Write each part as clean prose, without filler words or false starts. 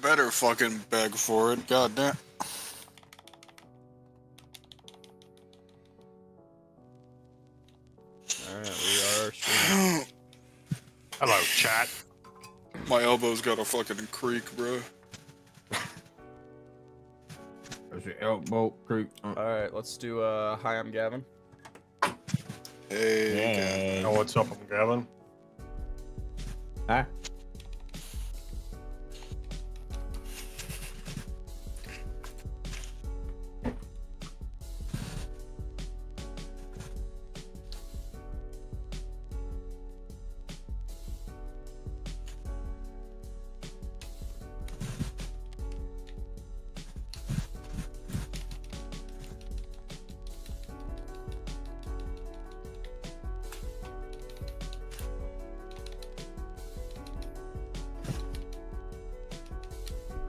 better fucking beg for it. God damn. Alright, we are streaming. Hello, chat. My elbow's got a fucking creak, bro. There's your elbow creep. Alright, let's do hi, I'm Gavin. Hey, Oh, what's up? I'm Gavin. Huh?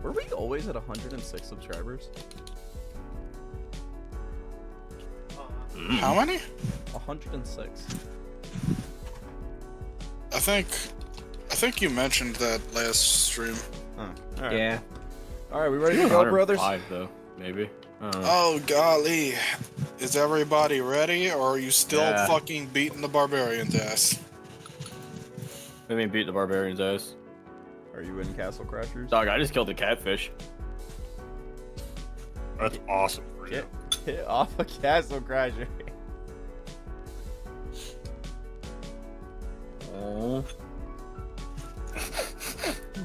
Were we always at 106 subscribers? How many? 106. I think you mentioned that last stream. Oh, alright. Yeah. Alright, we ready to go, brothers? 105 though, maybe. Oh golly, is everybody ready, or are you still fucking beating the barbarian's ass? I mean, beat the barbarian's ass. Are you in Castle Crashers? Dog, I just killed the catfish. That's awesome for you. Get off a Castle Crasher. Oh.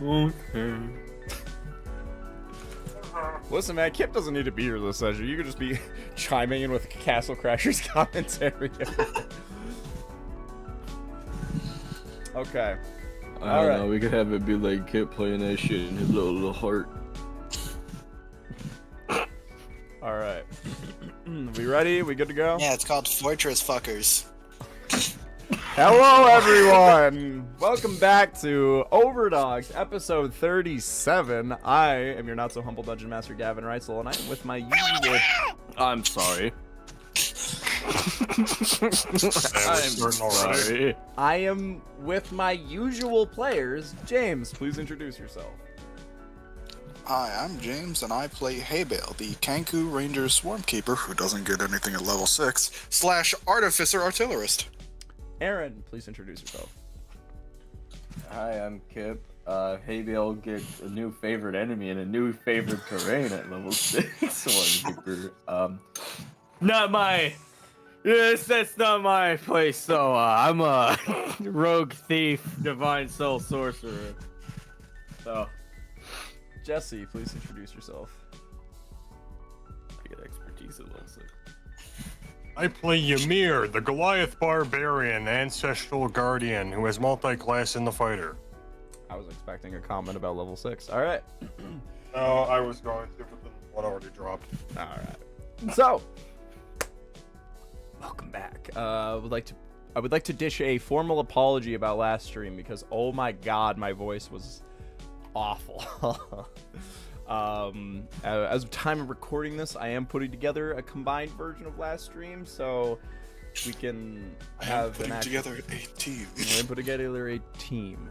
Okay. Listen, man, Kip doesn't need to be here this session. You could just be chiming in with Castle Crashers commentary. Okay. I don't know, we could have it be like Kip playing that shit in his little heart. Alright. We ready? We good to go? Yeah, it's called Fortress Fuckers. Hello, everyone! Welcome back to OVERDOGS, episode 37. I am your not-so-humble Dungeon Master, Gavin Reitzel, and I am with my usual... I'm sorry. I'm sorry. I am with my usual players. James, please introduce yourself. Hi, I'm James, and I play Haybale, the Kanku Ranger Swarmkeeper who doesn't get anything at level 6, / Artificer Artillerist. Aaron, please introduce yourself. Hi, I'm Kip. Haybale gets a new favorite enemy and a new favorite terrain at level 6. Swarmkeeper. Not my... Yes, that's not my place, so I'm a rogue thief, divine soul sorcerer. So... Jesse, please introduce yourself. I get expertise at level 6. I play Ymir, the Goliath Barbarian, Ancestral Guardian, who has multi-class in the fighter. I was expecting a comment about level 6. Alright. No, I was going to, but then one already dropped. Alright. So, welcome back. I would like to dish a formal apology about last stream because oh my god, my voice was awful. As of time of recording this, I am putting together a combined version of last stream, so we can have putting together a team. We're put together a team.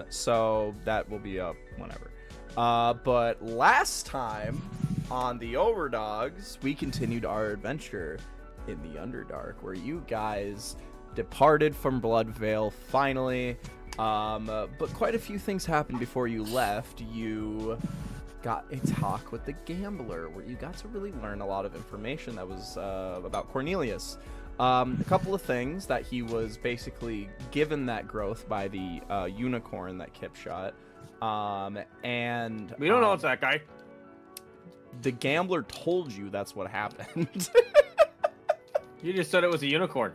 So that will be up whenever. But last time on the OVERDOGS, we continued our adventure in the Underdark, where you guys departed from Bloodvale finally. But quite a few things happened before you left. You got a talk with the Gambler, where you got to really learn a lot of information that was about Cornelius. A couple of things that he was basically given that growth by the unicorn that Kip shot. And We don't know it's that guy. The Gambler told you that's what happened. You just said it was a unicorn.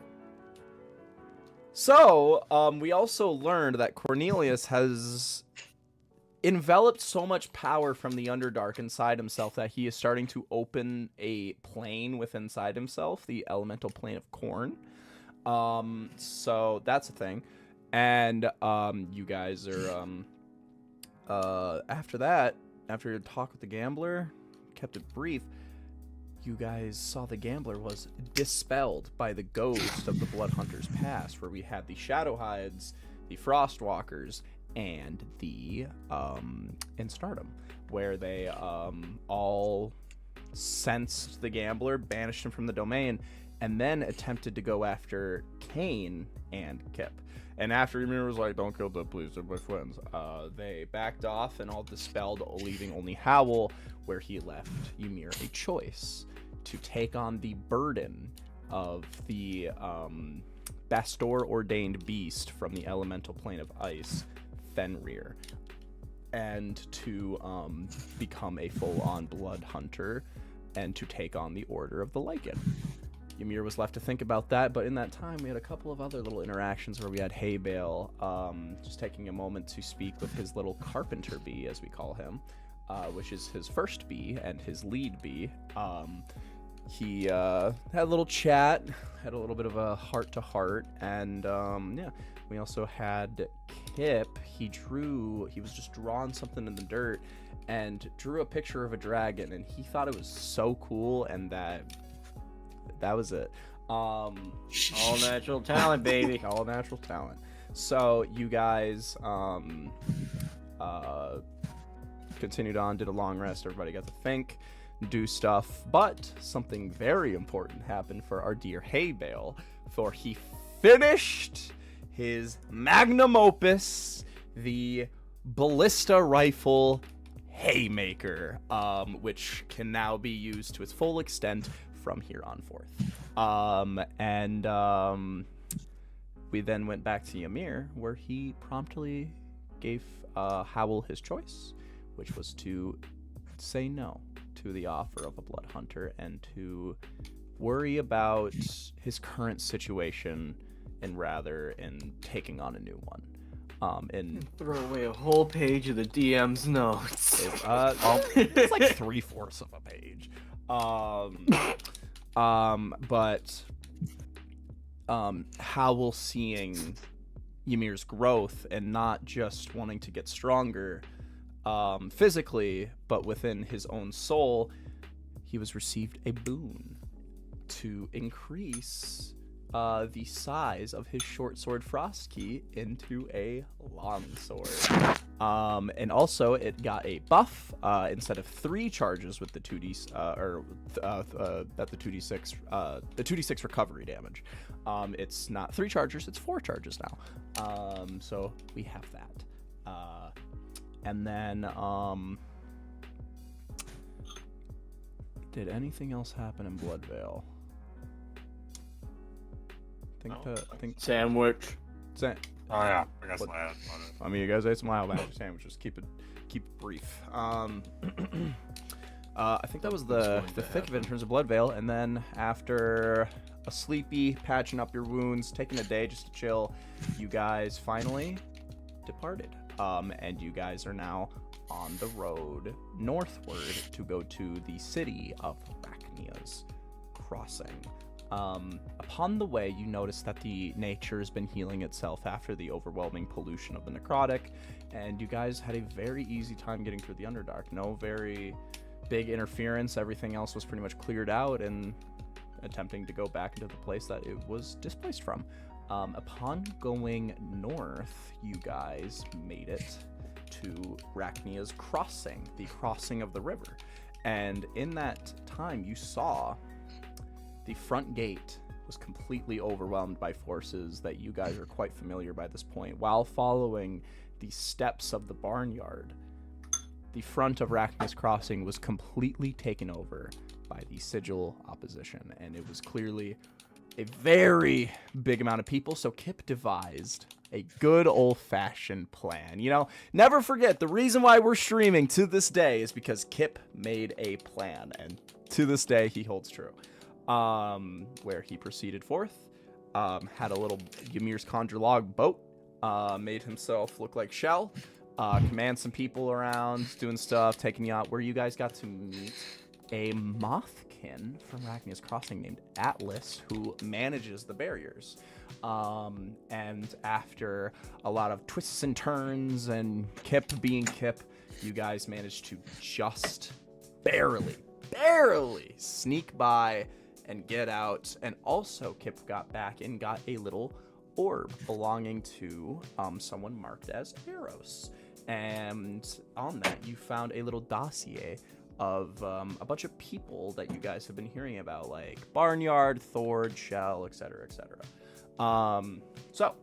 So, we also learned that Cornelius has enveloped so much power from the Underdark inside himself that he is starting to open a plane within inside himself, the elemental plane of Corn. So that's a thing. And you guys are after that, after your talk with the Gambler, kept it brief. You guys saw the Gambler was dispelled by the ghost of the Blood Hunters past, where we had the Shadowhides, the Frostwalkers, and in Stardom, where they all sensed the gambler, banished him from the domain, and then attempted to go after Kane and Kip. And after Ymir was like, "Don't kill them, please, they're my friends," they backed off and all dispelled, leaving only Howl, where he left Ymir a choice to take on the burden of the Bastor-ordained beast from the elemental plane of ice, Fenrir, and to become a full-on blood hunter and to take on the Order of the Lycan. Ymir was left to think about that, but in that time we had a couple of other little interactions where we had Haybale just taking a moment to speak with his little carpenter bee, as we call him, which is his first bee and his lead bee. He had a little chat, had a little bit of a heart-to-heart, and yeah, we also had Kip. He was just drawing something in the dirt and drew a picture of a dragon, and he thought it was so cool, and that was it. All natural talent, baby. All natural talent. So you guys continued on, did a long rest, everybody got to think, do stuff, but something very important happened for our dear Haybale, for he finished his magnum opus, the ballista rifle Haymaker, which can now be used to its full extent from here on forth. We then went back to Ymir, where he promptly gave Howl his choice, which was to say no to the offer of a blood hunter and to worry about his current situation and rather in taking on a new one. Throw away a whole page of the DM's notes. It's like 3/4 of a page. But Howl, seeing Ymir's growth and not just wanting to get stronger physically, but within his own soul, he was received a boon to increase the size of his short sword Frostkey into a long sword. And also it got a buff instead of 3 charges with the 2d the 2d6 recovery damage. It's not 3 charges, it's 4 charges now. So we have that. And then did anything else happen in Bloodvale? Sandwich. Oh yeah, I got some ads on it. I mean, you guys ate some wild magic sandwiches. Keep it brief. I think that was the thick of it in terms of Bloodvale. And then after a sleepy, patching up your wounds, taking a day just to chill, you guys finally departed. And you guys are now on the road northward to go to the city of Arachnia's Crossing. Upon the way, you notice that the nature has been healing itself after the overwhelming pollution of the necrotic, and you guys had a very easy time getting through the Underdark. No very big interference. Everything else was pretty much cleared out and attempting to go back into the place that it was displaced from. Upon going north, you guys made it to Arachnia's Crossing, the crossing of the river. And in that time, you saw the front gate was completely overwhelmed by forces that you guys are quite familiar by this point. While following the steps of the barnyard, the front of Arachnia's Crossing was completely taken over by the Sigil opposition, and it was clearly a very big amount of people, so Kip devised a good old-fashioned plan. You know, never forget, the reason why we're streaming to this day is because Kip made a plan, and to this day, he holds true. Where he proceeded forth, had a little Ymir's Conjure Log boat, made himself look like Shell, command some people around, doing stuff, taking you out, where you guys got to meet a Mothkin from Arachnia's Crossing named Atlas, who manages the barriers. And after a lot of twists and turns and Kip being Kip, you guys managed to just barely sneak by and get out. And also Kip got back and got a little orb belonging to someone marked as Eros. And on that, you found a little dossier of a bunch of people that you guys have been hearing about, like Barnyard, Thord, Shell, etc., etc. So,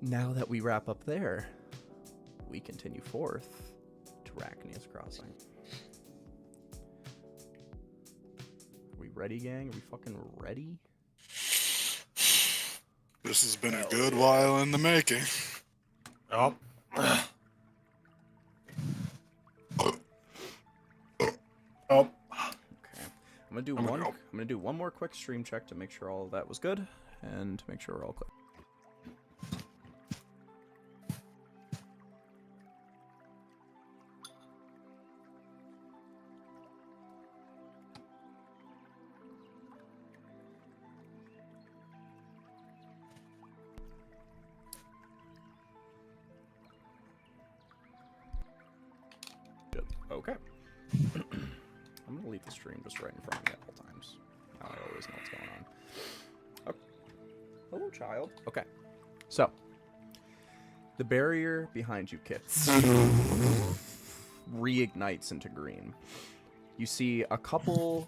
now that we wrap up there, we continue forth to Rachnia's Crossing. Are we ready, gang? Are we fucking ready? This has been a good while in the making. Oh. Oh. Okay. I'm gonna do one more quick stream check to make sure all of that was good and to make sure we're all clear. Good. Okay. I'm gonna leave the stream just right in front of me at all times. Now I always know what's going on. Okay. Hello, child. Okay. So, the barrier behind you, Kit, reignites into green. You see a couple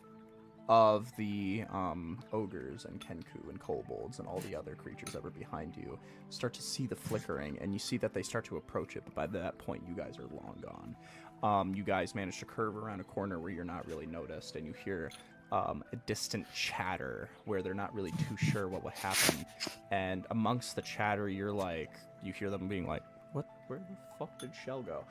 of the ogres and Kenku and kobolds and all the other creatures that were behind you start to see the flickering, and you see that they start to approach it, but by that point, you guys are long gone. You guys manage to curve around a corner where you're not really noticed, and you hear a distant chatter where they're not really too sure what would happen. And amongst the chatter, you hear them being like, "What? Where the fuck did Shell go?"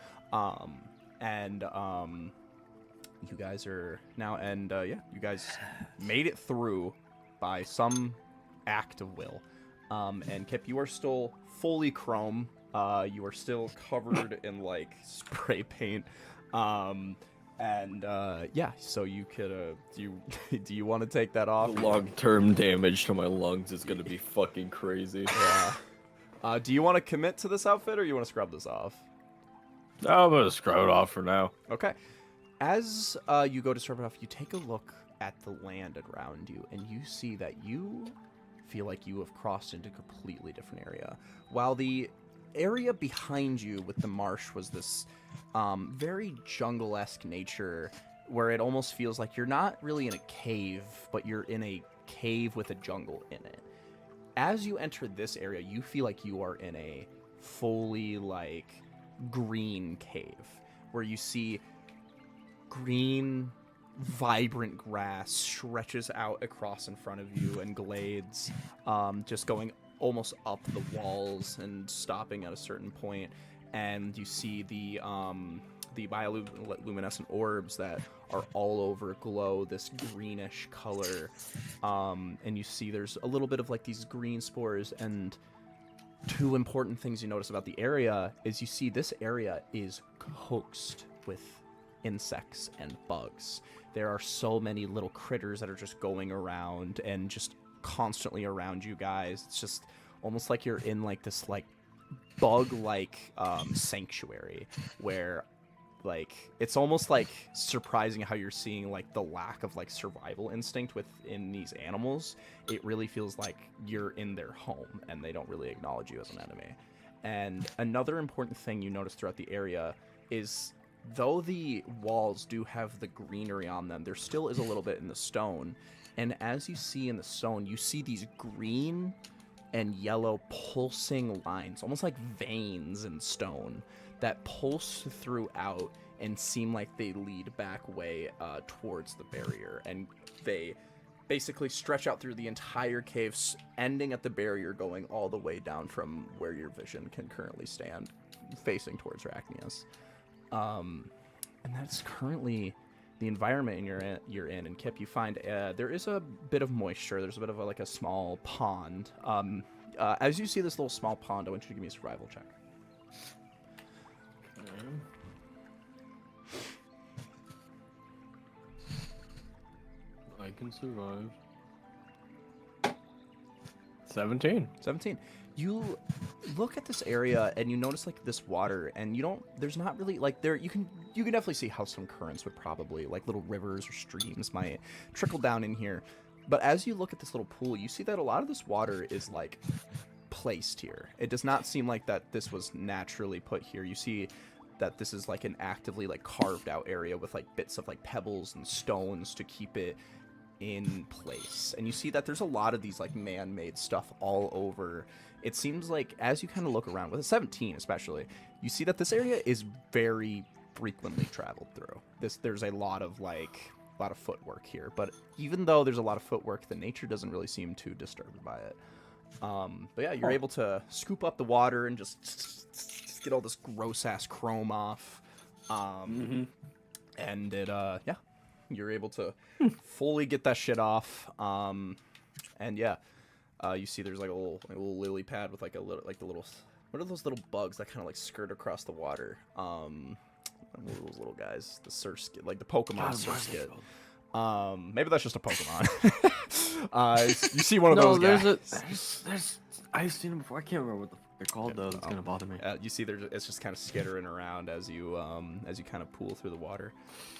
You guys are now, you guys made it through by some act of will. And Kip, you are still fully chrome. You are still covered in like spray paint. So you could, do you want to take that off? The long-term damage to my lungs is gonna be fucking crazy. Yeah. Do you want to commit to this outfit, or you want to scrub this off? I'm gonna scrub it off for now. Okay. As you go to scrub it off, you take a look at the land around you, and you see that you feel like you have crossed into a completely different area. While the area behind you with the marsh was this very jungle-esque nature, where it almost feels like you're not really in a cave, but you're in a cave with a jungle in it. As you enter this area, you feel like you are in a fully, like, green cave, where you see green, vibrant grass stretches out across in front of you, and glades just going almost up the walls and stopping at a certain point. And you see the bioluminescent orbs that are all over glow this greenish color, and you see there's a little bit of like these green spores. And two important things you notice about the area is you see this area is coaxed with insects and bugs. There are so many little critters that are just going around and just constantly around you guys. It's just almost like you're in like this like bug-like sanctuary where like it's almost like surprising how you're seeing like the lack of like survival instinct within these animals. It really feels like you're in their home and they don't really acknowledge you as an enemy. And another important thing you notice throughout the area is, though the walls do have the greenery on them, there still is a little bit in the stone. And as you see in the stone, you see these green and yellow pulsing lines, almost like veins in stone, that pulse throughout and seem like they lead back way towards the barrier. And they basically stretch out through the entire cave, ending at the barrier, going all the way down from where your vision can currently stand, facing towards Rachnias. And that's currently the environment you're in. And Kip, you find there is a bit of moisture. There's a bit of like a small pond. As you see this little small pond, I want you to give me a survival check. I can survive. 17. You look at this area and you notice like this water, and there's not really like you can definitely see how some currents would probably, like little rivers or streams might trickle down in here. But as you look at this little pool, you see that a lot of this water is like placed here. It does not seem like that this was naturally put here. You see that this is like an actively like carved out area with like bits of like pebbles and stones to keep it in place. And you see that there's a lot of these like man-made stuff all over. It seems like as you kind of look around with a 17 especially, you see that this area is very frequently traveled through. There's a lot of footwork here, but even though there's a lot of footwork, the nature doesn't really seem too disturbed by it. But yeah, you're able to scoop up the water and just get all this gross ass chrome off. And it yeah, you're able to fully get that shit off. And yeah, you see there's like a little lily pad with like a little what are those little bugs that kind of like skirt across the water? What are those little guys? The surskit, like the Pokemon surskit. Maybe that's just a Pokemon. You see one of those guys. There's I've seen them before. I can't remember what the fuck they're called though. That's gonna bother me. You see, it's just kind of skittering around as you kind of pool through the water,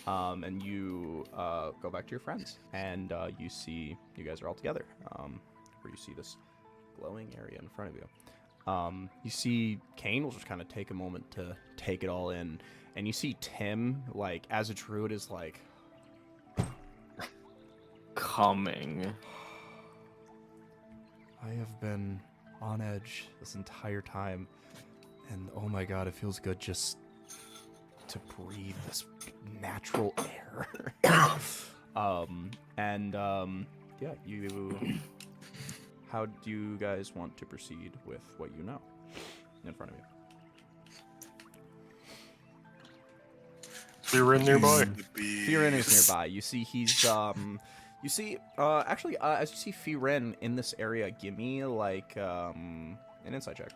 and you go back to your friends, and you see you guys are all together. Where you see this glowing area in front of you. You see Kane will just kind of take a moment to take it all in, and you see Tim, like as a druid, is like coming. I have been on edge this entire time, and oh my god, it feels good just to breathe this natural air. Yeah, how do you guys want to proceed with what you know in front of you? Fearin nearby. Fearin is nearby. You see he's actually, as you see Firen in this area, give me like an insight check.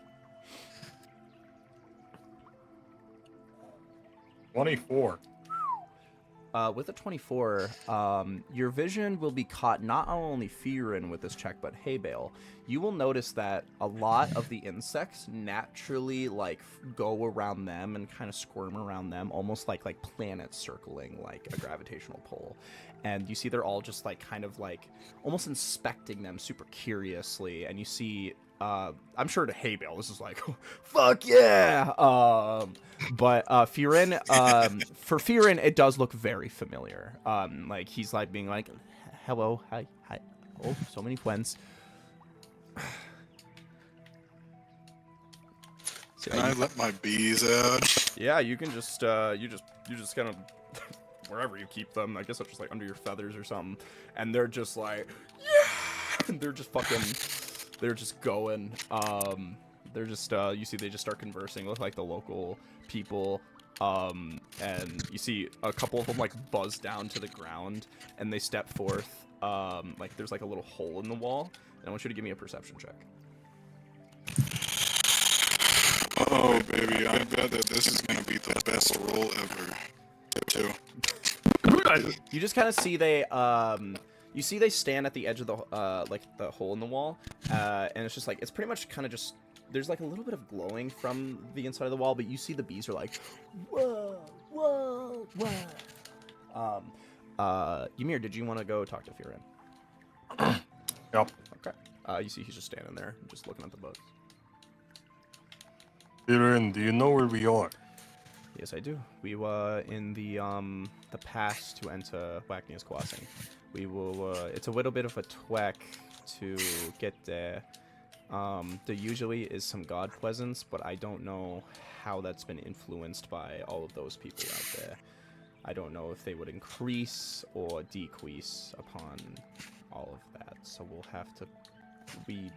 24. With a 24, your vision will be caught not only Firen with this check, but Haybale. You will notice that a lot of the insects naturally like go around them and kind of squirm around them, almost like planets circling like a gravitational pull. And you see they're all just like kind of like almost inspecting them super curiously. And you see, I'm sure to Haybale, this is like, fuck yeah! But Firen, for Firen, it does look very familiar. Like he's like being like, hello, hi, oh, so many friends. Can I let my bees out? Yeah, you can just, you just kind of, wherever you keep them, I guess it's just like under your feathers or something, and they're just like, yeah, and they're just fucking, they're just going, they're just, you see they just start conversing with like the local people, and you see a couple of them like buzz down to the ground, and they step forth, like there's like a little hole in the wall, and I want you to give me a perception check. Oh, baby, I bet that this is gonna be the best roll ever. Too. You just kind of see they, you see they stand at the edge of the, like the hole in the wall, and it's just like, it's pretty much kind of just, there's like a little bit of glowing from the inside of the wall, but you see the bees are like, whoa, whoa, whoa. Ymir, did you want to go talk to Firen? Yep. Okay. You see he's just standing there, just looking at the bugs. Fearin, do you know where we are? Yes, I do. We were in the pass to enter Wagner's Crossing. We will, it's a little bit of a trek to get there. There usually is some god presence, but I don't know how that's been influenced by all of those people out there. I don't know if they would increase or decrease upon all of that. So we'll have to, we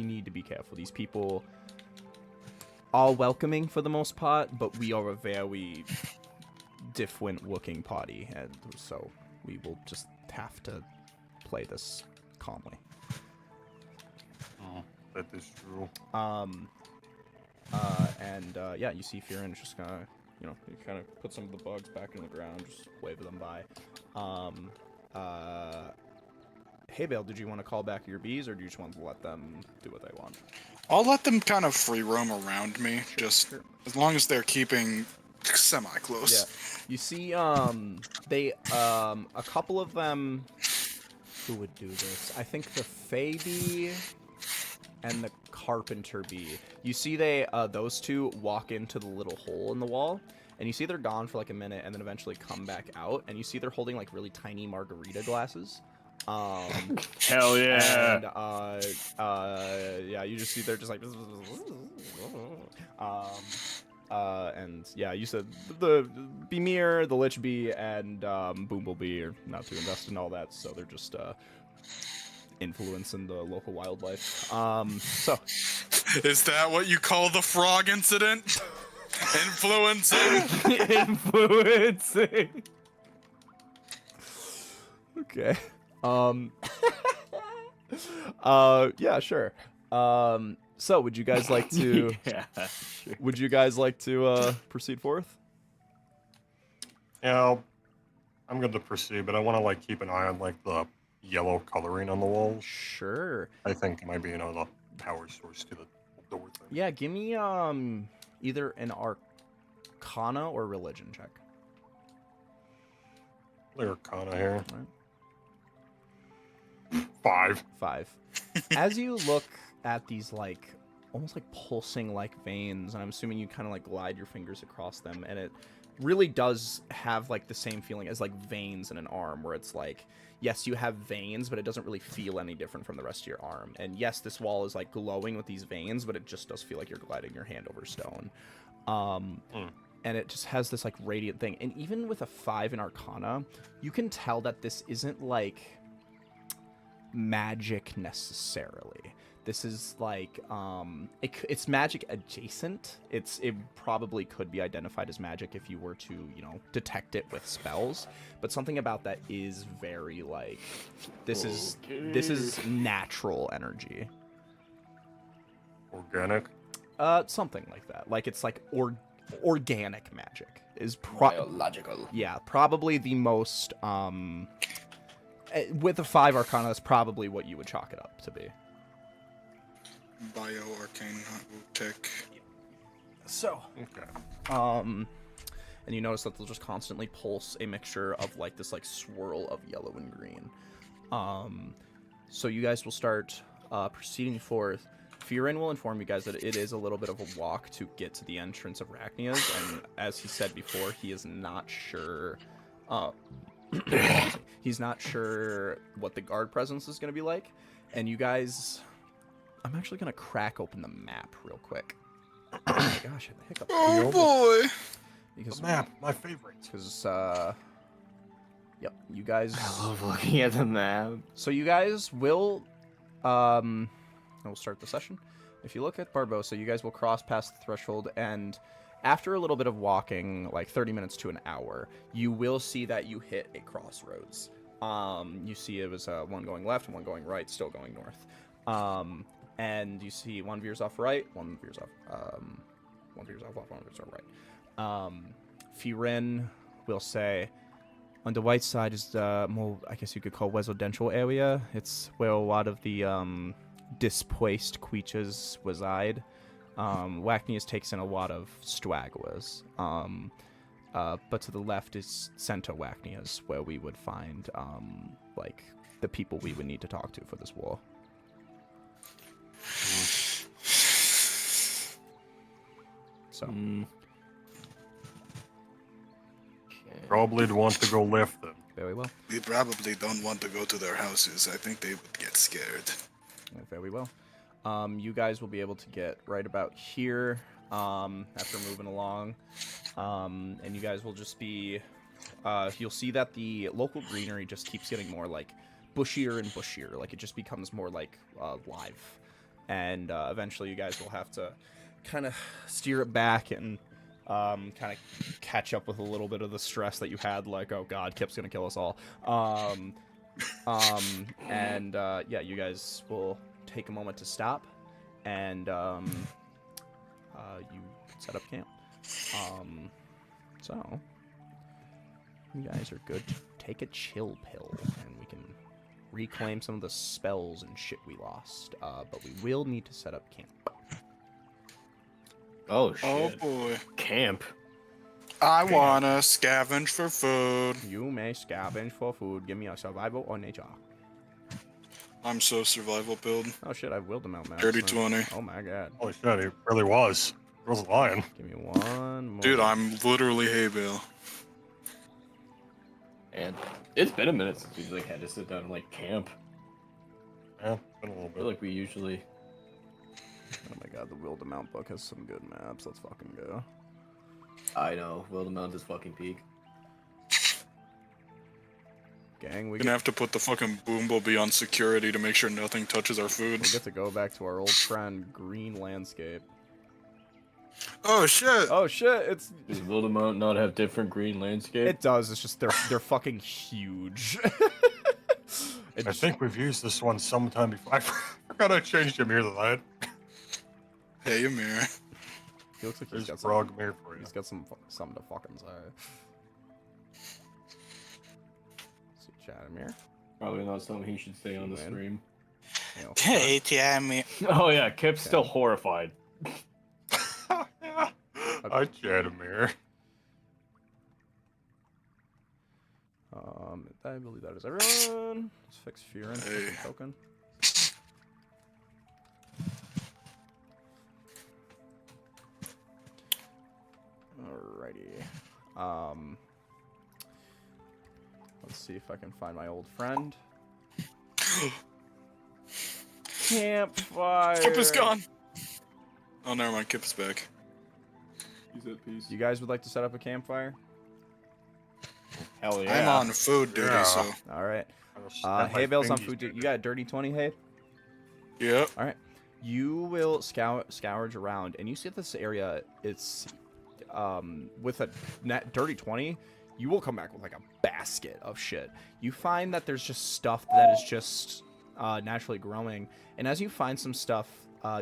need to be careful. These people are welcoming for the most part, but we are a very different looking party, and so we will just have to play this calmly. Oh, that is true. Yeah, you see Firen just gonna, you know, he kind of put some of the bugs back in the ground, just wave them by. Haybale, did you want to call back your bees, or do you just want to let them do what they want? I'll let them kind of free roam around me, just as long as they're keeping semi-close. Yeah. You see, they, a couple of them who would do this? I think the Fae bee and the Carpenter bee. You see those two walk into the little hole in the wall, and you see they're gone for like a minute and then eventually come back out, and you see they're holding like really tiny margarita glasses. Hell yeah. And yeah, you just see they're just like and yeah, you said the Bemir, the Lich Bee, and Bumblebee are not too invested in all that, so they're just influencing the local wildlife. So Is that what you call the frog incident? Influencing? Influencing. Okay. Yeah, sure. So would you guys like to Yeah, sure. would you guys like to proceed forth? Yeah, I'm good to proceed, but I want to like keep an eye on like the yellow coloring on the walls. Sure. I think it might be the power source to the door thing. Yeah, give me either an Arcana or Religion check. Arcana here. Right. 5. 5. As you look at these like almost like pulsing like veins, and I'm assuming you kind of like glide your fingers across them, and it really does have like the same feeling as like veins in an arm, where it's like, yes, you have veins, but it doesn't really feel any different from the rest of your arm. And yes, this wall is like glowing with these veins, but it just does feel like you're gliding your hand over stone. And it just has this like radiant thing. And even with a 5 in Arcana, you can tell that this isn't like magic necessarily. This is like it's magic adjacent. It probably could be identified as magic if you were to, you know, detect it with spells, but something about that is very like this is natural energy. Organic. Something like that. Like it's like organic magic is Biological. yeah, probably the most with a 5 Arcana, that's probably what you would chalk it up to be. Bio arcane check. So, Okay. and you notice that they'll just constantly pulse a mixture of like this like swirl of yellow and green. So you guys will start proceeding forth. Firin will inform you guys that it is a little bit of a walk to get to the entrance of Rachnia's, and as he said before, he is not sure. He's not sure what the guard presence is going to be like, and you guys. I'm actually going to crack open the map real quick. Oh my gosh, I had the hiccups. Oh boy! Because, The map, my favorite. Because, yep, you guys... I love looking at the map. So you guys will, we'll start the session. If you look at Barbosa, you guys will cross past the threshold, and after a little bit of walking, like 30 minutes to an hour, you will see that you hit a crossroads. You see it was one going left and one going right, still going north. And you see one veers off right, one veers off left, one veers off right. Firin will say, on the right side is the more, I guess you could call residential area. It's where a lot of the displaced creatures reside. Wachnius takes in a lot of stragglers. But to the left is Center Wachnias, where we would find like the people we would need to talk to for this war. So Probably would want to go left then. very well. We probably don't want to go to their houses. I think they would get scared. Very well. You guys will be able to get right about here after moving along. And you guys will just be... you'll see that the local greenery just keeps getting more, like, bushier and bushier. Like, it just becomes more, like, live. And eventually you guys will have to kind of steer it back and kind of catch up with a little bit of the stress that you had. Like, oh, God, Kip's going to kill us all. Yeah, you guys will take a moment to stop, and you set up camp. So you guys are good to take a chill pill, and we can reclaim some of the spells and shit we lost. But we will need to set up camp. Oh shit. Oh boy. Camp. I wanna scavenge for food. You may scavenge for food. Give me a survival or nature. I'm so survival build. Oh shit, I've willed him out, man. Dirty 20. Oh my god. Holy shit, he really was. He wasn't lying. Give me one more. Dude, I'm literally hay bale. And it's been a minute since we like had to sit down and like camp. Yeah, been a little I feel bit. like we usually. Oh my god, the Willed Mount book has some good maps. Let's fucking go. I know. Wildemount is fucking peak. Gang, we We're gonna have to put the fucking Bumblebee on security to make sure nothing touches our food. get to go back to our old friend Green Landscape. Oh shit! Oh shit, it's Does Wildemount not have different green landscape? it does. It's just they're fucking huge. It I just- think we've used this one sometime before. I forgot I changed Ymir to that. Hey, Amir. he looks like he's There's got some. Frog Ymir for you. He's got something to fucking say. See, Chatamir. Probably not something he should say on the Man. stream. You know, Hey, Tammy. Oh yeah, Kip's still horrified. I chat Ymir. I believe that is everyone. Let's fix Fearin. Hey. Token. Alrighty. Let's see if I can find my old friend. Campfire. Kip is gone. Oh, never mind. Kip's back. He's at peace. You guys would like to set up a campfire? Hell yeah. I'm on food duty, Yeah. so. All right. My Hay bales on fingies food. did You got a dirty 20 hay? Yep. All right. You will scourge around, and you see that this area it's with a dirty 20. You will come back with like a basket of shit. You find that there's just stuff that is just naturally growing, and as you find some stuff,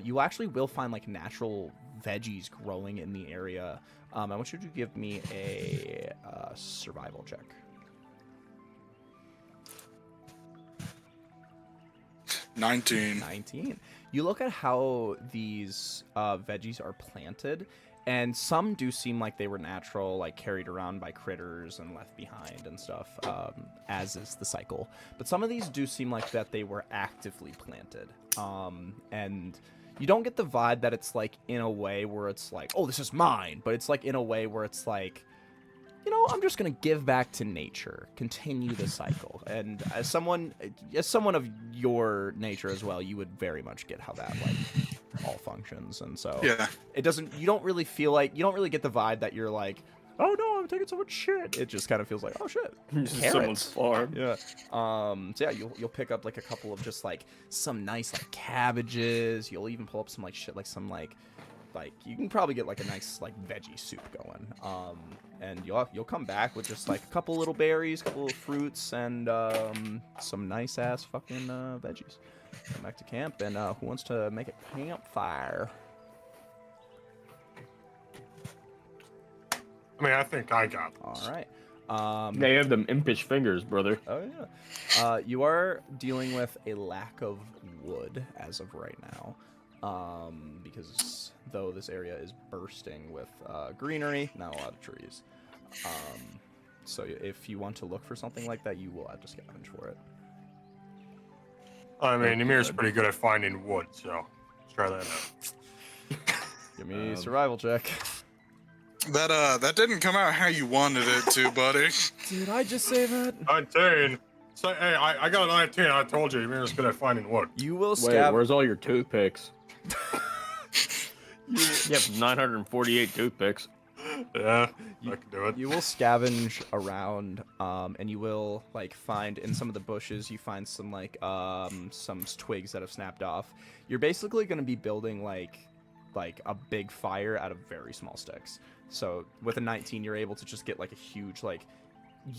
you actually will find like natural veggies growing in the area. I want you to give me a survival check. 19. 19. You look at how these veggies are planted, and some do seem like they were natural, like carried around by critters and left behind and stuff, as is the cycle. But some of these do seem like that they were actively planted. And you don't get the vibe that it's like in a way where it's like, oh, this is mine, but it's like in a way where it's like, you know, I'm just gonna give back to nature, continue the cycle. And as someone of your nature as well, you would very much get how that like all functions. And so Yeah. it doesn't. You don't really feel like you don't really get the vibe that you're like, oh no, I'm taking so much shit. It just kind of feels like, oh shit, This is carrots. someone's farm. Yeah. So yeah, you'll pick up like a couple of just like some nice like cabbages. You'll even pull up some like shit like some like you can probably get like a nice like veggie soup going. And you'll come back with just like a couple little berries, couple of fruits, and some nice ass fucking veggies. Come back to camp, and who wants to make a campfire? I mean, I think I got this. All right. They have them impish fingers, brother. Oh yeah. You are dealing with a lack of wood as of right now, because though this area is bursting with greenery, not a lot of trees. So if you want to look for something like that, you will have to scavenge for it. I mean, Ymir's pretty good at finding wood, so let's try that out. Give me a survival check. That didn't come out how you wanted it to, buddy. Did I just say that? 19. So, hey, I got a 19. I told you, Ymir's good at finding wood. You will Wait, scavenge. where's all your toothpicks? You have 948 toothpicks. Yeah, I can do it. You will scavenge around, and you will like find in some of the bushes. You find some like some twigs that have snapped off. You're basically going to be building like a big fire out of very small sticks. So with a 19, you're able to just get like a huge like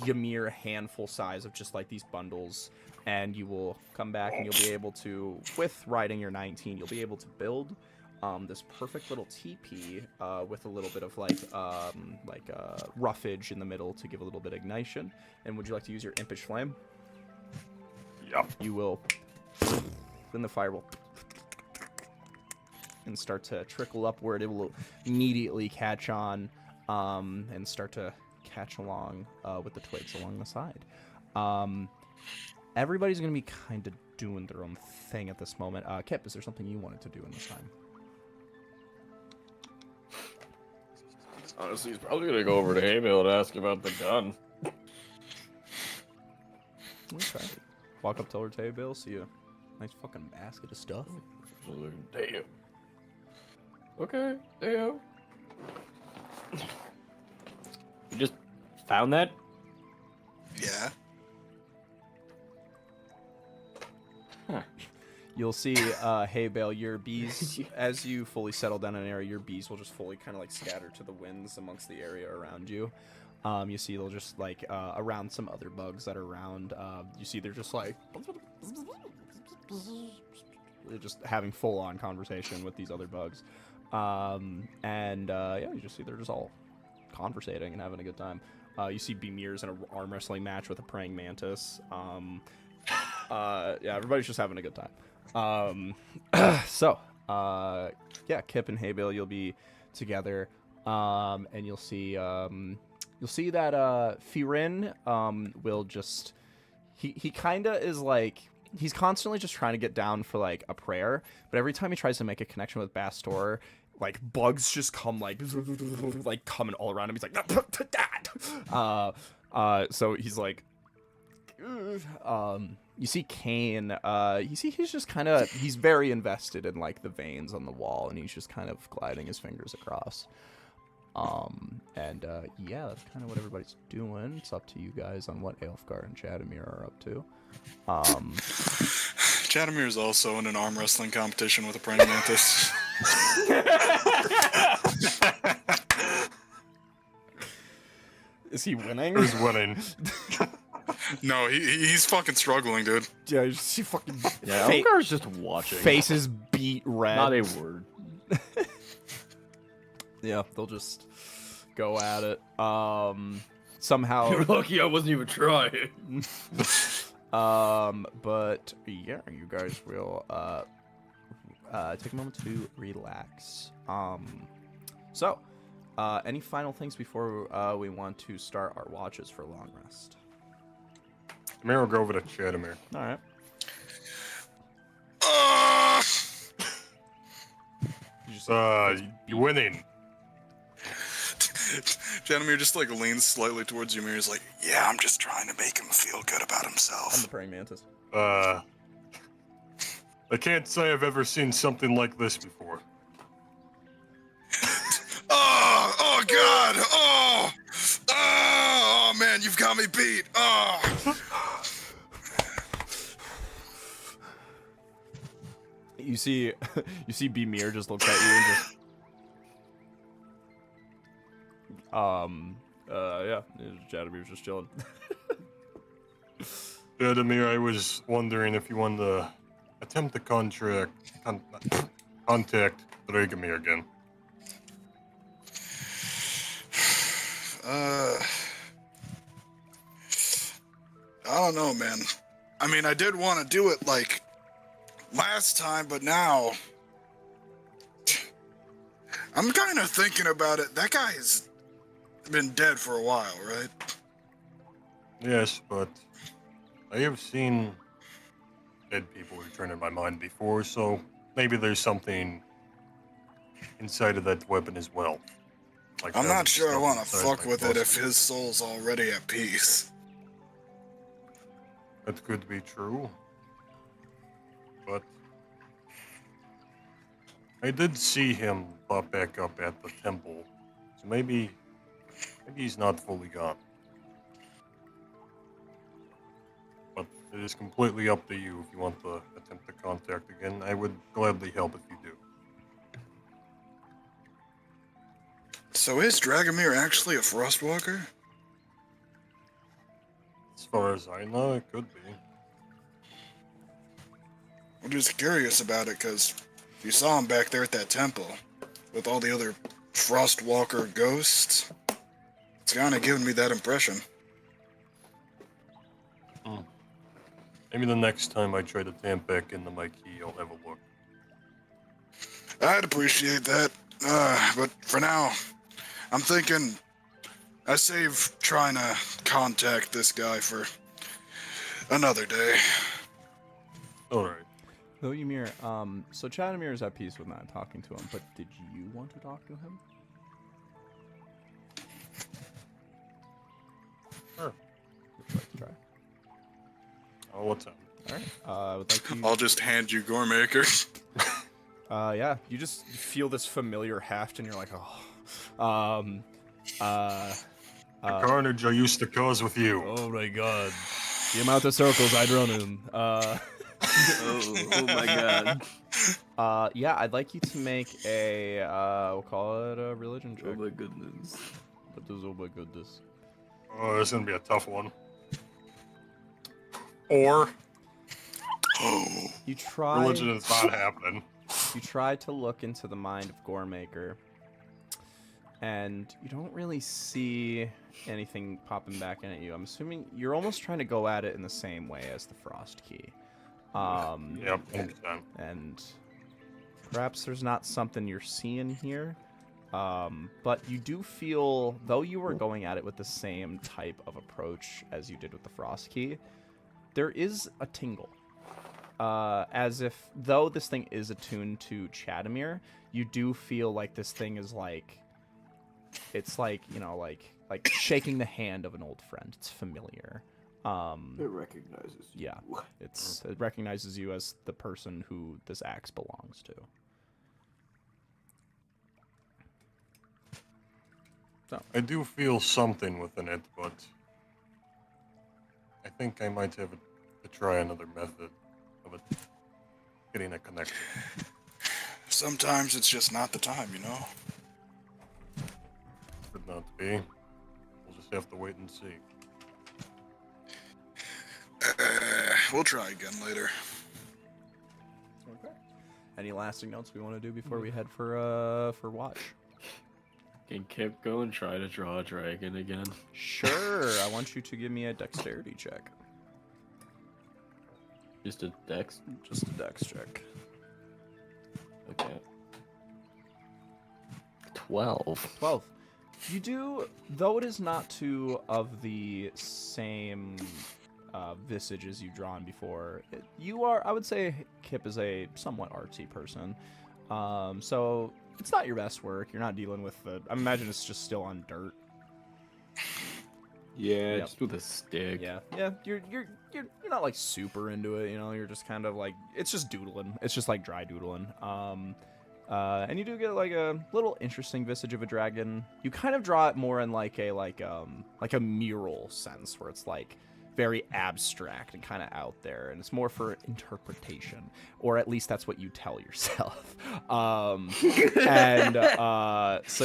Ymir handful size of just like these bundles, and you will come back and you'll be able to, with riding your 19, you'll be able to build this perfect little teepee with a little bit of like roughage in the middle to give a little bit of ignition. And would you like to use your impish flame? Yep. You will, then the fire will and start to trickle upward. It will immediately catch on and start to catch along with the twigs along the side. everybody's gonna be kind of doing their own thing at this moment. Kip, is there something you wanted to do in this time? Honestly, he's probably gonna go over to Haybale to ask about the gun. Okay. Walk up to her table, see a nice fucking basket of stuff. Damn. Okay, damn. You just found that? Yeah. You'll see, hey Bale, your bees, as you fully settle down in an area, your bees will just fully kind of like scatter to the winds amongst the area around you. You see they'll just like, around some other bugs that are around, you see they're just like, they're just having full-on conversation with these other bugs. Yeah, you just see they're just all conversating and having a good time. You see Bemir's in an arm wrestling match with a praying mantis. Yeah, everybody's just having a good time. Yeah, Kip and Haybale, you'll be together, and you'll see that Firin will just he kind of is like he's constantly just trying to get down for like a prayer, but every time he tries to make a connection with Bastor, like bugs just come like coming all around him. He's like so he's like you see Kane, you see he's just kind of, he's very invested in like the veins on the wall, and he's just kind of gliding his fingers across. Yeah, that's kind of what everybody's doing. It's up to you guys on what Aelfgar and Chadamir are up to. Chadamir is also in an arm wrestling competition with a praying mantis. Is he winning? Who's winning? No, he's fucking struggling, dude. Yeah, you see fucking Yeah, Aelfgar's just watching. faces beat red. Not a word. Yeah, they'll just go at it. Somehow. You're lucky I wasn't even trying. But yeah, you guys will take a moment to relax. Any final things before we want to start our watches for long rest? Amir will go over to Chadamir. All right. You're winning. Chadamir just like leans slightly towards Ymir. He's like, "Yeah, I'm just trying to make him feel good about I'm himself." the praying mantis. I can't say I've ever seen something like this before. Oh God! Oh man, you've got me beat. Oh. You see Bimir just looks at you and just yeah, Jadamir's just chilling. Chadamir, I was wondering if you wanted to attempt to contact Dragomir again. I don't know, man. I mean, I did want to do it like last time, but now I'm kind of thinking about it. That guy's been dead for a while, right? Yes, but I have seen dead people return in my mind before, so maybe there's something inside of that weapon as well. Like I'm that not was sure I stuck want to inside fuck my with it closet. if his soul's already at peace. That could be true. But I did see him pop back up at the temple. So maybe he's not fully gone. But it is completely up to you if you want to attempt to contact again. I would gladly help if you do. So is Dragomir actually a Frostwalker? As far as I know, it could be. I'm just curious about it, because you saw him back there at that temple with all the other Frostwalker ghosts. It's kind of giving me that impression. Maybe the next time I try to tamp back into my key, I'll have a look. I'd appreciate that. But for now, I'm thinking I save trying to contact this guy for Another day. All right. Though Ymir, so Chadamir is at peace with not talking to him, but did you want to talk to him? Sure. Would you like to try? Oh, what's up? All right. I would like you. I'll just hand you Goremaker. Yeah, you just feel this familiar heft, and you're like, oh. The carnage I used to cause with you. Oh my god. The amount of circles I'd run in. Oh my god. Yeah, I'd like you to make a, we'll call it a religion check. Oh my goodness. What does, oh my goodness. Oh, this is gonna be a tough one. Or You try. religion is not happening. You try to look into the mind of Goremaker, and you don't really see anything popping back in at you. I'm assuming you're almost trying to go at it in the same way as the Frost Key. Yep, 100%. And perhaps there's not something you're seeing here, but you do feel, though you were going at it with the same type of approach as you did with the Frost Key, there is a tingle. As if, though this thing is attuned to Chadamir, you do feel like this thing is like, it's like, you know, like shaking the hand of an old friend. It's familiar. It recognizes you. Yeah, it recognizes you as the person who this axe belongs to. So, I do feel something within it, but I think I might have to try another method of it getting a connection. Sometimes it's just not the time, you know? Could not be. We'll just have to wait and see. We'll try again later. okay. Any lasting notes we want to do before we head for watch? Can Kip go and try to draw a dragon again? Sure. I want you to give me a dexterity check. Just a dex? Just a dex check. Okay. 12. 12. You do, though it is not two of the same visage as you've drawn before, you are, I would say, Kip is a somewhat artsy person. So it's not your best work. You're not dealing with the, I imagine it's just still on dirt. Yeah, Yep. just with a stick. Yeah. You're not like super into it, you know. You're just kind of like, it's just doodling. It's just like dry doodling. And you do get like a little interesting visage of a dragon. You kind of draw it more in like a mural sense, where it's like very abstract and kind of out there, and it's more for interpretation, or at least that's what you tell yourself. So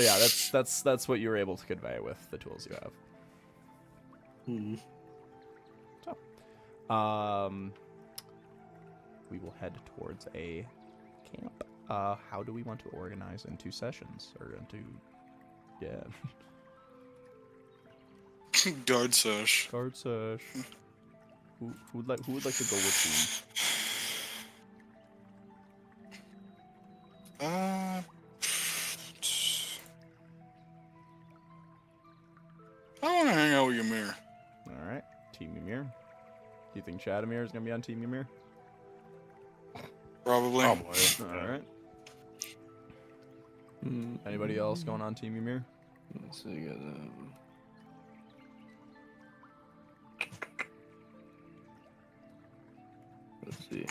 yeah, that's what you were able to convey with the tools you have. So, we will head towards a camp. How do we want to organize into sessions or into, yeah, Guard sesh. guard sesh? Who would like to go with I want to hang out with Ymir. you? All right, Team Ymir. Do you think Chadamir is gonna be on Team Ymir? Probably. Probably. All right. Anybody else going on Team Ymir? Let's see, you got, let's see.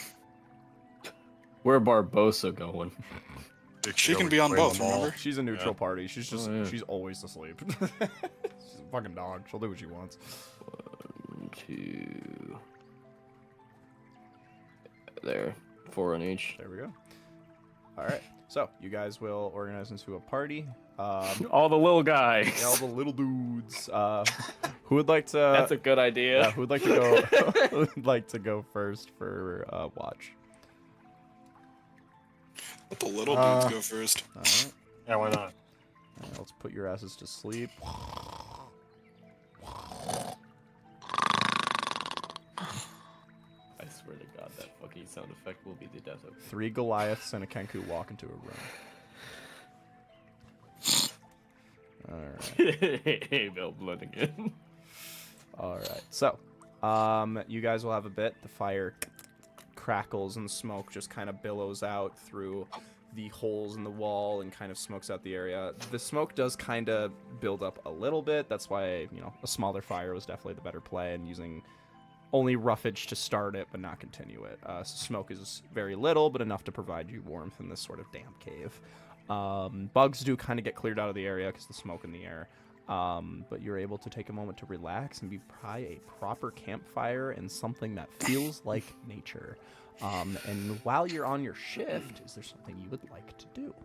Where Barbosa going? She can be on both, remember? She's a neutral party. She's just Oh, yeah. she's always asleep. She's a fucking dog. She'll do what she wants. 1, 2. There. 4 on each. There we go. All right. So you guys will organize into a party. All the little guys. Yeah, all the little dudes. Who would like to? That's a good idea. Yeah, who would like to go? Who would like to go first for watch? Let the little dudes go first. All right. Yeah, why not? All right, let's put your asses to sleep. I swear to God, that fucking sound effect will be the death of 3 Goliaths and a Kenku walk into a room. All right. Hey, Bill, blood again. All right. So, You guys will have a bit. The fire crackles and smoke just kind of billows out through the holes in the wall and kind of smokes out the area. The smoke does kind of build up a little bit. That's why, a smaller fire was definitely the better play, and using only roughage to start it but not continue it. So smoke is very little, but enough to provide you warmth in this sort of damp cave. Bugs do kind of get cleared out of the area because the smoke in the air. But you're able to take a moment to relax and be a proper campfire and something that feels like nature. And while you're on your shift, is there something you would like to do?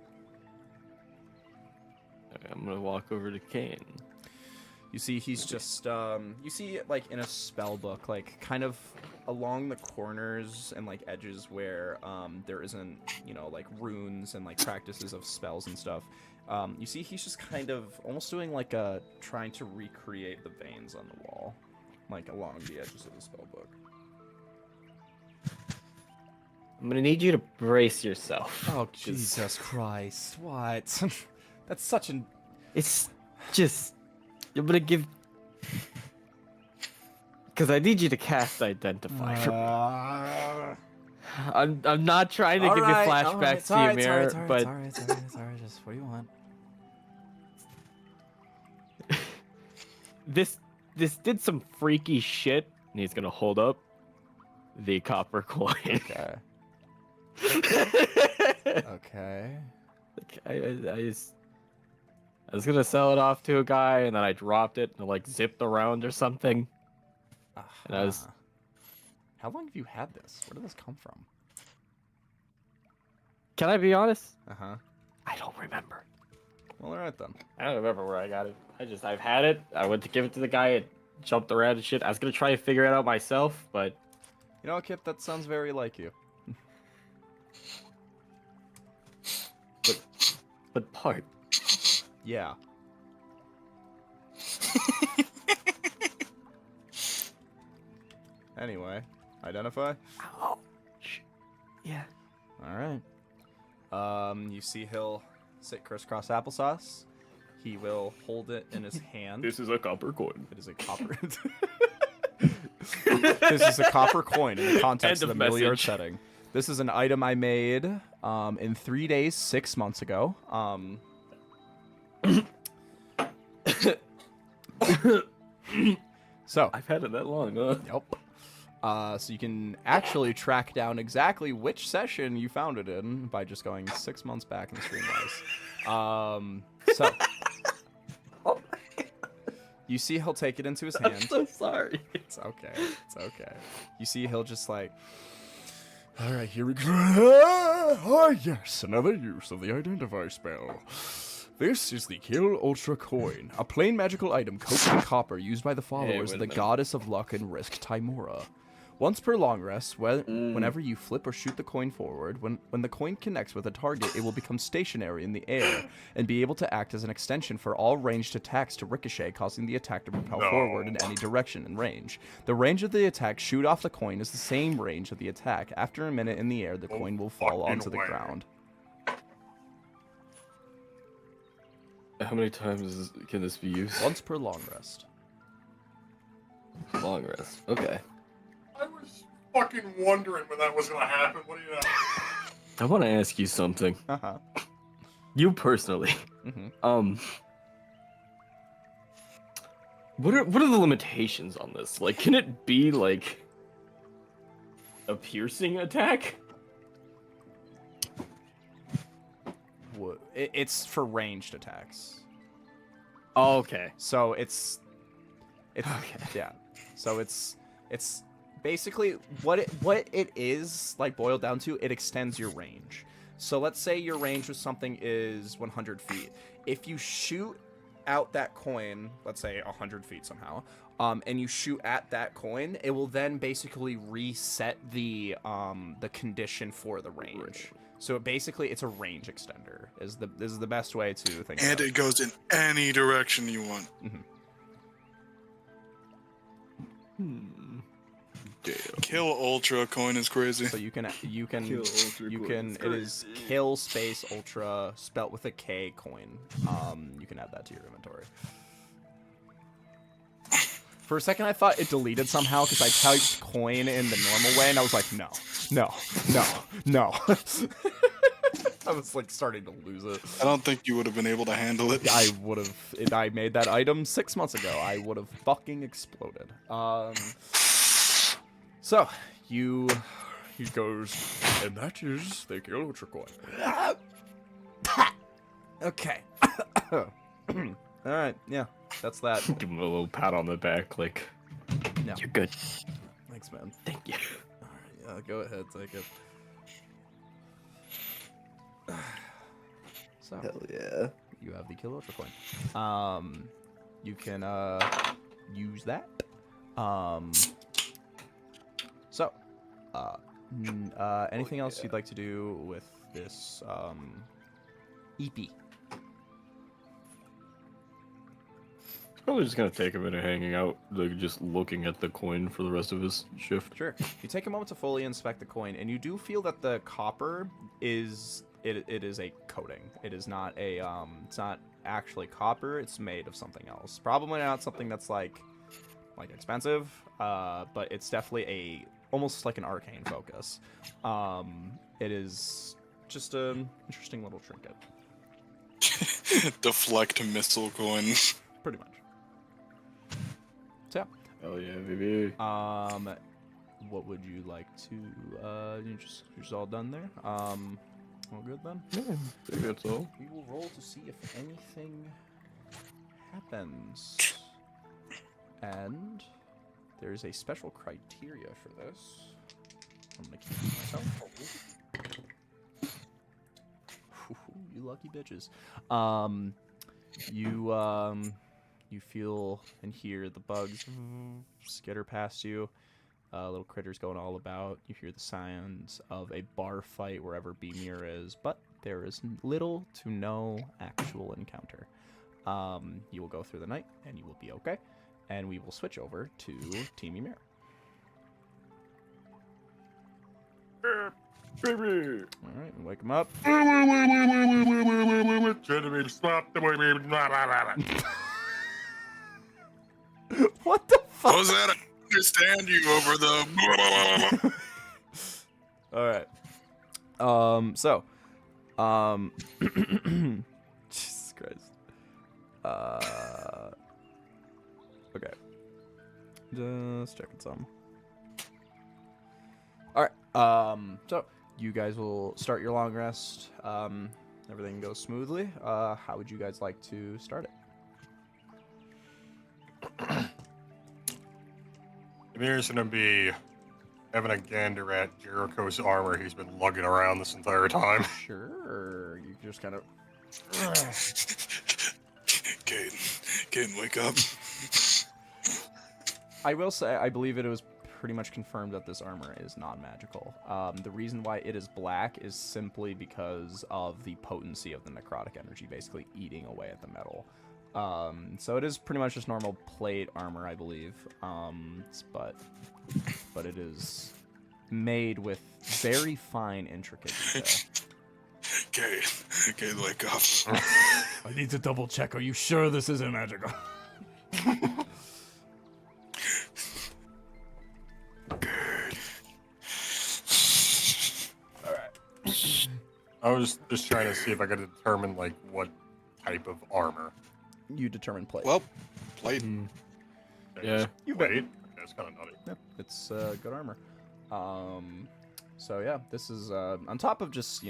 I'm gonna walk over to Kane. You see he's just, you see like in a spell book, like kind of along the corners and like edges where there isn't, like runes and like practices of spells and stuff. You see he's just kind of almost doing like trying to recreate the veins on the wall, like along the edges of the spell book. I'm gonna need you to brace yourself. Oh, Jesus Christ. What? That's such an... It's just... I'm gonna give... Because I need you to cast Identify for me. I'm not trying to give you flashbacks to Ymir, but... It's alright. Just what do you want? This did some freaky shit, and he's gonna hold up the copper coin. Okay. Okay. I was gonna sell it off to a guy, and then I dropped it, and it, like, zipped around or something. And I was... How long have you had this? Where did this come from? Can I be honest? Uh-huh. I don't remember. Well, alright then. I don't remember where I got it. I've had it. I went to give it to the guy. It jumped around and shit. I was gonna try to figure it out myself, but... You know, Kip, that sounds very like you. But part. Yeah. Anyway, identify? Oh. Yeah. Alright. You see he'll sit crisscross applesauce. He will hold it in his hand. This is a copper coin. It is a copper... This is a copper coin in the context of the Milliard setting. This is an item I made in 3 days, 6 months ago. So I've had it that long, huh? Yep. So you can actually track down exactly which session you found it in by just going 6 months back in the Streamwise. So you see he'll take it into his hand. I'm so sorry. It's okay. It's okay. You see he'll just like... Alright, here we go. Ah, yes, another use of the Identify spell. This is the Kill Ultra Coin, a plain magical item coated in copper used by the followers of the goddess of luck and risk, Timora. Once per long rest, whenever you flip or shoot the coin forward, when the coin connects with a target, it will become stationary in the air and be able to act as an extension for all ranged attacks to ricochet, causing the attack to propel forward in any direction in range. The range of the attack shoot off the coin is the same range of the attack. After a minute in the air, the coin will fall onto the ground. How many times can this be used? Once per long rest. Long rest. Okay. I was fucking wondering when that was gonna happen. What do you know? I want to ask you something. Uh-huh. You personally. Mm-hmm. What are the limitations on this? Like, can it be like a piercing attack? It's for ranged attacks. Oh, okay. So it's Okay. yeah. So it's basically what it is like boiled down to. It extends your range. So let's say your range with something is 100 feet. If you shoot out that coin, let's say 100 feet somehow, and you shoot at that coin, it will then basically reset the condition for the range. So it's a range extender. Is the best way to think. And about it goes in any direction you want. Damn. Kill Ultra coin is crazy. So you can Kill Ultra coin. it is kill space ultra spelt with a K coin. You can add that to your inventory. For a second, I thought it deleted somehow because I typed coin in the normal way, and I was like, no, no, no, no. I was like starting to lose it. I don't think you would have been able to handle it. I would have, if I made that item 6 months ago, I would have fucking exploded. So, he goes, and that is the Kilometer coin. Okay. Alright, yeah, that's that. Give him a little pat on the back, like, No. you're good. Thanks, man. Thank you. Alright, go ahead, take it. So, Hell yeah. you have the Kilometer coin. You can, use that. So, anything else you'd like to do with this, EP? Probably just gonna take a minute hanging out, like just looking at the coin for the rest of his shift. Sure. You take a moment to fully inspect the coin, and you do feel that the copper is it is a coating. It is not a it's not actually copper. It's made of something else. Probably not something that's like expensive, but it's definitely almost like an arcane focus. It is just an interesting little trinket. Deflect missile coin. Pretty much. So, Oh yeah, baby. what would you like to? You're just all done there. All good then. Yeah, I think that's all. We will roll to see if anything happens. And there's a special criteria for this. I'm gonna keep it myself. You lucky bitches. You feel and hear the bugs skitter past you. Little critters going all about. You hear the sounds of a bar fight wherever Beemir is, but there is little to no actual encounter. You will go through the night, and you will be okay. And we will switch over to Team Ymir. Baby. All right, wake him up. What the fuck? What was that? I understand you over the. All right. Jesus Christ. Okay. Just checking some. All right. So you guys will start your long rest. Everything goes smoothly. How would you guys like to start it? Amir's gonna be having a gander at Jericho's armor he's been lugging around this entire time. Sure. You just kind of. Caden, wake up. I will say, I believe it was pretty much confirmed that this armor is non-magical. The reason why it is black is simply because of the potency of the necrotic energy, basically eating away at the metal. So it is pretty much just normal plate armor, I believe. But it is made with very fine, intricate detail. Caden, wake up. I need to double check. Are you sure this isn't magical? I was just trying to see if I could determine like what type of armor. You determine plate. Well, plate. Yeah. You bet. Wait, that's kind of nutty. Yeah, it's good armor. So yeah, this is on top of just,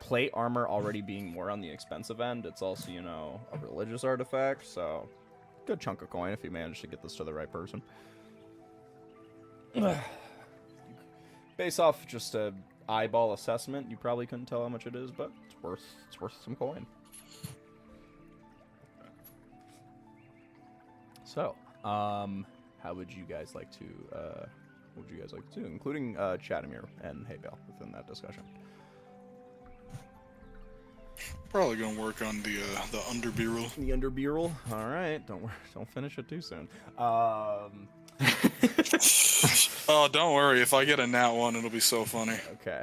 plate armor already being more on the expensive end, it's also, a religious artifact, so good chunk of coin if you manage to get this to the right person. Based off just a eyeball assessment, you probably couldn't tell how much it is, but it's worth some coin. So, how would you guys like to do, including Chatamir and Haybale within that discussion? Probably gonna work on the underbureau. The underbureau. All right, don't finish it too soon. Oh, don't worry. If I get a nat 1, it'll be so funny. Okay.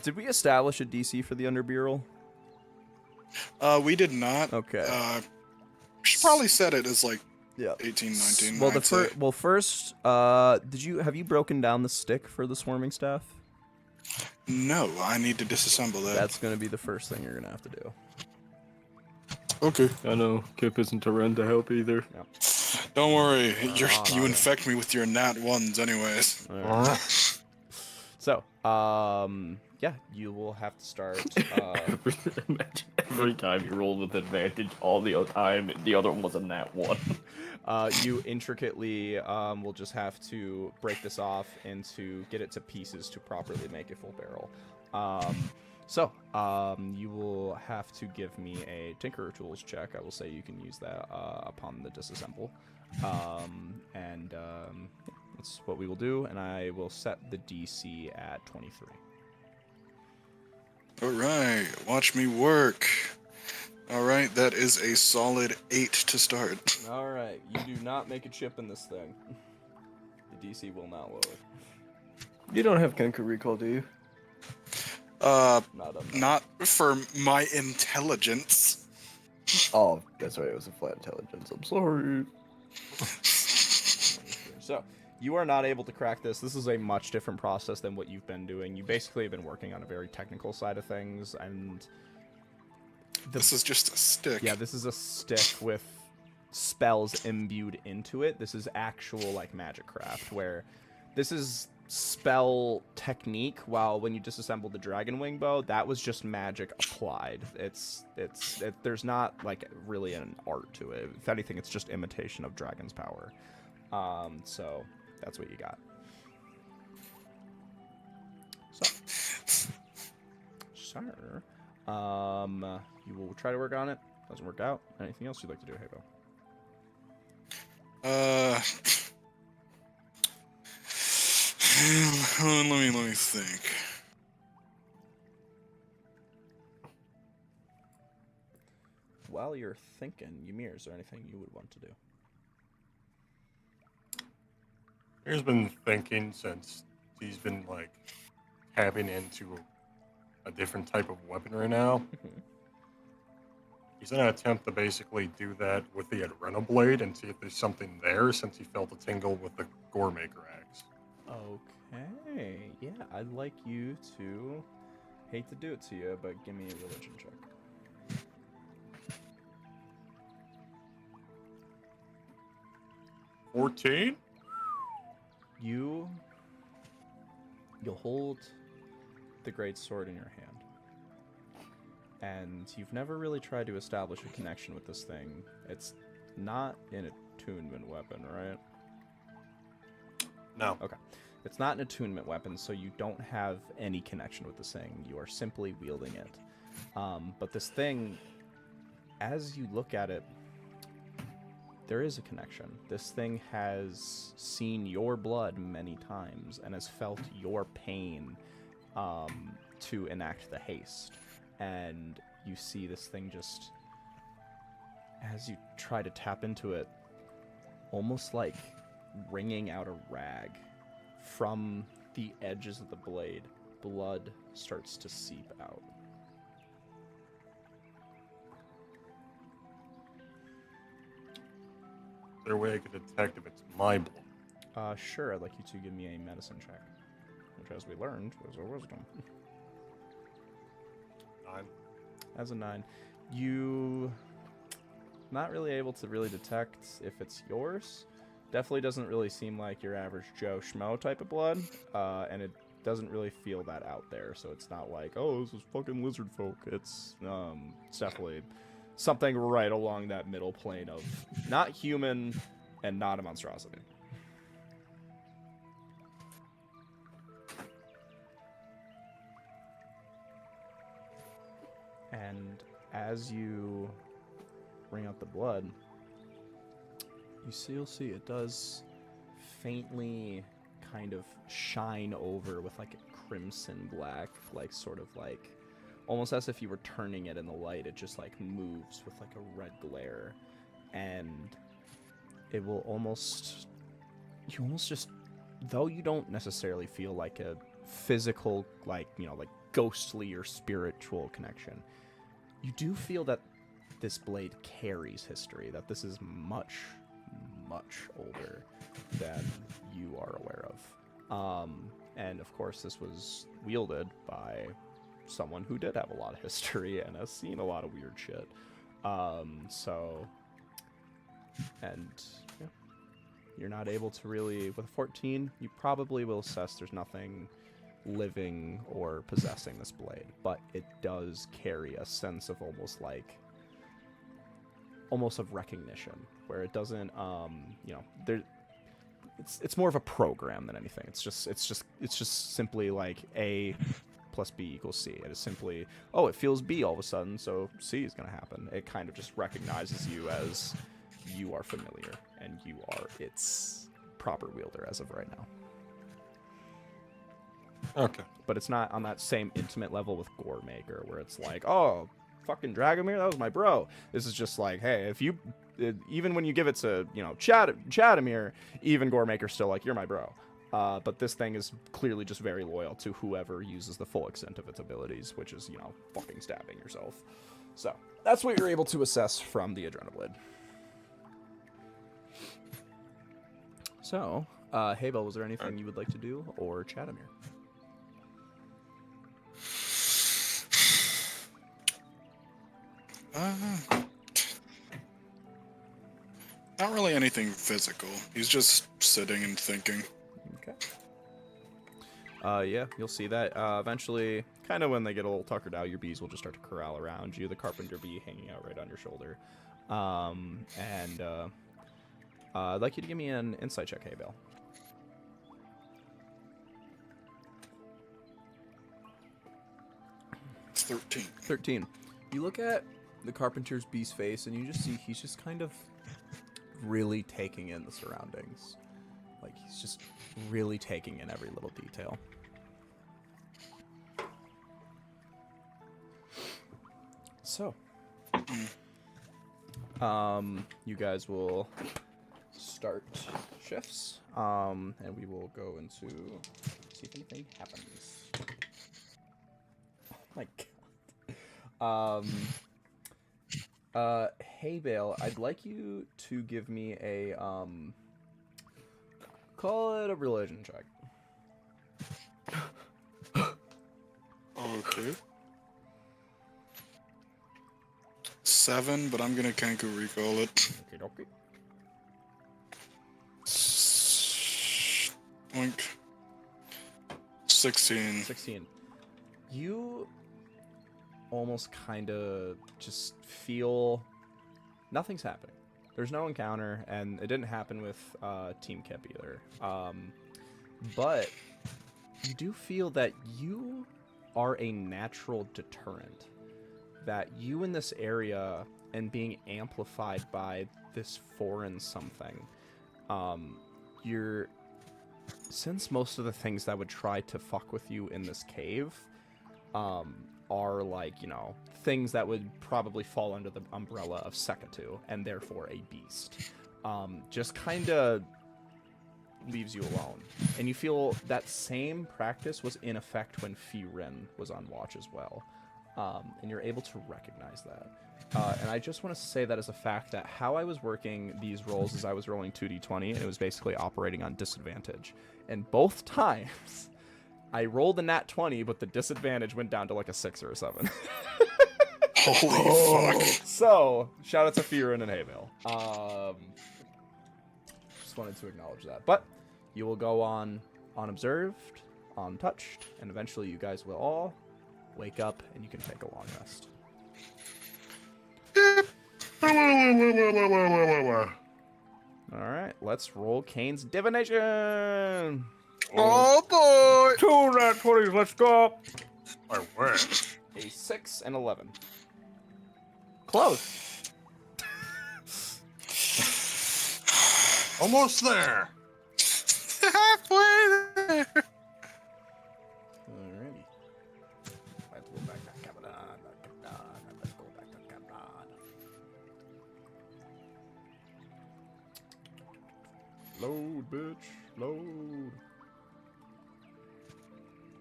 Did we establish a DC for the underbureau? We did not. Okay. We should probably set it as like Yeah. 18, 19. Well, I'd say. first, have you broken down the stick for the swarming staff? No, I need to disassemble that. That's going to be the first thing you're going to have to do. Okay. I know Kip isn't around to help either. Don't worry. Alright. You infect me with your nat ones, anyways. All right. So, yeah, you will have to start. Imagine every time you roll with advantage, all the time the other one was a nat 1. You intricately will just have to break this off and to get it to pieces to properly make a full barrel. So, you will have to give me a Tinkerer Tools check. I will say you can use that upon the disassemble. That's what we will do, and I will set the DC at 23. Alright, watch me work. Alright, that is a solid 8 to start. All right, you do not make a chip in this thing. The DC will not lower. You don't have Kenku recall, do you? Not on that. Not for my intelligence. Oh, that's right. It was a flat intelligence. I'm sorry. So, you are not able to crack this. This is a much different process than what you've been doing. You basically have been working on a very technical side of things, and This is just a stick. yeah, this is a stick with spells imbued into it. This is actual, like, magic craft, where this is spell technique, while when you disassembled the dragon wing bow, that was just magic applied. There's not, like, really an art to it. If anything, it's just imitation of dragon's power. So that's what you got. So, sir, you will try to work on it. Doesn't work out. Anything else you'd like to do, Habo? Let me think. While you're thinking, Ymir, is there anything you would want to do? He's been thinking since he's been like tapping into a different type of weapon right now. He's gonna attempt to basically do that with the Adrena blade and see if there's something there, since he felt a tingle with the Gore Maker axe. Okay, yeah, I'd like you to, hate to do it to you, but give me a religion check. $14? You'll hold the great sword in your hand, and you've never really tried to establish a connection with this thing. It's not an attunement weapon, right? No. Okay. It's not an attunement weapon, so you don't have any connection with this thing. You are simply wielding it. But this thing, as you look at it, there is a connection. This thing has seen your blood many times and has felt your pain to enact the haste. And you see this thing just, as you try to tap into it, almost like wringing out a rag. From the edges of the blade, blood starts to seep out. Is there a way I could detect if it's my blood? Sure, I'd like you to give me a medicine check, which, as we learned, was a wisdom. 9. As a 9, you not really able to really detect if it's yours. Definitely doesn't really seem like your average Joe Schmo type of blood, and it doesn't really feel that out there, so it's not like, oh, this is fucking lizard folk. It's definitely something right along that middle plane of not human and not a monstrosity. And as you bring out the blood, you'll see it does faintly kind of shine over with like a crimson black, like sort of like almost as if you were turning it in the light. It just like moves with like a red glare, and it will almost just, though you don't necessarily feel like a physical, like, you know, like ghostly or spiritual connection, you do feel that this blade carries history, that this is much, much older than you are aware of. And of course, this was wielded by someone who did have a lot of history and has seen a lot of weird shit. And yeah, you're not able to really, with 14, you probably will assess there's nothing living or possessing this blade, but it does carry a sense of almost of recognition, where it doesn't, it's more of a program than anything. It's just simply like A plus B equals C. It is simply, oh, it feels B all of a sudden, so C is going to happen. It kind of just recognizes you as you are familiar, and you are its proper wielder as of right now. Okay. But it's not on that same intimate level with Gore Maker, where it's like, oh, fucking Dragomir, that was my bro. This is just like, hey, if you, even when you give it to, Chadamir, even Gore Maker's still like, you're my bro. But this thing is clearly just very loyal to whoever uses the full extent of its abilities, which is, fucking stabbing yourself. So that's what you're able to assess from the Adrenablade. So, Haybel, was there anything you would like to do, or Chadamir? Not really anything physical. He's just sitting and thinking. Okay. Yeah, you'll see that. Eventually, kind of when they get a little tuckered out, your bees will just start to corral around you. The carpenter bee hanging out right on your shoulder. I'd like you to give me an insight check, Haybel. 13. You look at the carpenter's bee's face, and you just see he's just kind of really taking in the surroundings. Like, he's just really taking in every little detail. So, you guys will start shifts, and we will go into see if anything happens. Oh my god. Haybale, I'd like you to give me a call it a religion check. Okay. 7, but I'm gonna Kanku recall it. Okay, okay. Oink. 16. 16. You almost kind of just feel nothing's happening. There's no encounter, and it didn't happen with Team Kip either. But you do feel that you are a natural deterrent. That you in this area and being amplified by this foreign something, since most of the things that would try to fuck with you in this cave are like, things that would probably fall under the umbrella of Sekatu, and therefore a beast, just kind of leaves you alone. And you feel that same practice was in effect when Firin was on watch as well. And you're able to recognize that. And I just want to say that as a fact that how I was working these rolls is I was rolling 2d20, and it was basically operating on disadvantage. And both times, I rolled a nat 20, but the disadvantage went down to like a 6 or a 7. Holy fuck. So, shout out to Firin and Haybale. Just wanted to acknowledge that. But you will go on unobserved, untouched, and eventually you guys will all wake up, and you can take a long rest. Alright, let's roll Kane's divination! Oh boy! 2 nat 20s, let's go! I wish. A 6 and 11. Close! Almost there! Halfway there! Alrighty. Let's go back to Cabanon. Let's go back to Cabanon. Load, bitch. Load.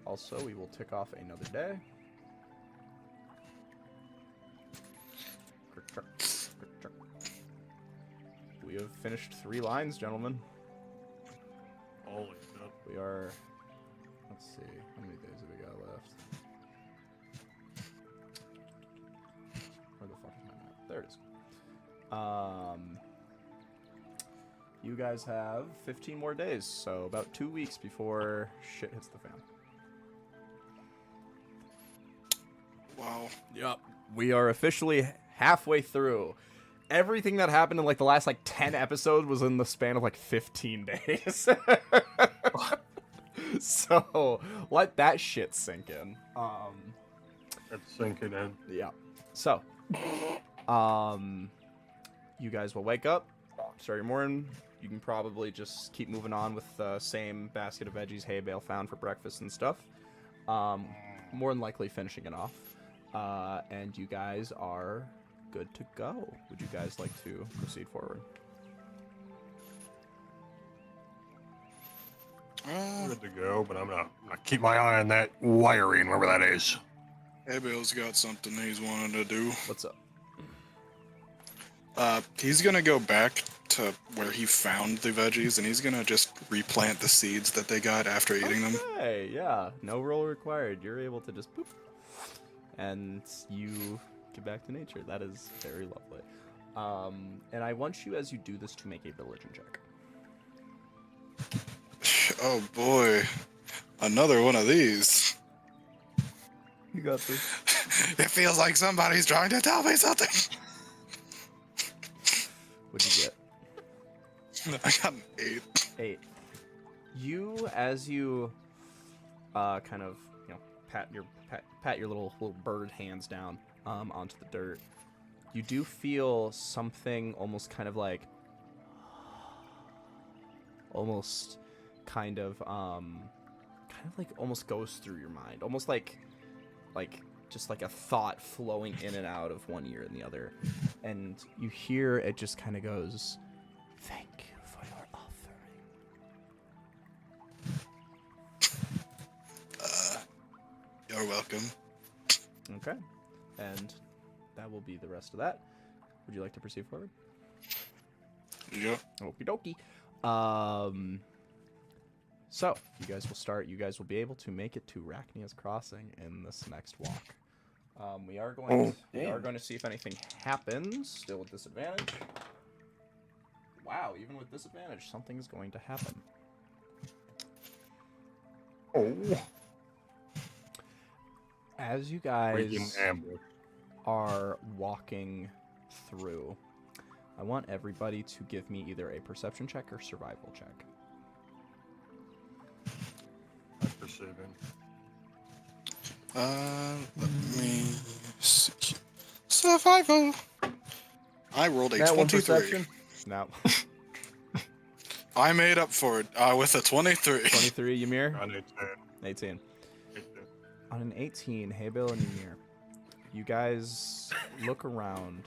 Also, we will tick off another day. we have finished 3 lines, gentlemen. Holy shit. We are. Let's see. How many days have we got left? Where the fuck is my map? There it is. You guys have 15 more days, so about 2 weeks before shit hits the fan. Wow. Yep. We are officially halfway through. Everything that happened in like the last like 10 episodes was in the span of like 15 days. So let that shit sink in. Let's sink it in. Yeah. So, you guys will wake up, start your morning. You can probably just keep moving on with the same basket of veggies hay bale found for breakfast and stuff. More than likely finishing it off. And you guys are good to go. Would you guys like to proceed forward? Good to go, but I'm gonna keep my eye on that wiring, wherever that is. Hey, Bill's got something he's wanting to do. What's up? He's gonna go back to where he found the veggies, and he's gonna just replant the seeds that they got after eating them. Hey, yeah. No roll required. You're able to just boop. And you get back to nature. That is very lovely. And I want you, as you do this, to make a religion check. Oh boy, another one of these. You got this. It feels like somebody's trying to tell me something. What'd you get? I got an 8. 8. You, as you kind of, you know, pat your little bird hands down onto the dirt, you do feel something almost kind of like almost goes through your mind, almost like just like a thought flowing in and out of one ear and the other, and you hear it just kind of goes, "Thank you for your offering." You're welcome. Okay, and that will be the rest of that. Would you like to proceed forward? Yeah. Okie dokie. So you guys will start. You guys will be able to make it to Rachnia's Crossing in this next walk. We are going to see if anything happens. Still with disadvantage. Wow, even with disadvantage, something's going to happen. Oh. As you Breaking guys ambush. are walking through, I want everybody to give me either a perception check or survival check. I'm perceiving. Let me see. Survival. I rolled a That one 23. perception. Now, I made up for it with a 23. 23, Ymir? On a 18. 10. On an 18, Haybill and Ymir, you guys look around.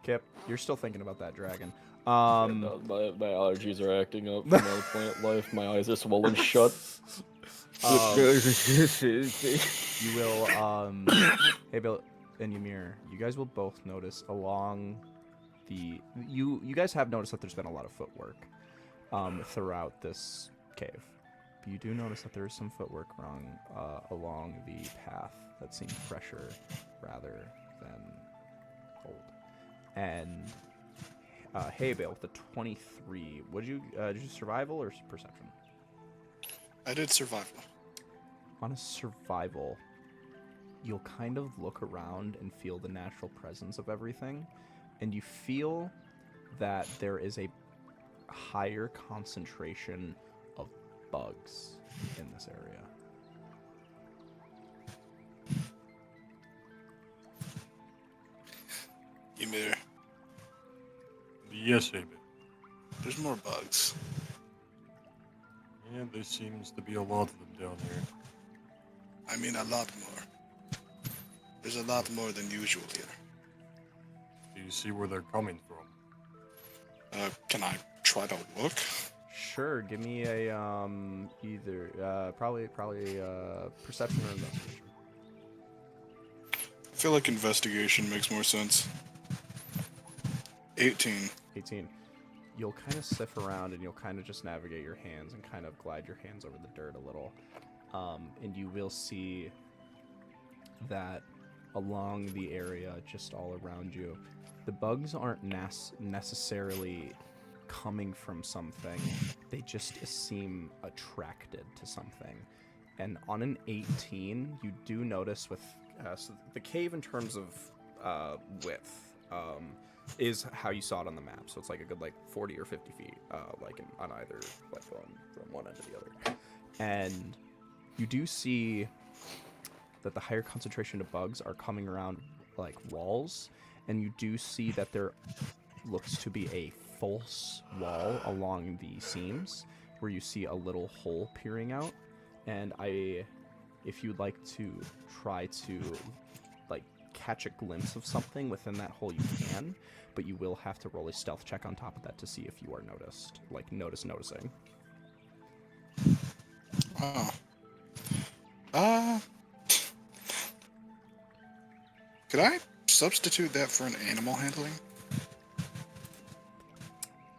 Kip, you're still thinking about that dragon. My allergies are acting up from my plant life. My eyes are swollen shut. You will, Haybill and Ymir, you guys will both notice along the... You guys have noticed that there's been a lot of footwork throughout this cave. But you do notice that there is some footwork along the path that seems fresher rather than old. And Haybill with the 23, did you survival or perception? I did survival. On a survival, you'll kind of look around and feel the natural presence of everything, and you feel that there is a higher concentration of bugs in this area. Ymir, Yes, Abe. there's more bugs. Yeah, there seems to be a lot of them down here. I mean, a lot more. There's a lot more than usual here. Do you see where they're coming from? Can I try to look? Sure, give me a probably perception or investigation. I feel like investigation makes more sense. 18. 18. you'll kind of sift around and you'll kind of just navigate your hands and kind of glide your hands over the dirt a little. And you will see that along the area, just all around you, the bugs aren't necessarily coming from something. They just seem attracted to something. And on an 18, you do notice with so the cave in terms of width is how you saw it on the map. So it's like a good 40 or 50 feet, on either, from one end to the other. And you do see that the higher concentration of bugs are coming around walls, and you do see that there looks to be a false wall along the seams where you see a little hole peering out. And if you'd like to try to catch a glimpse of something within that hole, you can, but you will have to roll a stealth check on top of that to see if you are noticed, noticing. Could I substitute that for an animal handling?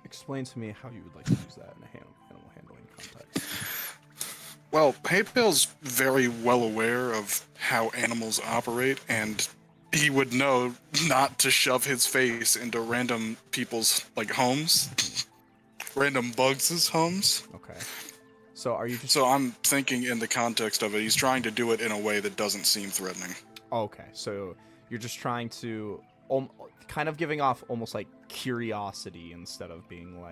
Explain to me how you would like to use that in a animal handling context. Well, Haybale's very well aware of how animals operate, and he would know not to shove his face into random people's homes, random bugs' homes. Okay. So are you just... So I'm thinking in the context of it, he's trying to do it in a way that doesn't seem threatening. Okay, so you're just trying to... kind of giving off almost curiosity instead of being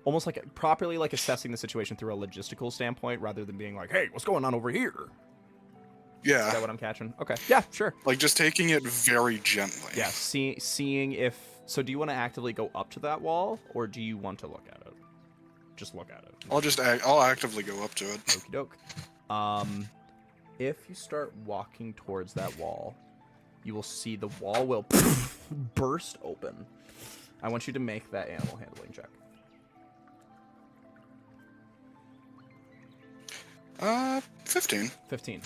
almost properly assessing the situation through a logistical standpoint rather than being hey, what's going on over here? Yeah. Is that what I'm catching? Okay. Yeah, sure. Just taking it very gently. Yeah, seeing if... So do you want to actively go up to that wall, or do you want to look at it? Just look at it. I'll actively go up to it. Okie doke. If you start walking towards that wall, you will see the wall will burst open. I want you to make that animal handling check. 15. 15.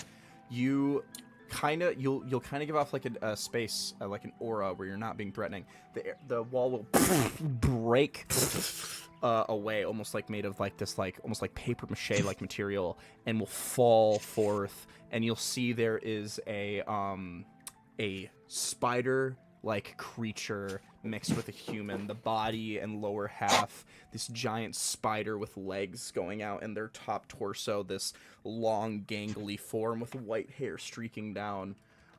You'll kind of give off a space, an aura where you're not being threatening. The wall will break away, almost made of this almost paper mache material, and will fall forth. And you'll see there is a spider creature mixed with a human. The body and lower half, this giant spider with legs going out, and their top torso, this long gangly form with white hair streaking down.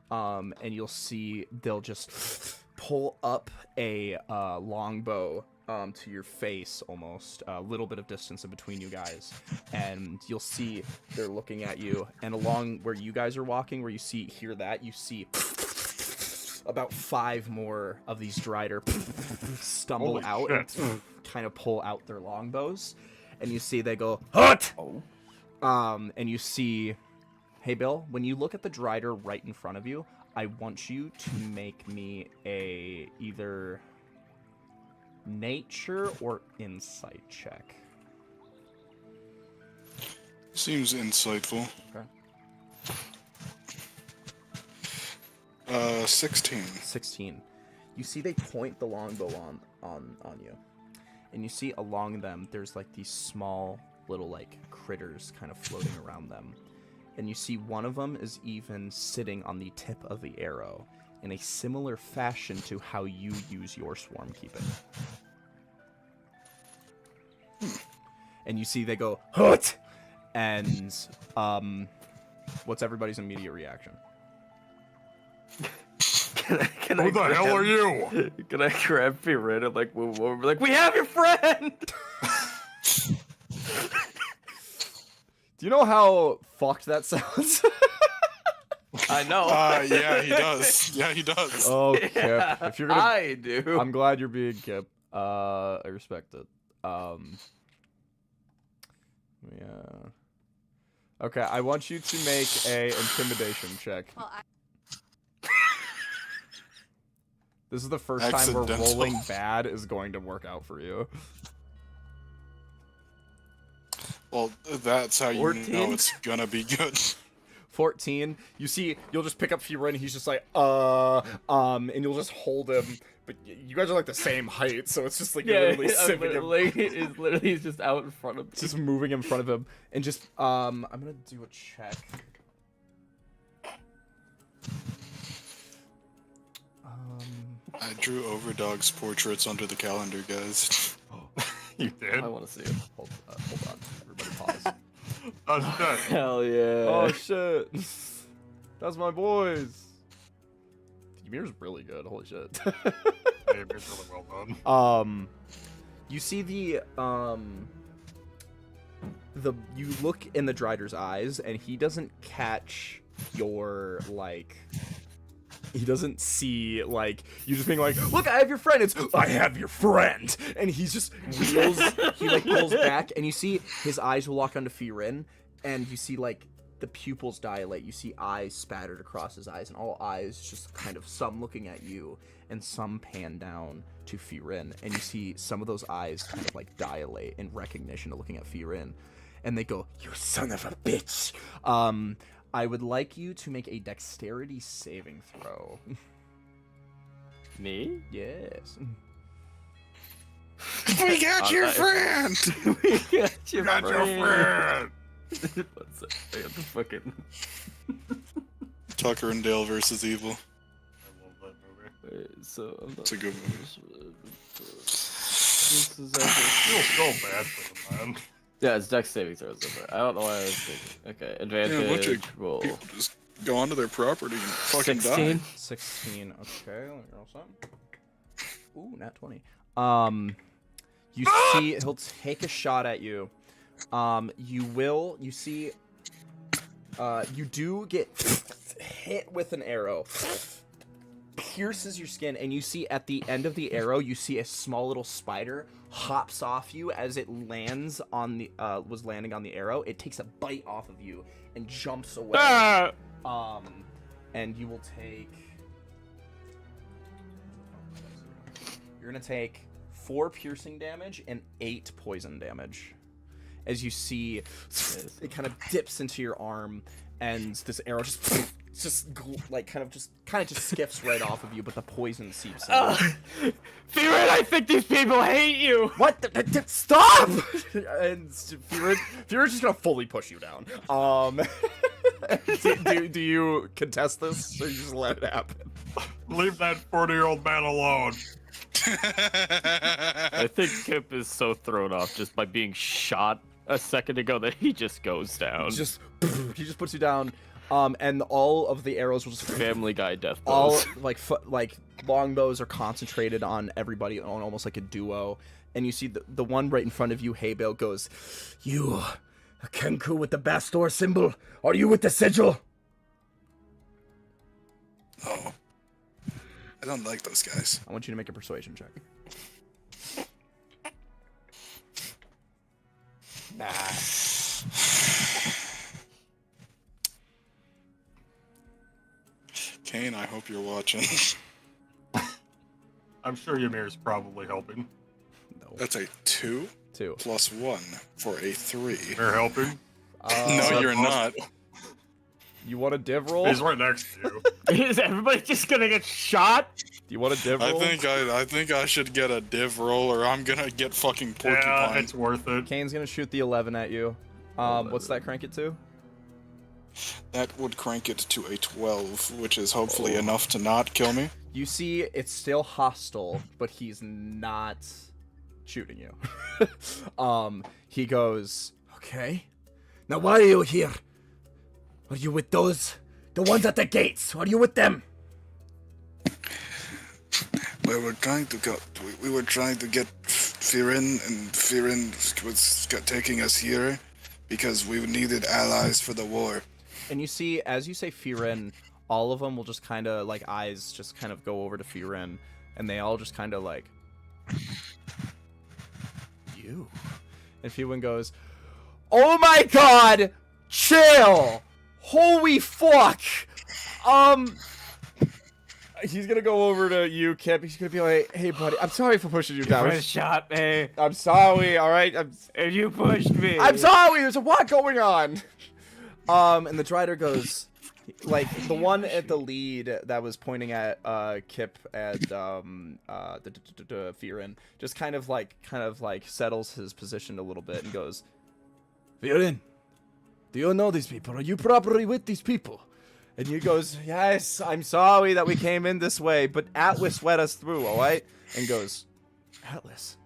And you'll see they'll just pull up a longbow to your face, almost a little bit of distance in between you guys, and you'll see they're looking at you. And along where you guys are walking, where you hear that, you see about 5 more of these Drider stumble Holy out shit. and kind of pull out their longbows, and you see they go hut. And you see, hey Bill, when you look at the Drider right in front of you, I want you to make me a either nature or insight check. Seems insightful. Okay. 16. 16. You see they point the longbow on you, and you see along them there's these small little critters kind of floating around them, and you see one of them is even sitting on the tip of the arrow in a similar fashion to how you use your swarm keeping. And you see they go hut, and what's everybody's immediate reaction? Can Who the hell are you? Can I grab Piran and move over? We have your friend. Do you know how fucked that sounds? I know. Yeah, he does. Yeah, he does. Oh, Kip. If you're gonna, I do. I'm glad you're being Kip. I respect it. Yeah. Okay, I want you to make a intimidation check. Well, This is the first time where Accidental. rolling bad is going to work out for you. Well, that's how you 14? know it's gonna be good. 14. You see, you'll just pick up Firen, he's just like, and you'll just hold him. But you guys are like the same height, so it's just like you're literally sipping him. It's literally he's just out in front of me. Just moving in front of him. And just, I'm gonna do a check. I drew Overdogs portraits under the calendar, guys. You did? I want to see it. Hold on. Everybody pause. Oh, shit. Hell yeah. Oh, shit. That's my boys. Ymir's really good. Holy shit. Hey, it's really well done. You see the you look in the Drider's eyes, and he doesn't catch your, like, he doesn't see, like, you just being like, look, I have your friend. It's, I have your friend. And he's just wheels, he, like, pulls back, and you see his eyes will lock onto Firen, and you see, like, the pupils dilate. You see eyes spattered across his eyes, and all eyes just kind of, some looking at you, and some pan down to Firen, and you see some of those eyes kind of, like, dilate in recognition of looking at Firen, and they go, you son of a bitch. I would like you to make a dexterity saving throw. Me? Yes. We got your friend! We got your Got your friend! What's that? I got the fucking... Tucker and Dale versus Evil. I love that movie. Wait, so I'm not... It's a good movie. This is I feel so bad for them, man. Yeah, it's dex saving throws. I don't know why I was thinking. Okay, advantage, Yeah, a bunch of roll. people just go onto their property and fucking 16? die. 16. Okay, let me roll something. Ooh, nat 20. You see, he'll take a shot at you. You see, you do get hit with an arrow. Pierces your skin, and you see at the end of the arrow, you see a small little spider hops off you as it lands on the, was landing on the arrow. It takes a bite off of you and jumps away. Ah! And you will take, you're gonna take 4 piercing damage and 8 poison damage. As you see, it kind of dips into your arm, and this arrow just kind of just skips right off of you, but the poison seeps in. Firen, I think these people hate you! What? Stop! And Firen's just gonna fully push you down. Do you contest this, or you just let it happen? Leave that 40-year-old man alone. I think Kip is so thrown off just by being shot a second ago that he just goes down. He just puts you down. And all of the arrows will just Family Guy death all blows. like longbows are concentrated on everybody on almost like a duo. And you see the one right in front of you, Haybale, goes, "You, a Kenku with the Bastor symbol? Are you with the sigil?" Oh. I don't like those guys. I want you to make a persuasion check. Nah. Kane, I hope you're watching. I'm sure Ymir's probably helping. No. That's a 2 2. plus 1 for a 3. You're helping? No, you're not. You want a div roll? He's right next to you. Is everybody just gonna get shot? Do you want a div roll? I think I should get a div roll, or I'm gonna get fucking Yeah, porcupine. it's worth it. Kane's gonna shoot the 11 at you. What's that crank it to? That would crank it to a 12, which is hopefully enough to not kill me. You see, it's still hostile, but he's not shooting you. He goes, "Okay. Now why are you here? Are you with the ones at the gates? Are you with them?" We were trying to get Firen, and Firen was taking us here because we needed allies for the war. And you see, as you say Firen, all of them will just kind of, like, eyes just kind of go over to Firen, and they all just kind of like, "You." And Firen goes, "Oh my god! Chill! Holy fuck! He's gonna go over to you, Kip. He's gonna be like, "Hey, buddy, I'm sorry for pushing you down. You shot me. I'm sorry, alright? And you pushed me. I'm sorry, there's a lot going on." And the Drider goes, like, the one at the lead that was pointing at Kip and Firin just kind of like settles his position a little bit and goes, Firin, do you know these people? Are you properly with these people? And he goes, yes, I'm sorry that we came in this way, but Atlas led us through, all right? And goes, Atlas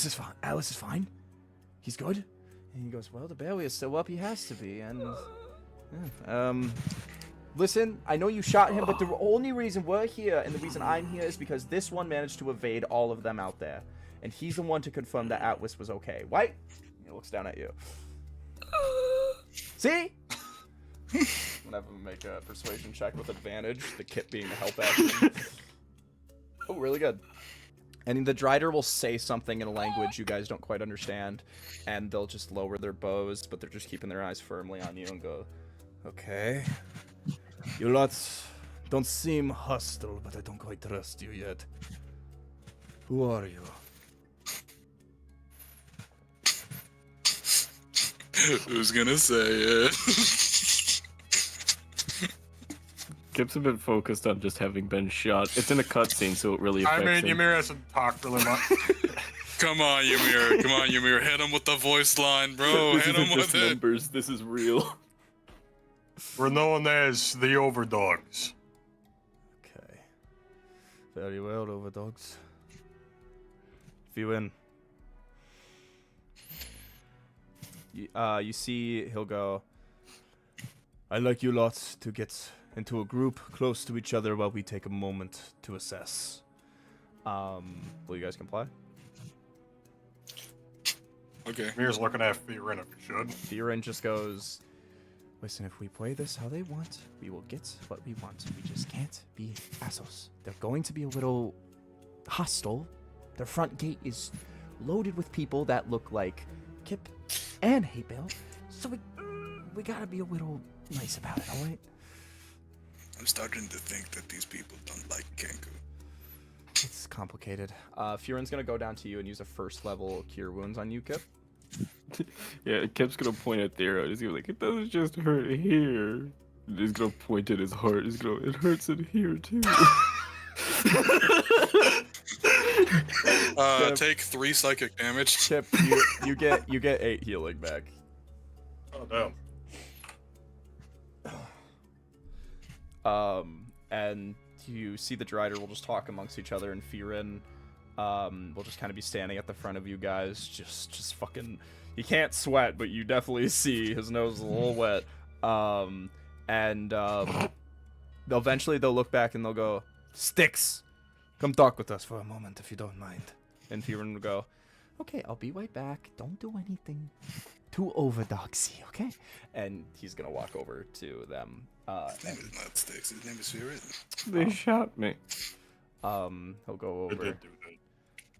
is fine. Atlas is fine. He's good. And he goes, well, the barrier is still up. He has to be. And listen, I know you shot him, but the only reason we're here and the reason I'm here is because this one managed to evade all of them out there, and he's the one to confirm that Atlas was okay. Right? He looks down at you. See? I'm gonna have him make a persuasion check with advantage, the Kip being the help action. Oh, really good. And the Drider will say something in a language you guys don't quite understand, and they'll just lower their bows, but they're just keeping their eyes firmly on you and go, okay. You lots don't seem hostile, but I don't quite trust you yet. Who are you? Who's gonna say it? Kip's a bit focused on just having been shot. It's in a cutscene, so it really affects him. Ymir hasn't talked really much. Come on, Ymir. Come on, Ymir. Hit him with the voice line, bro. This Hit isn't him just with it. numbers. This is real. We're known as the Overdogs. Okay. Very well, Overdogs. If you win. You see, he'll go, I'd like you lots to get into a group close to each other while we take a moment to assess. Will you guys comply? Okay. Ymir's looking at Firin if he should. Firin just goes, listen, if we play this how they want, we will get what we want. We just can't be assholes. They're going to be a little hostile. Their front gate is loaded with people that look like Kip and Hey Bill, so we gotta be a little nice about it, alright? I'm starting to think that these people don't like Kenku. It's complicated. Firin's gonna go down to you and use a first level Cure Wounds on you, Kip. Yeah, Kip's gonna point at the arrow. He's gonna be like, it doesn't just hurt here. He's gonna point at his heart. He's gonna, it hurts in here too. Take 3 psychic damage. Kip, you get 8 healing back. Oh, damn. And you see the Drider will just talk amongst each other, and Firin will just kind of be standing at the front of you guys, just fucking. He can't sweat, but you definitely see his nose is a little wet. Eventually they'll look back and they'll go, Styx, come talk with us for a moment if you don't mind. And Firin will go, okay, I'll be right back. Don't do anything too overdogsy, okay? And he's gonna walk over to them. His name is not Styx. His name is Firin. They shot me. He'll go They over, did do that.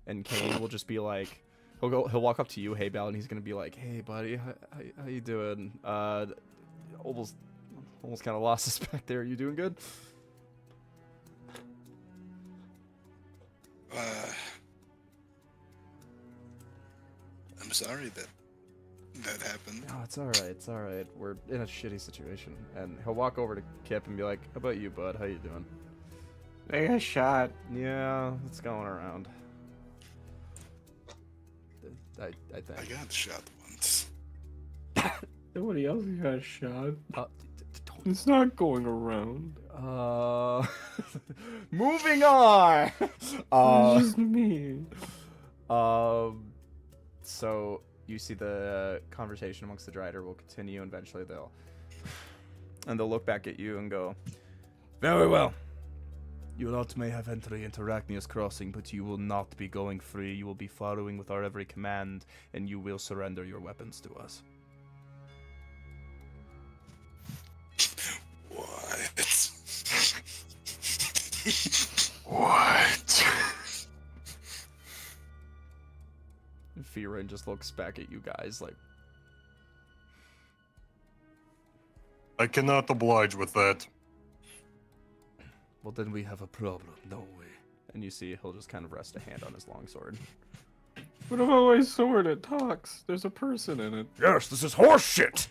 and Kane will just be like, he'll walk up to you, Hey Bell, and he's gonna be like, hey buddy, how you doing? Almost kind of lost us back there. You doing good? I'm sorry that happened. No, it's alright, it's alright. We're in a shitty situation. And he'll walk over to Kip and be like, how about you, bud? How you doing? They got shot. Yeah, it's going around. I I think. got shot once. Nobody else got shot. Don't. It's not going around. Moving on. It's just me. So you see the conversation amongst the Drider will continue, and eventually they'll look back at you and go, very well. You lot may have entry into Arachnia's Crossing, but you will not be going free. You will be following with our every command, and you will surrender your weapons to us. What? What? And Firin just looks back at you guys like, I cannot oblige with that. well, then we have a problem, don't we? And you see he'll just kind of rest a hand on his longsword. What about my sword? It talks. There's a person in it. Yes, this is horseshit.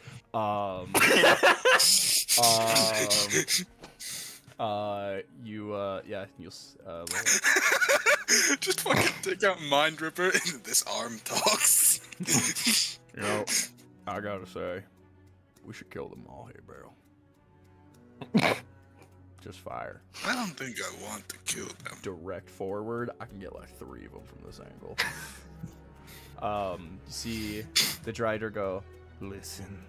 Just fucking take out Mind Ripper and this arm talks. You know, I gotta say, we should kill them all here, Barrel. Just fire. I don't think I want to kill them. Direct forward. I can get like 3 of them from this angle. You see the Drider go, listen.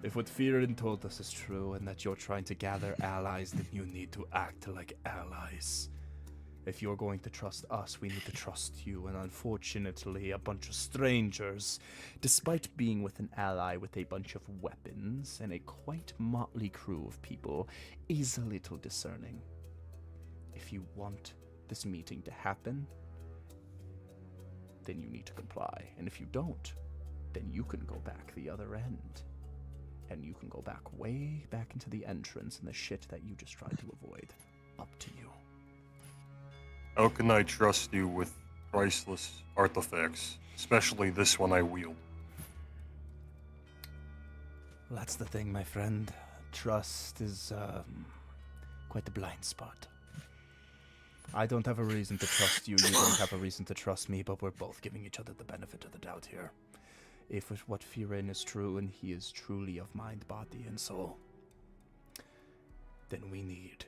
If what Firin told us is true and that you're trying to gather allies, then you need to act like allies. If you're going to trust us, we need to trust you, and unfortunately, a bunch of strangers, despite being with an ally with a bunch of weapons and a quite motley crew of people, is a little discerning. If you want this meeting to happen, then you need to comply. And if you don't, then you can go back the other end. And you can go back way back into the entrance and the shit that you just tried to avoid. Up to you. How can I trust you with priceless artifacts, especially this one I wield? Well, that's the thing, my friend. Trust is, quite a blind spot. I don't have a reason to trust you, you don't have a reason to trust me, but we're both giving each other the benefit of the doubt here. If what Firin is true, and he is truly of mind, body, and soul, then we need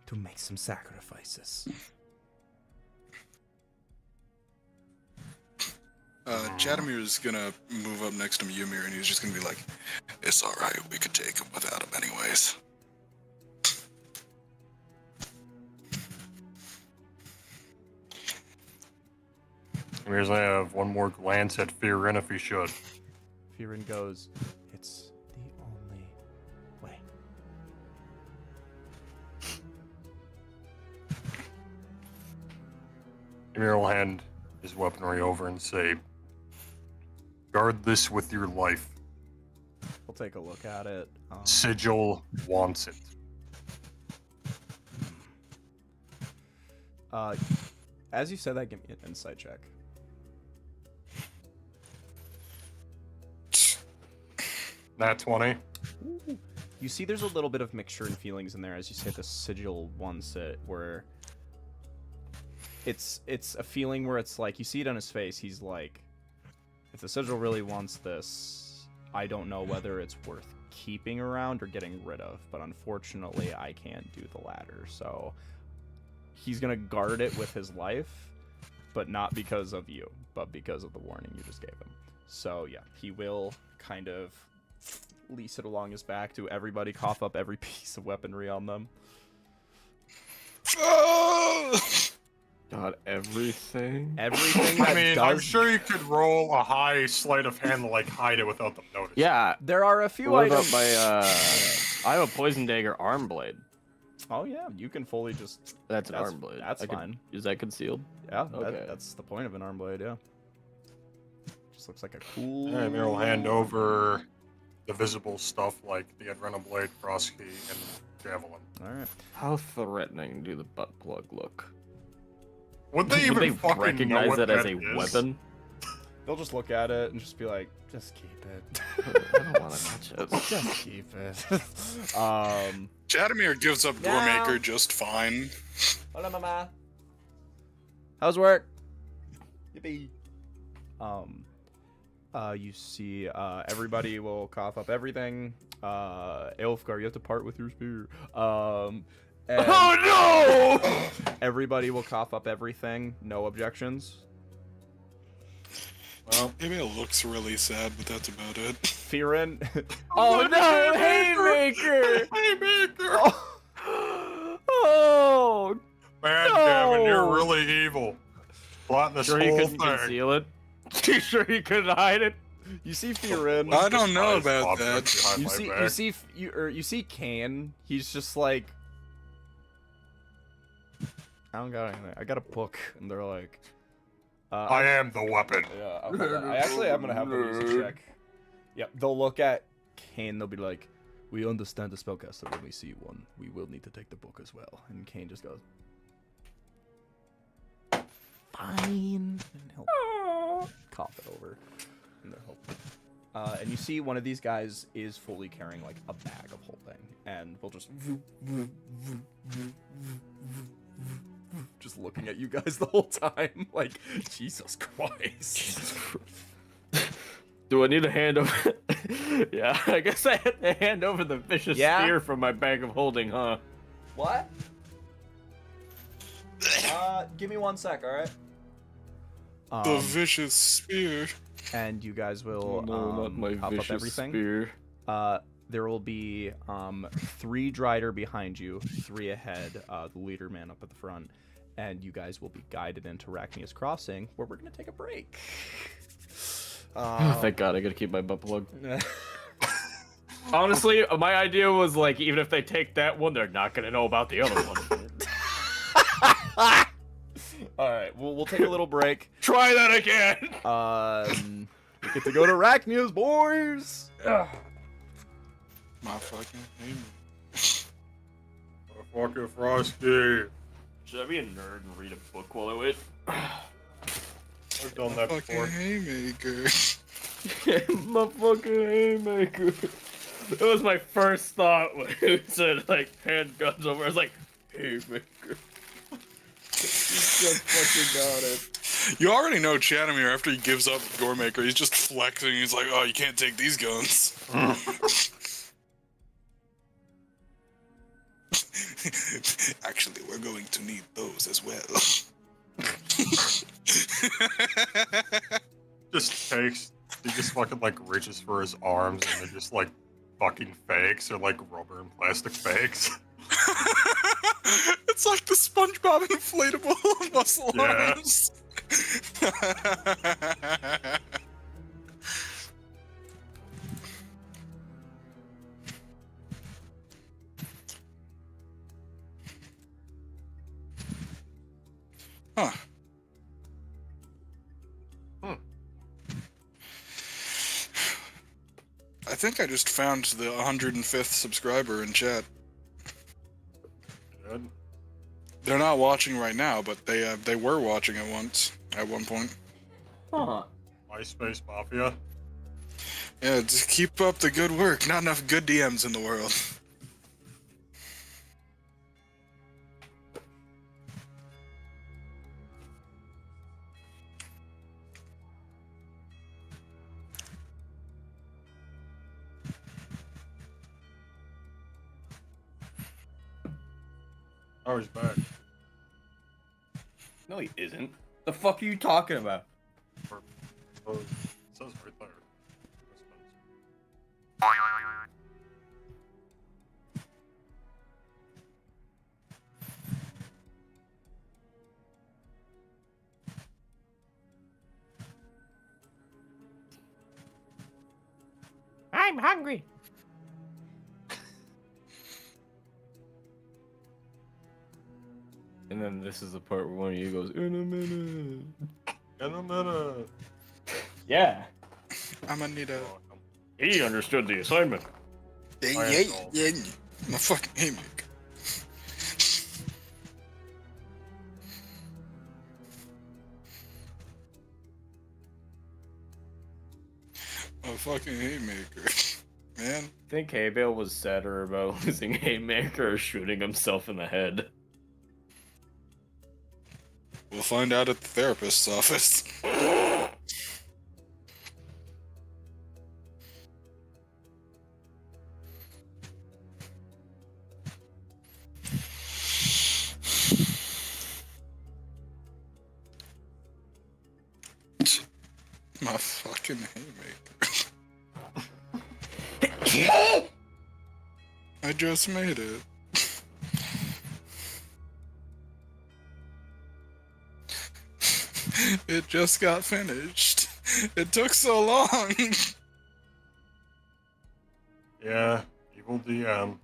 to make some sacrifices. Jadamir's gonna move up next to Ymir, and he's just gonna be like, it's alright, we could take him without him anyways. Here's I have one more glance at Firin if he should. Firin goes, it's the only way. Ymir will hand his weaponry over and say, guard this with your life. We'll take a look at it. Sigil wants it. As you said that, give me an insight check. Nat 20. Ooh. You see there's a little bit of mixture and feelings in there as you say the sigil wants it, where it's a feeling where it's like, you see it on his face, he's like, if the sigil really wants this, I don't know whether it's worth keeping around or getting rid of, but unfortunately I can't do the latter, so he's gonna guard it with his life, but not because of you, but because of the warning you just gave him. So yeah, he will kind of lease it along his back to everybody, cough up every piece of weaponry on them. God, everything? Everything that I mean, does... I'm sure you could roll a high sleight of hand to like hide it without them noticing. Yeah. There are a few What about items... my, I have a poison dagger arm blade. Oh yeah, you can fully just... That's an arm blade. That's fine. Is that concealed? Yeah, Okay. that's the point of an arm blade, yeah. Just looks like a cool... Ymir will hand over the visible stuff like the Adrena blade, cross key, and javelin. Alright. How threatening do the butt plug look? Would they even Would they fucking know recognize what it as that a is? weapon? They'll just look at it and just be like, just keep it. I don't want to touch it. Just keep it. Jadamir gives up Meow. Goremaker just fine. Hola, mama. How's work? Yippee. You see, everybody will cough up everything. Elfgar, you have to part with your spear. And Oh no! everybody will cough up everything. No objections. Well, maybe it looks really sad, but that's about it. Firin. Oh no! Haymaker! Haymaker! Oh! Man, No! Gavin, you're really evil. Plotting this Sure he whole couldn't thing. conceal it? You sure he couldn't hide it? You see Firin. I don't know Eyes about popping that. behind You my see, back. you see Kane. He's just like, I don't got anything. I got a book, and they're like, I am the weapon. yeah. I'm gonna have them use a check. Yep. They'll look at Kane. They'll be like, we understand the spellcaster when we see one. We will need to take the book as well. And Kane just goes, fine. And he'll cough it over. And and you see one of these guys is fully carrying like a bag of holding, and we'll just looking at you guys the whole time, like Jesus Christ. Do I need to hand over? Yeah, I guess I have to hand over the vicious spear from my bag of holding, huh? What? Give me 1 sec, all right? The vicious spear. And you guys will No, not my pop up vicious everything. spear. There will be 3 Drider behind you, 3 ahead, the leader man up at the front, and you guys will be guided into Rachnia's Crossing, where we're gonna take a break. Thank God, I gotta keep my butt plug. Honestly, my idea was like, even if they take that one, they're not gonna know about the other one. All right, we'll take a little break. Try that again. We get to go to Rachnia's, boys. My fucking name. Motherfucker Frosty. Should I be a nerd and read a book while I wait? I've done that Fucking before. haymaker. My fucking haymaker. That was my first thought when you said like handguns over. I was like, haymaker. You just fucking got it. You already know Chanamir after he gives up Goremaker, he's just flexing. He's like, oh, you can't take these guns. Actually, we're going to need those as well. He just fucking like reaches for his arms and they're just like fucking fakes or like rubber and plastic fakes. It's like the SpongeBob inflatable muscle Yeah. arms. Huh. I think I just found the 105th subscriber in chat. Good. They're not watching right now, but they were watching at one point. Huh. MySpace Mafia. Yeah, just keep up the good work. Not enough good DMs in the world. Oh, he's back. No, he isn't. The fuck are you talking about? Oh, it says right there. I'm hungry. And then this is the part where one of you goes, in a minute. In a minute. Yeah. I'm gonna need a. He understood the assignment. My fucking haymaker. My fucking haymaker. Man. I think Haybale was sadder about losing Haymaker or shooting himself in the head. We'll find out at the therapist's office. My fucking haymaker. I just made it. It just got finished. It took so long. Yeah, evil DM.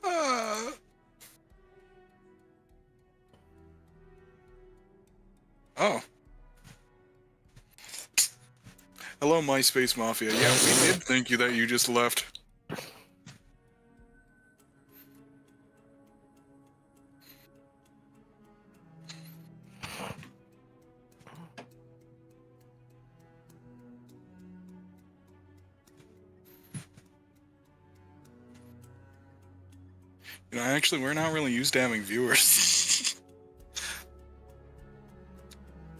Oh. Hello, MySpace Mafia. Yeah, we did thank you that you just left. You know, actually, we're not really used to having viewers.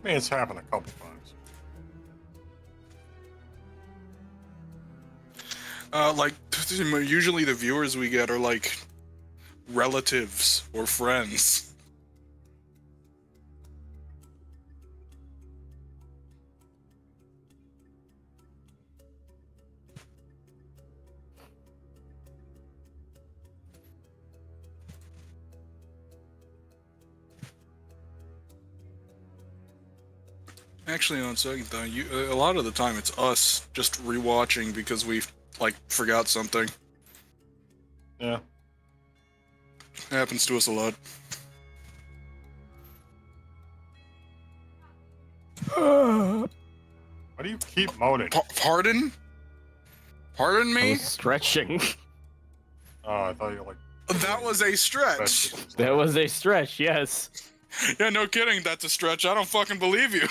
I mean, it's happened a couple times. Like, usually the viewers we get are like relatives or friends. Actually, on second thought, a lot of the time it's us just rewatching because we like forgot something. Yeah. Happens to us a lot. Why do you keep moaning? Pardon? Pardon I me? was stretching. Oh, I thought you were like. That was a stretch. vegetables. That was a stretch, yes. Yeah, no kidding. That's a stretch. I don't fucking believe you.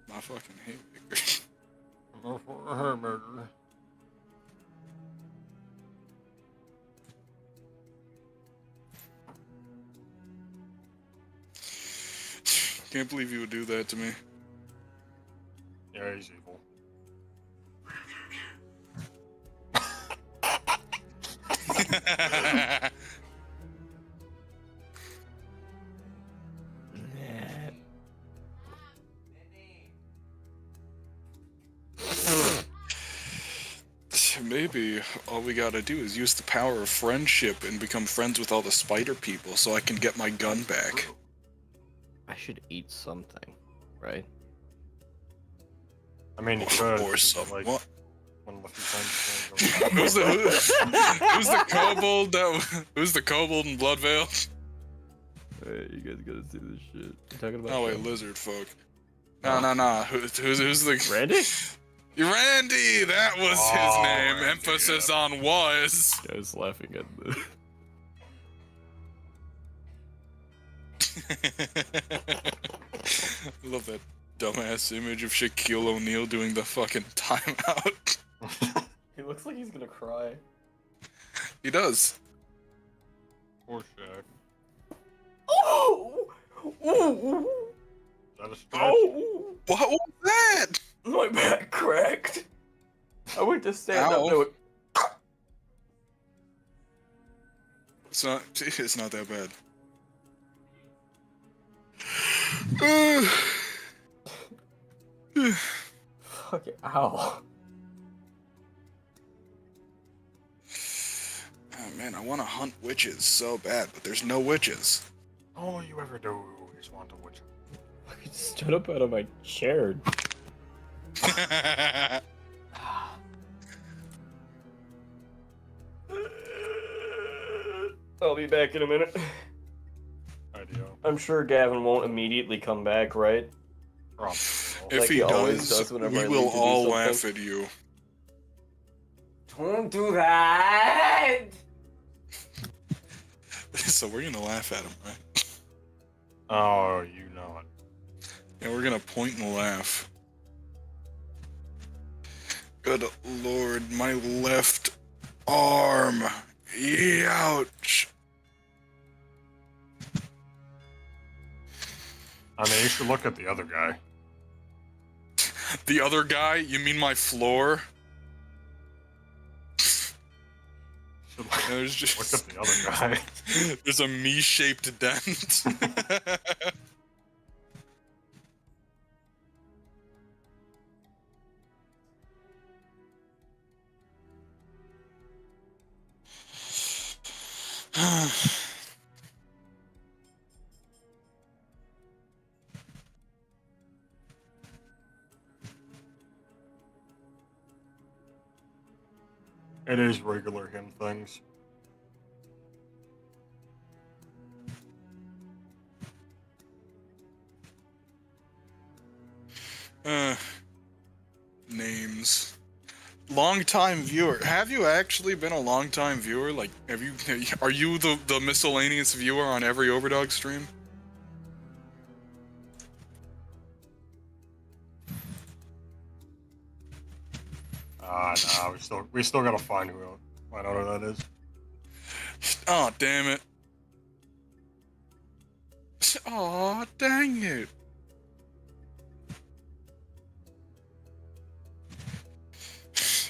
My fucking haymaker. Go for a hamburger. Can't believe you would do that to me. Yeah, he's evil. Maybe all we gotta do is use the power of friendship and become friends with all the spider people so I can get my gun back. I should eat something, right? I mean, you could. Or some. Like, What? one of the few times. Who's the kobold that? Who's the kobold in Bloodvale? Hey, you guys gotta see this shit. You talking about? Oh wait, lizard folk. No. Who's the Randy? Randy? That was Oh, his name. Randy, Emphasis on was. I was laughing at the. I love that dumbass image of Shaquille O'Neal doing the fucking timeout. He looks like he's gonna cry. He does. Poor Shaq. Oh! Ooh! Is that a stretch? Oh! What was that? My back cracked. I went to stand Ow. up. No, It's not that bad. fuck it. Ow. Oh man, I want to hunt witches so bad, but there's no witches. All you ever do is want to witch. I stood up out of my chair. I'll be back in a minute. Ideo. I'm sure Gavin won't immediately come back, right? Probably. If Like he he always does, does whenever we I will leave to do all something. laugh at you. Don't do that! So we're gonna laugh at him, right? Oh, you know it. Yeah, we're gonna point and laugh. Good lord, my left arm. Ouch. I mean, you should look at the other guy. The other guy? You mean my floor? You should look, There's just look at the other guy. there's a me-shaped dent. It is regular him things. Names. long time viewer. Have you actually been a long time viewer? Like, are you the miscellaneous viewer on every Overdog stream? Nah, we still gotta find out who that is. Oh, damn it. Oh, dang it.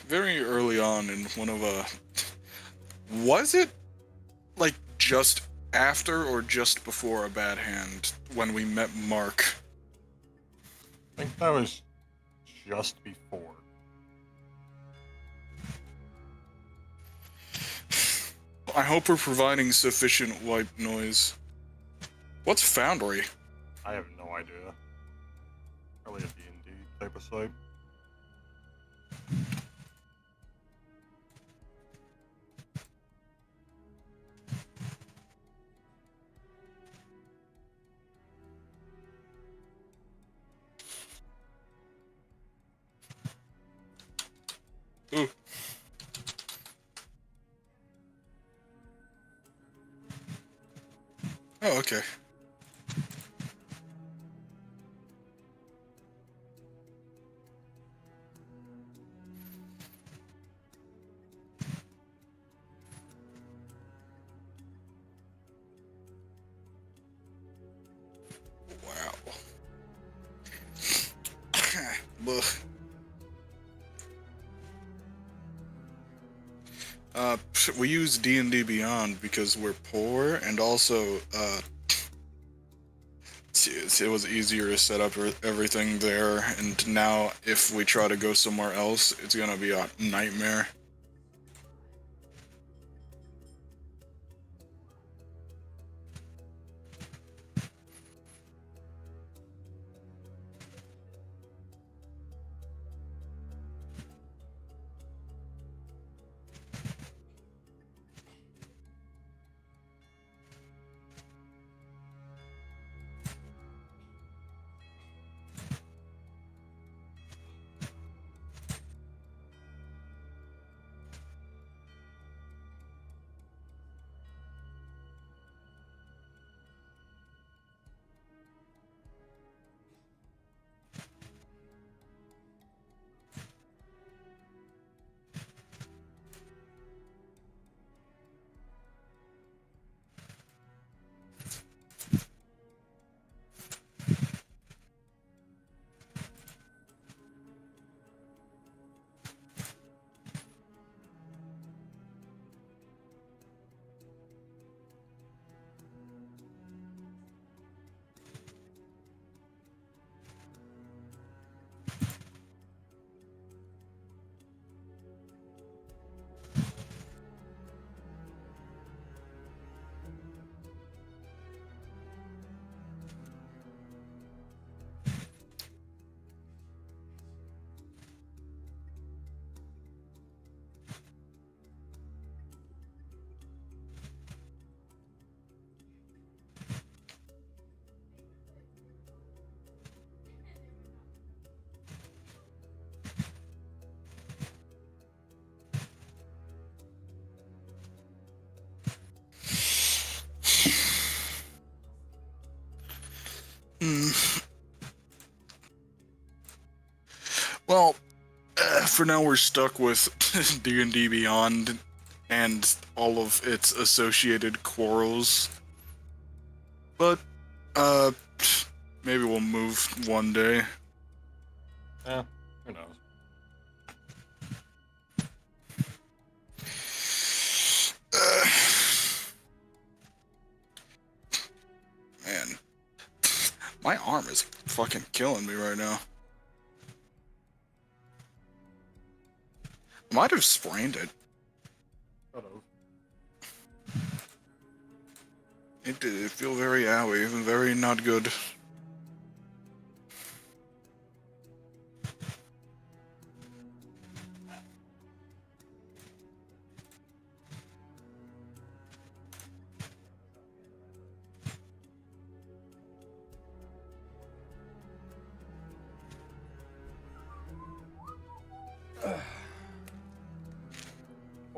Very early on in one of was it like just after or just before a bad hand when we met Mark? I think that was just before. I hope we're providing sufficient wipe noise. What's Foundry? I have no idea. Probably a D&D type of site. Ooh. Oh, okay. Wow. Ugh. We use D&D Beyond because we're poor, and also, it was easier to set up everything there, and now if we try to go somewhere else, it's gonna be a nightmare. Hmm. Well, for now we're stuck with D&D Beyond and all of its associated quarrels. But, maybe we'll move one day. Yeah, who knows? Man, my arm is fucking killing me right now. Might have sprained it. Hello. It did feel very owie, even very not good.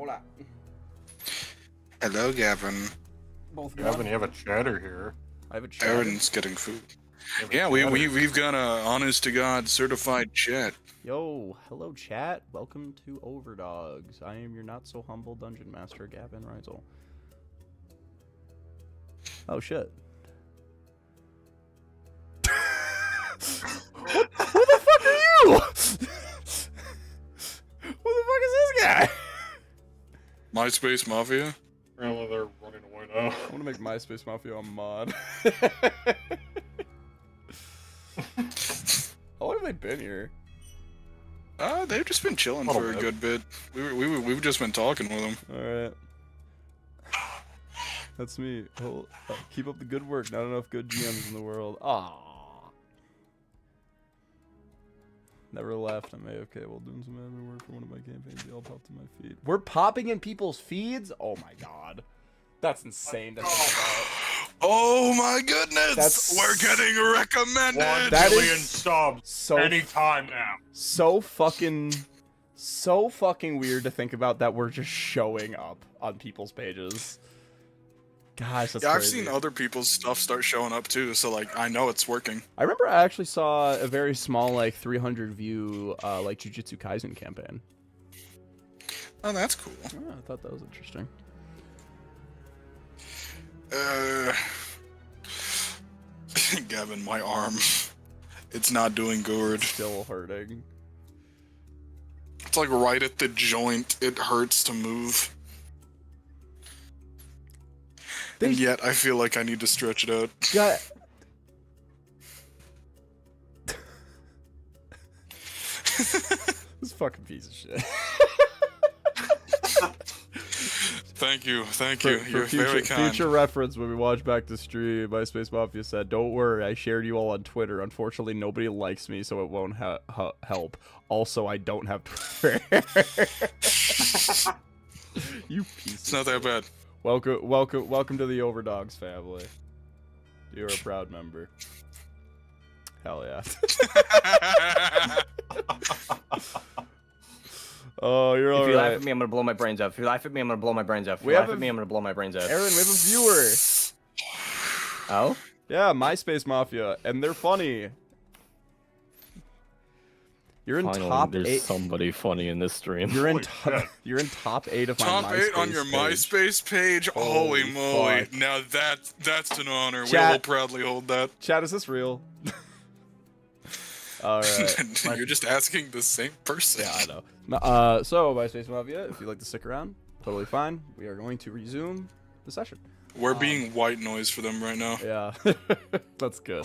Hola. Hello, Gavin. Both Gavin, you have a chatter here. I have a chat. Aaron's getting food. You have a Yeah, chatter. we've got a honest to God certified chat. Yo, hello chat. Welcome to Overdogs. I am your not so humble dungeon master, Gavin Reitzel. Oh shit. Who the fuck are you? Who the fuck is this guy? MySpace Mafia? Apparently they're running away now. I want to make MySpace Mafia a mod. How long have they been here? They've just been chilling Little for a bit. good bit. We've just been talking with them. Alright. That's me. Keep up the good work. Not enough good GMs in the world. Aww. Never left. I'm AFK while doing some admin work for one of my campaigns. They all popped in my feed. We're popping in people's feeds? Oh my god. That's insane to think about. Oh my goodness! That's- We're getting 1 recommended! That million is subs So anytime now. so fucking weird to think about that we're just showing up on people's pages. Gosh, that's Yeah, I've crazy. seen other people's stuff start showing up too, so like I know it's working. I remember I actually saw a very small, like 300 view, like Jujutsu Kaisen campaign. Oh, that's cool. Oh, I thought that was interesting. Gavin, my arm. It's not doing good. Still hurting. It's like right at the joint. It hurts to move. And yet I feel like I need to stretch it out. Got. This fucking piece of shit. Thank you. For You're very kind. future reference, when we watch back the stream, MySpace Mafia said, "Don't worry, I shared you all on Twitter. Unfortunately, nobody likes me, so it won't help. Also, I don't have Twitter." You piece. It's not that bad. Welcome to the Overdogs family. You're a proud member. Hell yeah. Oh, you're If you laugh alright. at me, I'm gonna blow my brains out. If you laugh at me, I'm gonna blow my brains out. If We you have laugh at a- me, I'm gonna blow my brains out. Aaron, we have a viewer. Oh? Yeah, MySpace Mafia, and they're funny. You're in Finally, top there's 8. somebody funny in this stream. You're in Holy top. shit. You're in top 8 of my Top MySpace 8 on your page. MySpace page? Holy Holy moly. fuck. Now that's an honor. Chat. We'll proudly hold that. Chat, is this real? All right. You're just asking the same person. Yeah, I know. So MySpace Mafia, if you'd like to stick around, totally fine. We are going to resume the session. We're being white noise for them right now. Yeah, that's good.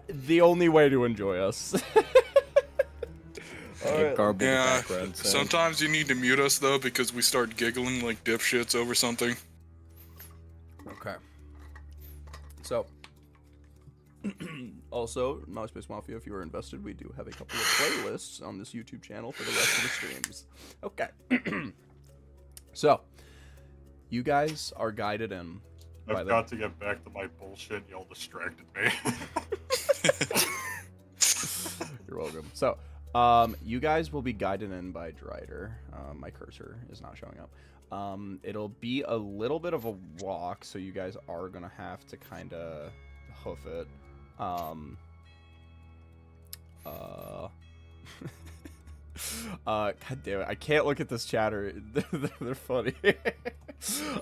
The only way to enjoy us. Like garbled Yeah, background sound. sometimes you need to mute us though because we start giggling like dipshits over something. Okay. So, also, MySpace Mafia, if you are invested, we do have a couple of playlists on this YouTube channel for the rest of the streams. Okay. So, you guys are guided in by I've the... got to get back to my bullshit. Y'all distracted me. You're welcome. So, you guys will be guided in by Drider. My cursor is not showing up. It'll be a little bit of a walk, so you guys are gonna have to kind of hoof it. God damn it! I can't look at this chatter. They're funny.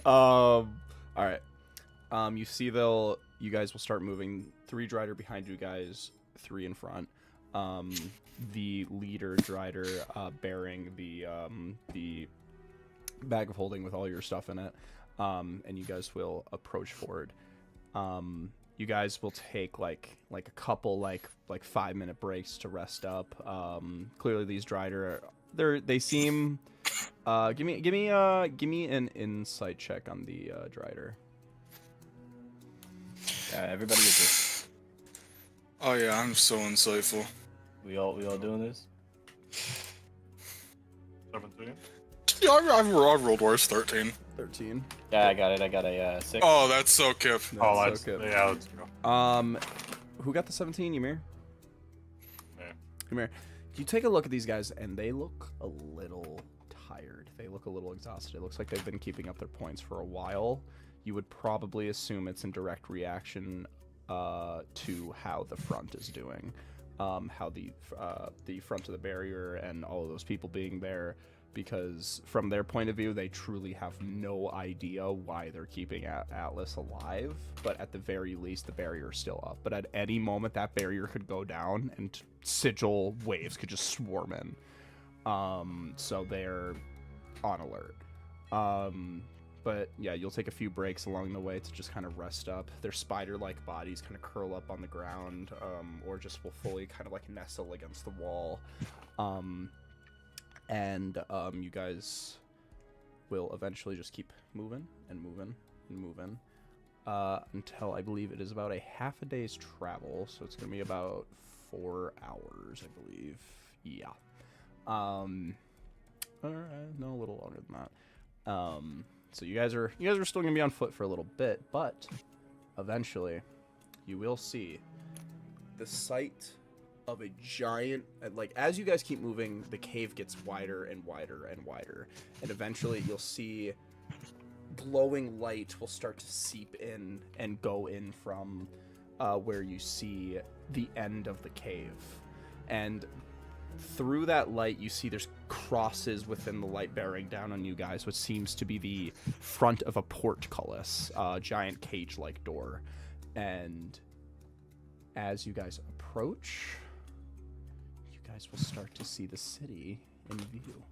All right. You see, you guys will start moving. 3 Drider behind you guys, 3 in front. The leader Drider bearing the bag of holding with all your stuff in it, and you guys will approach forward. You guys will take like a couple like 5-minute breaks to rest up. Clearly these Drider they seem give me an insight check on the Drider. Everybody get this. Oh yeah, I'm so insightful. We all doing this? 17. Yeah, I rolled worse, 13. 13. Yeah, I got it. I got a 6. Oh, that's so Kip. Oh, That's that's okay. yeah. Let's go. Who got the 17? Ymir? Yeah. Ymir. You take a look at these guys, and they look a little tired. They they look a little exhausted. It looks like they've been keeping up their points for a while. You would probably assume it's in direct reaction to how the front is doing, how the front of the barrier and all of those people being there, because from their point of view, they truly have no idea why they're keeping Atlas alive. But at the very least, the barrier is still up. But at any moment, that barrier could go down and sigil waves could just swarm in. So they're on alert. But yeah, you'll take a few breaks along the way to just kind of rest up. Their spider-like bodies kind of curl up on the ground, or just will fully kind of like nestle against the wall. You guys will eventually just keep moving and moving and moving until I believe it is about a half a day's travel. So it's going to be about 4 hours, I believe. Yeah. All right, no, a little longer than that. So you guys are still gonna be on foot for a little bit, but eventually you will see the sight of a giant, like, as you guys keep moving, the cave gets wider and wider and wider, and eventually you'll see glowing light will start to seep in and go in from where you see the end of the cave. And through that light, you see there's crosses within the light bearing down on you guys, which seems to be the front of a portcullis, a giant cage-like door. And as you guys approach, you guys will start to see the city in view.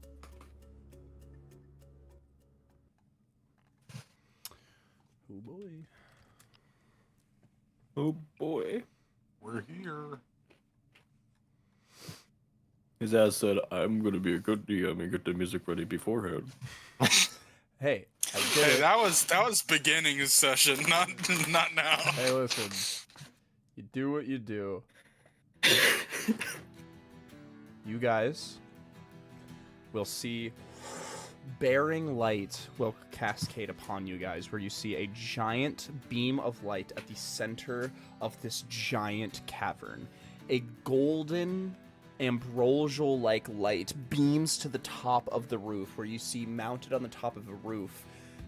Oh boy. Oh boy. We're here. His ass said, I'm gonna be a good DM and get the music ready beforehand. Hey, I did Hey, it. that was beginning his session, not now. Hey, listen. You do what you do. You guys will see bearing light will cascade upon you guys, where you see a giant beam of light at the center of this giant cavern. A golden ambrosial-like light beams to the top of the roof, where you see mounted on the top of the roof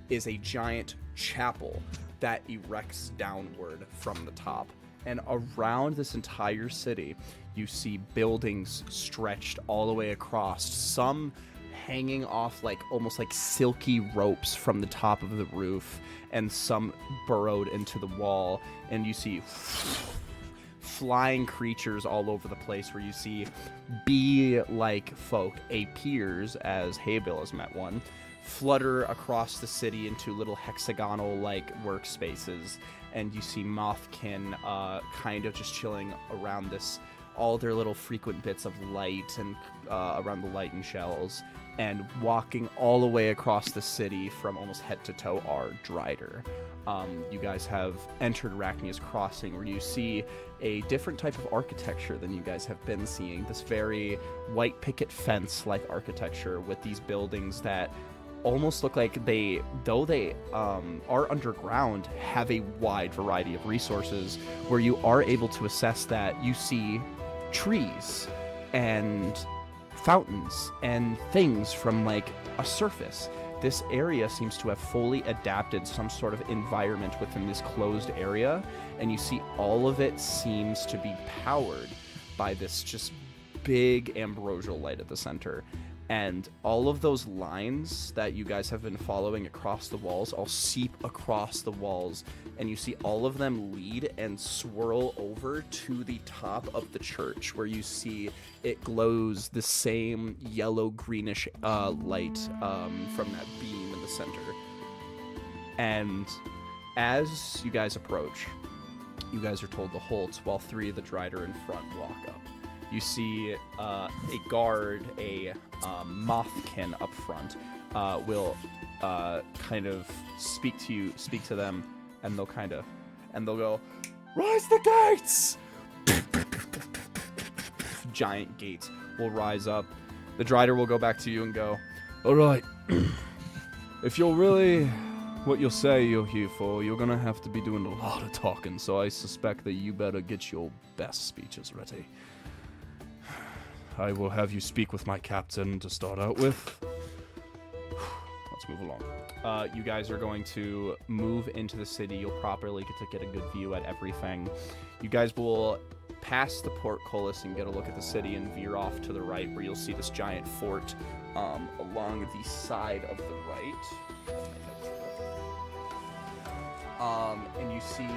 is a giant chapel that erects downward from the top. And around this entire city, you see buildings stretched all the way across, some hanging off like almost like silky ropes from the top of the roof, and some burrowed into the wall. And you see flying creatures all over the place, where you see bee-like folk, apirs, as Haybill has met one, flutter across the city into little hexagonal-like workspaces. And you see mothkin kind of just chilling around this, all their little frequent bits of light and around the light and shells. And walking all the way across the city from almost head to toe are Drider. You guys have entered Arachnia's Crossing, where you see a different type of architecture than you guys have been seeing. This very white picket fence-like architecture with these buildings that almost look like they, though they are underground, have a wide variety of resources, where you are able to assess that you see trees and fountains and things from like a surface. This area seems to have fully adapted some sort of environment within this closed area, and you see all of it seems to be powered by this just big ambrosial light at the center. And all of those lines that you guys have been following across the walls all seep across the walls, and you see all of them lead and swirl over to the top of the church, where you see it glows the same yellow-greenish light from that beam in the center. And as you guys approach, you guys are told to halt while three of the Drider in front walk up. You see a guard, a mothkin up front, will kind of speak to them, and they'll go, "Rise the gates!" Giant gates will rise up. The Drider will go back to you and go, "All right, if you're really what you'll say you're here for, you're gonna have to be doing a lot of talking, so I suspect that you better get your best speeches ready. I will have you speak with my captain to start out with. let's move along. You guys are going to move into the city. You'll properly get to get a good view at everything. You guys will pass the portcullis and get a look at the city and veer off to the right, where you'll see this giant fort along the side of the right. And you see,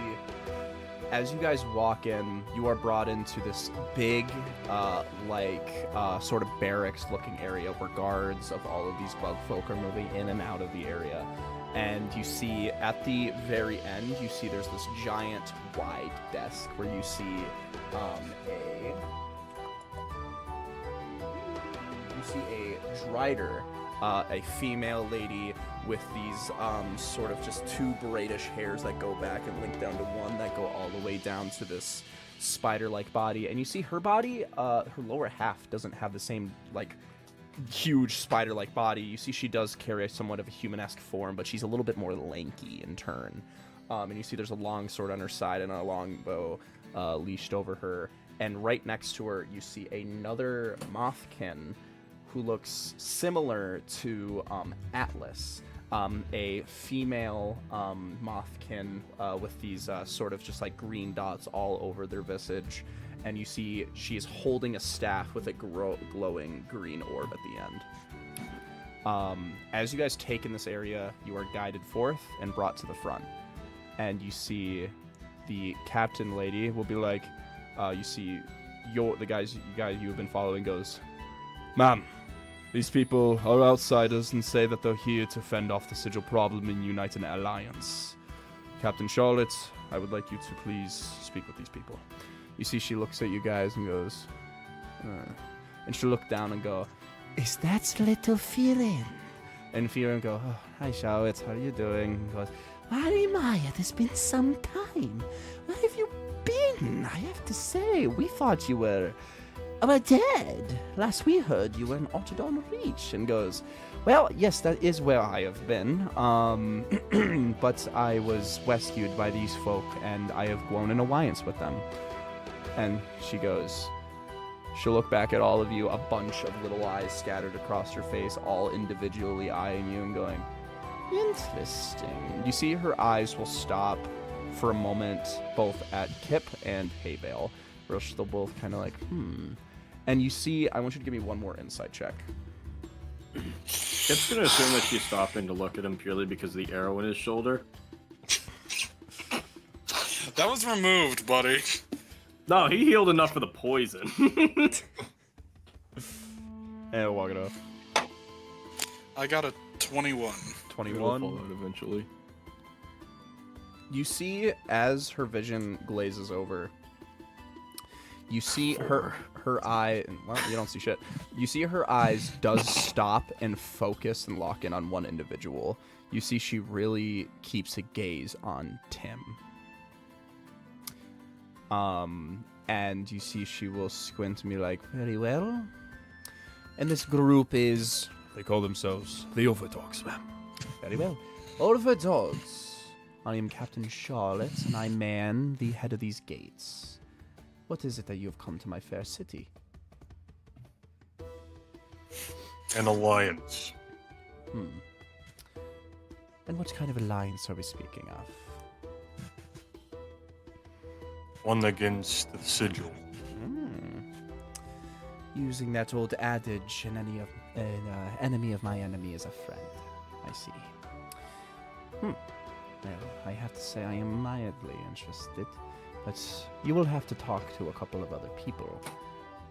as you guys walk in, you are brought into this big, sort of barracks-looking area where guards of all of these bug folk are moving in and out of the area. And you see, at the very end, you see there's this giant, wide desk where you see a Drider, a female lady with these sort of just two braidish hairs that go back and link down to one that go all the way down to this spider-like body. And you see her body, her lower half doesn't have the same, like, huge spider-like body. You see she does carry somewhat of a human-esque form, but she's a little bit more lanky in turn. And you see there's a long sword on her side and a long bow leashed over her. And right next to her, you see another Mothkin who looks similar to Atlas, a female Mothkin with these sort of just like green dots all over their visage. And you see she is holding a staff with a glowing green orb at the end. As you guys take in this area, you are guided forth and brought to the front. And you see the captain lady will be like, you see the guys you have been following goes, "Ma'am, these people are outsiders and say that they're here to fend off the sigil problem and unite an alliance. Captain Charlotte, I would like you to please speak with these people." You see she looks at you guys and goes, and she'll look down and go, "Is that little Fearin?" And Fearin go, "Oh, hi Charlotte, how are you doing?" And goes, "Why, Maya, it's been some time. Where have you been? I have to say, we thought you were dead. Last we heard, you were in Autodon Reach." And goes, "Well, yes, that is where I have been. But I was rescued by these folk, and I have grown an alliance with them." And she'll look back at all of you, a bunch of little eyes scattered across her face, all individually eyeing you and going, "Interesting." You see her eyes will stop for a moment, both at Kip and Haybale, where they'll both kind of like, And you see, I want you to give me one more insight check. Kip's gonna assume that she's stopping to look at him purely because of the arrow in his shoulder. That was removed, buddy. No, he healed enough for the poison. And walk it off. I got a 21. It'll 21. fall out eventually. You see, as her vision glazes over, you see her eye. Well, you don't see shit. You see her eyes does stop and focus and lock in on one individual. You see she really keeps a gaze on Tim. And you see she will squint at me like, "Very well. And this group is..." They call themselves the OVERDOGS, ma'am. "Very well. OVERDOGS. I am Captain Charlotte, and I man the head of these gates. What is it that you have come to my fair city?" An alliance. And what kind of alliance are we speaking of? One against the sigil. Using that old adage, an enemy of my enemy is a friend. I see. Well, I have to say I am mildly interested, but you will have to talk to a couple of other people.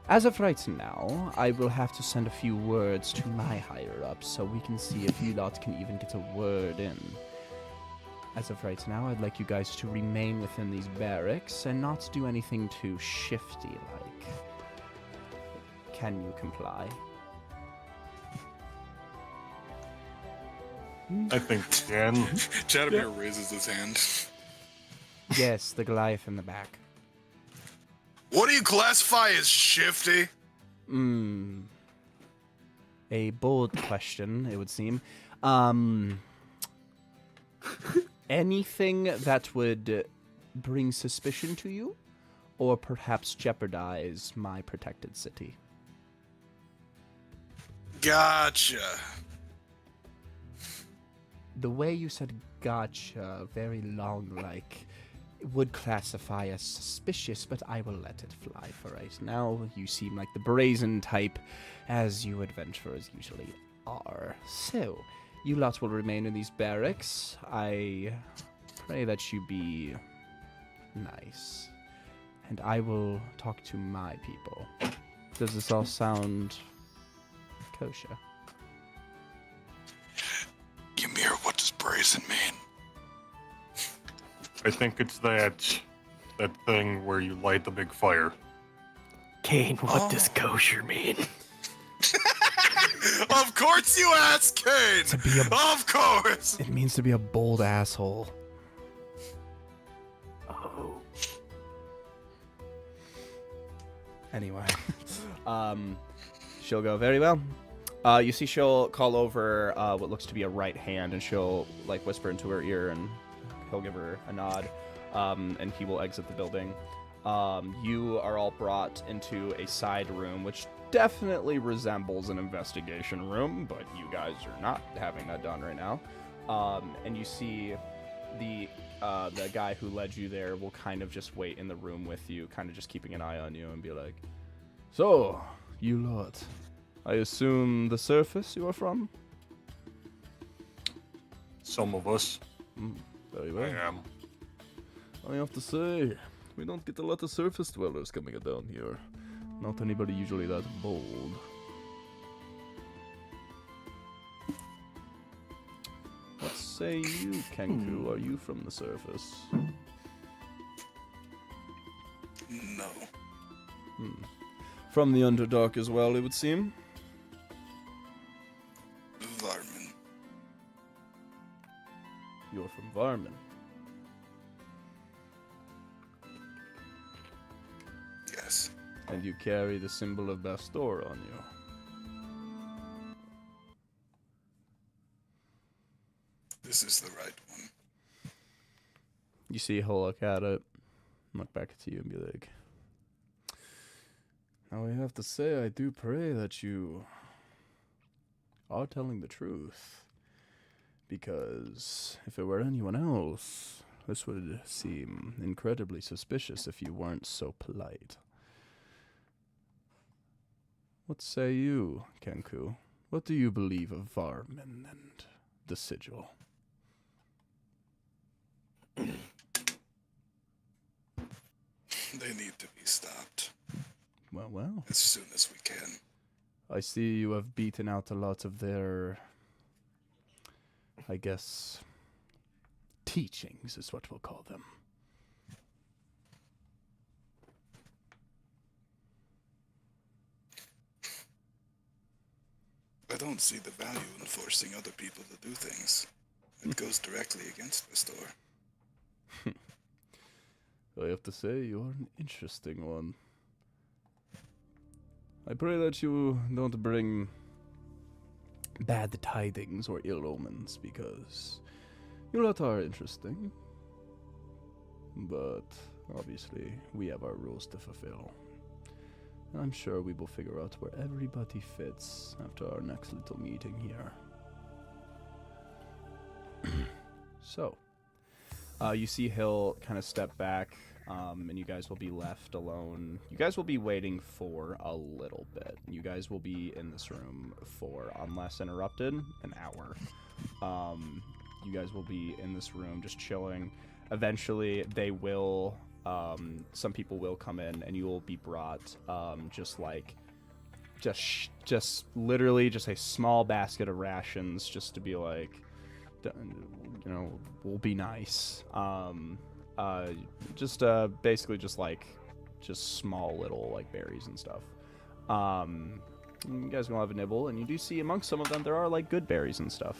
As of right now, I will have to send a few words to my higher-ups so we can see if you lot can even get a word in. As of right now, I'd like you guys to remain within these barracks and not do anything too shifty-like. Can you comply? I think Jan. Jadamir raises his hand. Yes, the Goliath in the back. What do you classify as shifty? A bold question, it would seem. Anything that would bring suspicion to you, or perhaps jeopardize my protected city. Gotcha. the way you said gotcha, very long like, would classify as suspicious, but I will let it fly for right now. You seem like the brazen type, as you adventurers usually are. So, you lot will remain in these barracks. I pray that you be nice. And I will talk to my people. Does this all sound kosher? Ymir, what does brazen mean? I think it's that thing where you light the big fire. Kane, what does kosher mean? Of course you ask, Kane! To be a- Of course! It means to be a bold asshole. Oh. Anyway, she'll go very well. You see, she'll call over what looks to be a right hand, and she'll like whisper into her ear, and he'll give her a nod, and he will exit the building. You are all brought into a side room, which definitely resembles an investigation room, but you guys are not having that done right now. And you see the guy who led you there will kind of just wait in the room with you, kind of just keeping an eye on you, and be like, "So, you lot, I assume the surface you are from?" Some of us. Very I well. am. I have to say, we don't get a lot of surface dwellers coming down here. Not anybody usually that bold. What say you, Kenku? Are you from the surface? No. From the Underdark as well, it would seem. Varmin. You're from Varmin. Yes. And you carry the symbol of Bastor on you. This is the right one. You see he'll look at it, look back at you and be like, "Now I have to say, I do pray that you are telling the truth. Because if it were anyone else, this would seem incredibly suspicious if you weren't so polite. What say you, Kenku? What do you believe of Varmin and the sigil?" They need to be stopped Well. as soon as we can. I see you have beaten out a lot of their, I guess, teachings is what we'll call them. I don't see the value in forcing other people to do things. It goes directly against the store. I have to say, you are an interesting one. I pray that you don't bring bad tidings or ill omens, because you lot are interesting. But obviously, we have our rules to fulfill. And I'm sure we will figure out where everybody fits after our next little meeting here. So, you see Hill kind of step back, and you guys will be left alone. You guys will be waiting for a little bit. You guys will be in this room for, unless interrupted, an hour. You guys will be in this room just chilling. Eventually, they will, some people will come in, and you will be brought, just literally just a small basket of rations, just to be like, you know, we'll be nice. Basically just small little like berries and stuff. You guys will have a nibble, and you do see amongst some of them there are like good berries and stuff.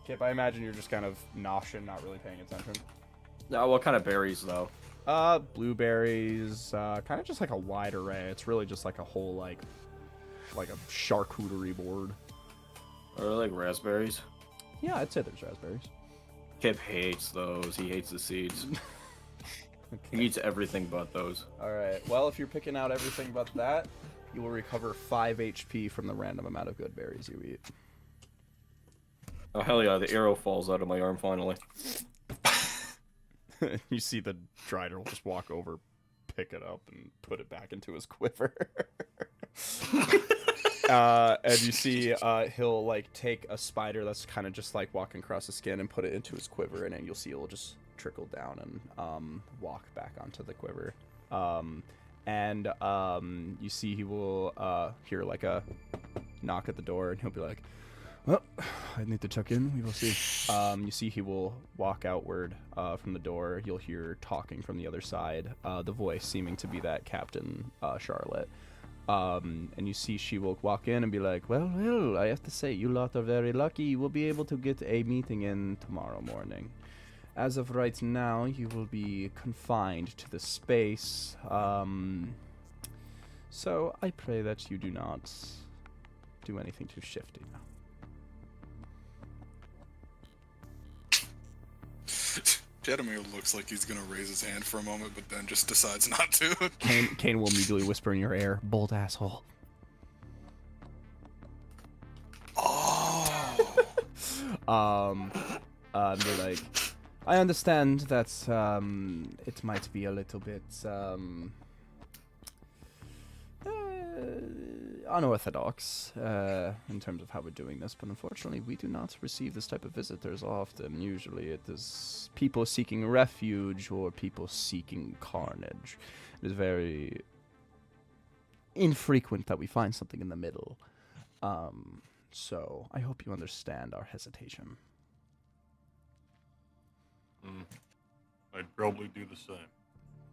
Kip, I imagine you're just kind of noshing, not really paying attention. What kind of berries though? Blueberries, kind of just like a wide array. It's really just like a whole like a charcuterie board. Are there like raspberries? Yeah, I'd say there's raspberries. Kip hates those. He hates the seeds. Okay. He eats everything but those. All right. Well, if you're picking out everything but that, You will recover 5 HP from the random amount of good berries you eat. Oh hell yeah! The arrow falls out of my arm finally. You see the Drider will just walk over, pick it up, and put it back into his quiver. And you see he'll like take a spider that's kind of just like walking across the skin and put it into his quiver, and then you'll see it'll just trickle down and walk back onto the quiver. And you see he will hear like a knock at the door, and he'll be like, well, I need to check in. We will see. You see he will walk outward from the door. You'll hear talking from the other side, the voice seeming to be that Captain Charlotte. And you see she will walk in and be like, well, I have to say, you lot are very lucky. You will be able to get a meeting in tomorrow morning. As of right now, you will be confined to the space. So I pray that you do not do anything too shifty now. Jedimir looks like he's gonna raise his hand for a moment, but then just decides not to. Kane will immediately whisper in your ear, bold asshole. Oh. They're like, I understand that it might be a little bit unorthodox in terms of how we're doing this, but unfortunately we do not receive this type of visitors often. Usually it is people seeking refuge or people seeking carnage. It is very infrequent that we find something in the middle. So I hope you understand our hesitation. I'd probably do the same.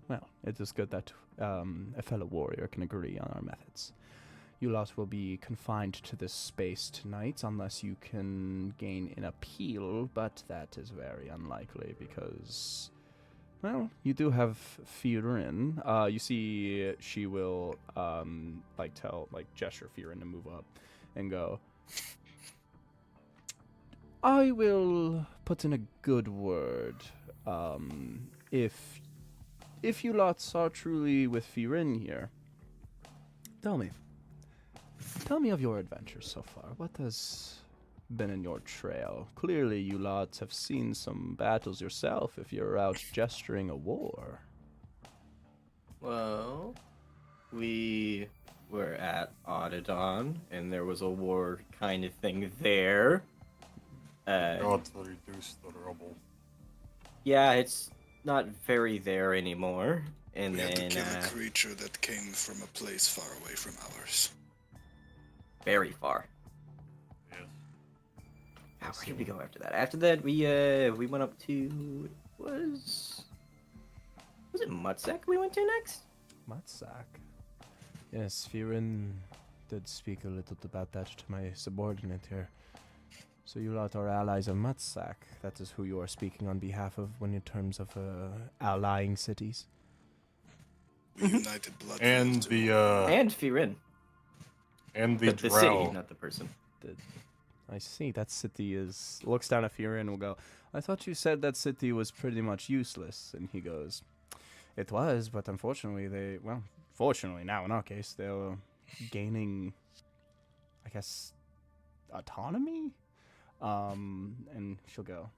Well, it is good that a fellow warrior can agree on our methods. You lot will be confined to this space tonight unless you can gain an appeal, but that is very unlikely because, well, you do have Firin. You see she will, gesture Firin to move up and go, I will put in a good word. If you lots are truly with Firin here, tell me of your adventures so far. What has been in your trail? Clearly you lots have seen some battles yourself if you're out gesturing a war. Well, we were at Autodon, and there was a war kind of thing there. God to reduce the rubble. Yeah, it's not very there anymore. And We then had to kill a creature that came from a place far away from ours. very far. Yes. Where did we go after that? After that, we went up to was it Mutsak we went to next? Matsak. Yes, Firin did speak a little about that to my subordinate here. So you lot are allies of Matsak. That is who you are speaking on behalf of when in terms of allying cities. We united blood. And the And Firin. and the The drow. city, not the person. I see. That city looks down at Firin and will go, I thought you said that city was pretty much useless. And he goes, it was, but unfortunately fortunately now in our case, they're gaining, I guess, autonomy? And she'll go,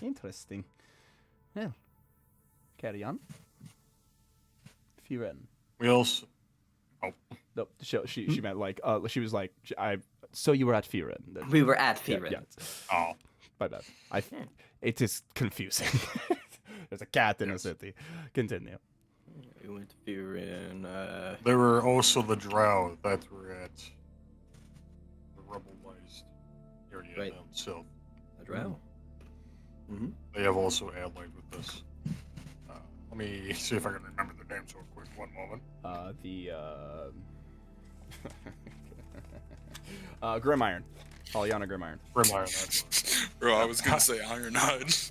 interesting. Well, carry on. Firin. We also. Oh, No, she meant like, she was like, so you were at Firin. We were at Firin. Yeah. oh. My bad. It is confusing. There's a cat in a city. Continue. We went to Firin. There were also the drow that were at the rubble-wized area Right. down south. A drow. Mm-hmm. They have also allied with us. Let me see if I can remember their names real quick. One moment. Grim Iron. Polyana Grim Iron. Grim-Iron, that's what. Bro, I was gonna say Ironhide.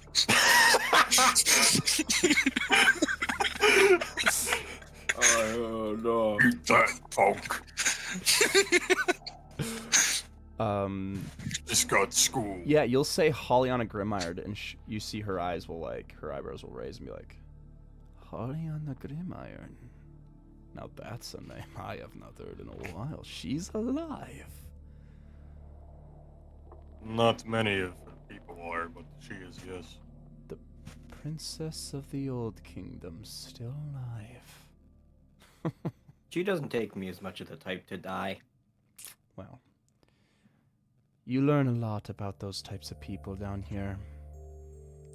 Oh no. Eat that, punk. Just got schooled. Yeah, you'll say Hollyana Grimired, and you see her eyes will her eyebrows will raise and be like, Hollyana Grimiron. Now that's a name I have not heard in a while. She's alive. Not many of her people are, but she is, yes. The princess of the old kingdom, still alive. She doesn't take me as much of the type to die. Well, you learn a lot about those types of people down here.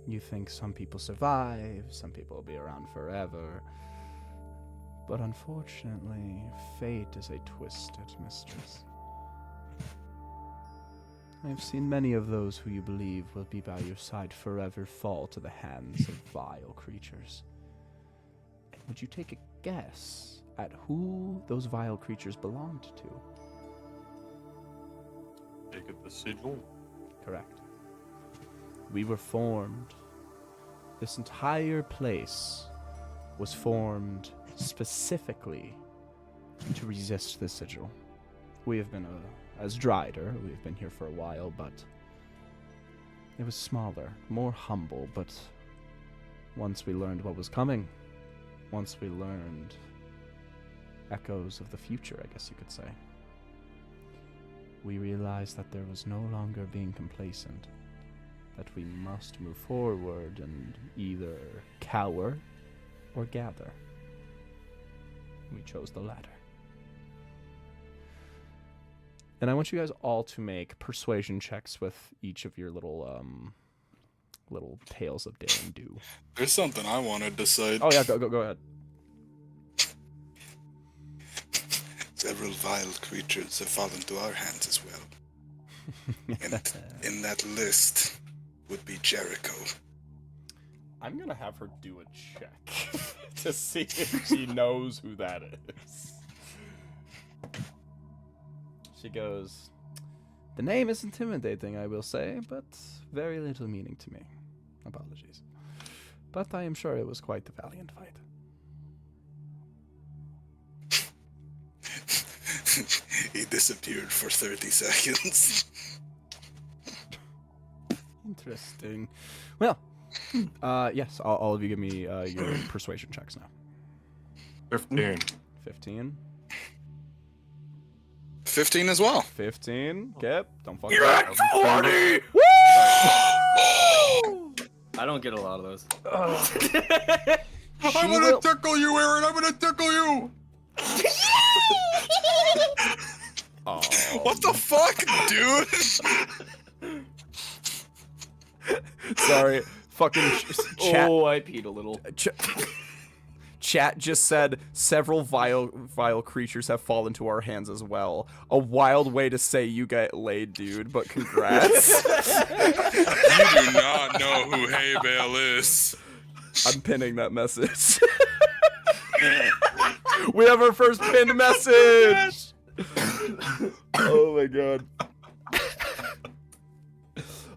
You think some people survive, some people will be around forever. But unfortunately, fate is a twisted mistress. I've seen many of those who you believe will be by your side forever fall to the hands of vile creatures. Would you take a guess at who those vile creatures belonged to? Take it the sigil. Correct. We were formed. This entire place was formed specifically to resist the sigil. We have been as Drider, we've been here for a while, but it was smaller, more humble, but once we learned what was coming, once we learned echoes of the future, I guess you could say, we realized that there was no longer being complacent, that we must move forward and either cower or gather. We chose the latter. And I want you guys all to make persuasion checks with each of your little tales of daring do. There's something I wanted to say. Oh yeah, go ahead. Several vile creatures have fallen to our hands as well. And in that list would be Jericho. I'm gonna have her do a check to see if she knows who that is. She goes, "The name is intimidating, I will say, but very little meaning to me. Apologies. But I am sure it was quite the valiant fight." He disappeared for 30 seconds. Interesting. Well, yes, all of you give me your persuasion checks now. 15. 15. 15 as well. 15. Kip, don't fuck You're up. at 40! I don't get a lot of those. I'm gonna tickle you, Aaron! I'm gonna tickle you! Oh, What the fuck, dude? sorry. Fucking chat. Oh, I peed a little. Chat just said several vile creatures have fallen to our hands as well. A wild way to say you get laid, dude, but congrats. You do not know who Hay Bale is. I'm pinning that message. We have our first pinned message. Oh my god.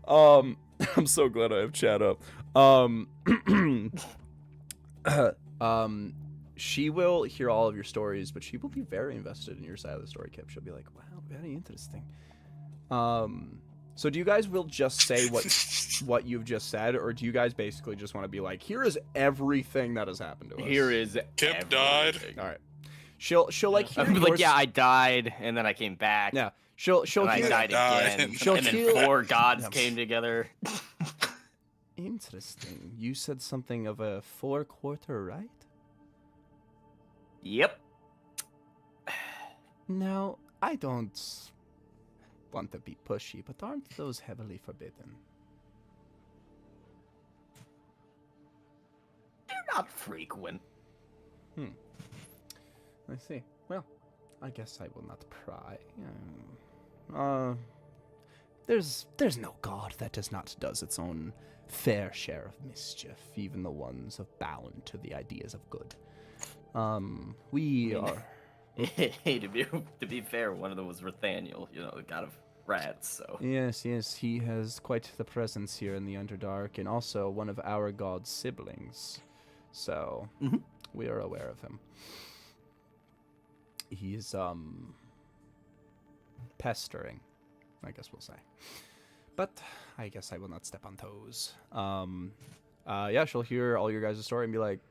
I'm so glad I have chat up. She will hear all of your stories, but she will be very invested in your side of the story, Kip. She'll be like, wow, very interesting. So do you guys will just say what you've just said, or do you guys basically just want to be like, here is everything that has happened to us? Here is Kip died. All right. She'll like hear I'd be your like, yeah, I died, and then I came back. yeah. She'll and I hear died again. and she'll and then heal- 4 gods Yeah. came together. Interesting. You said something of a 4-quarter, right? Yep. Now, I don't want to be pushy, but aren't those heavily forbidden? They're not frequent. I see. Well, I guess I will not pry. There's no god that does its own fair share of mischief, even the ones bound to the ideas of good. We are. Hey, to be fair, one of them was Nathaniel, the god of rats. So Yes, he has quite the presence here in the Underdark, and also one of our god's siblings. So we are aware of him. He's pestering, I guess we'll say. But I guess I will not step on toes. Yeah, she'll hear all your guys' story and be like,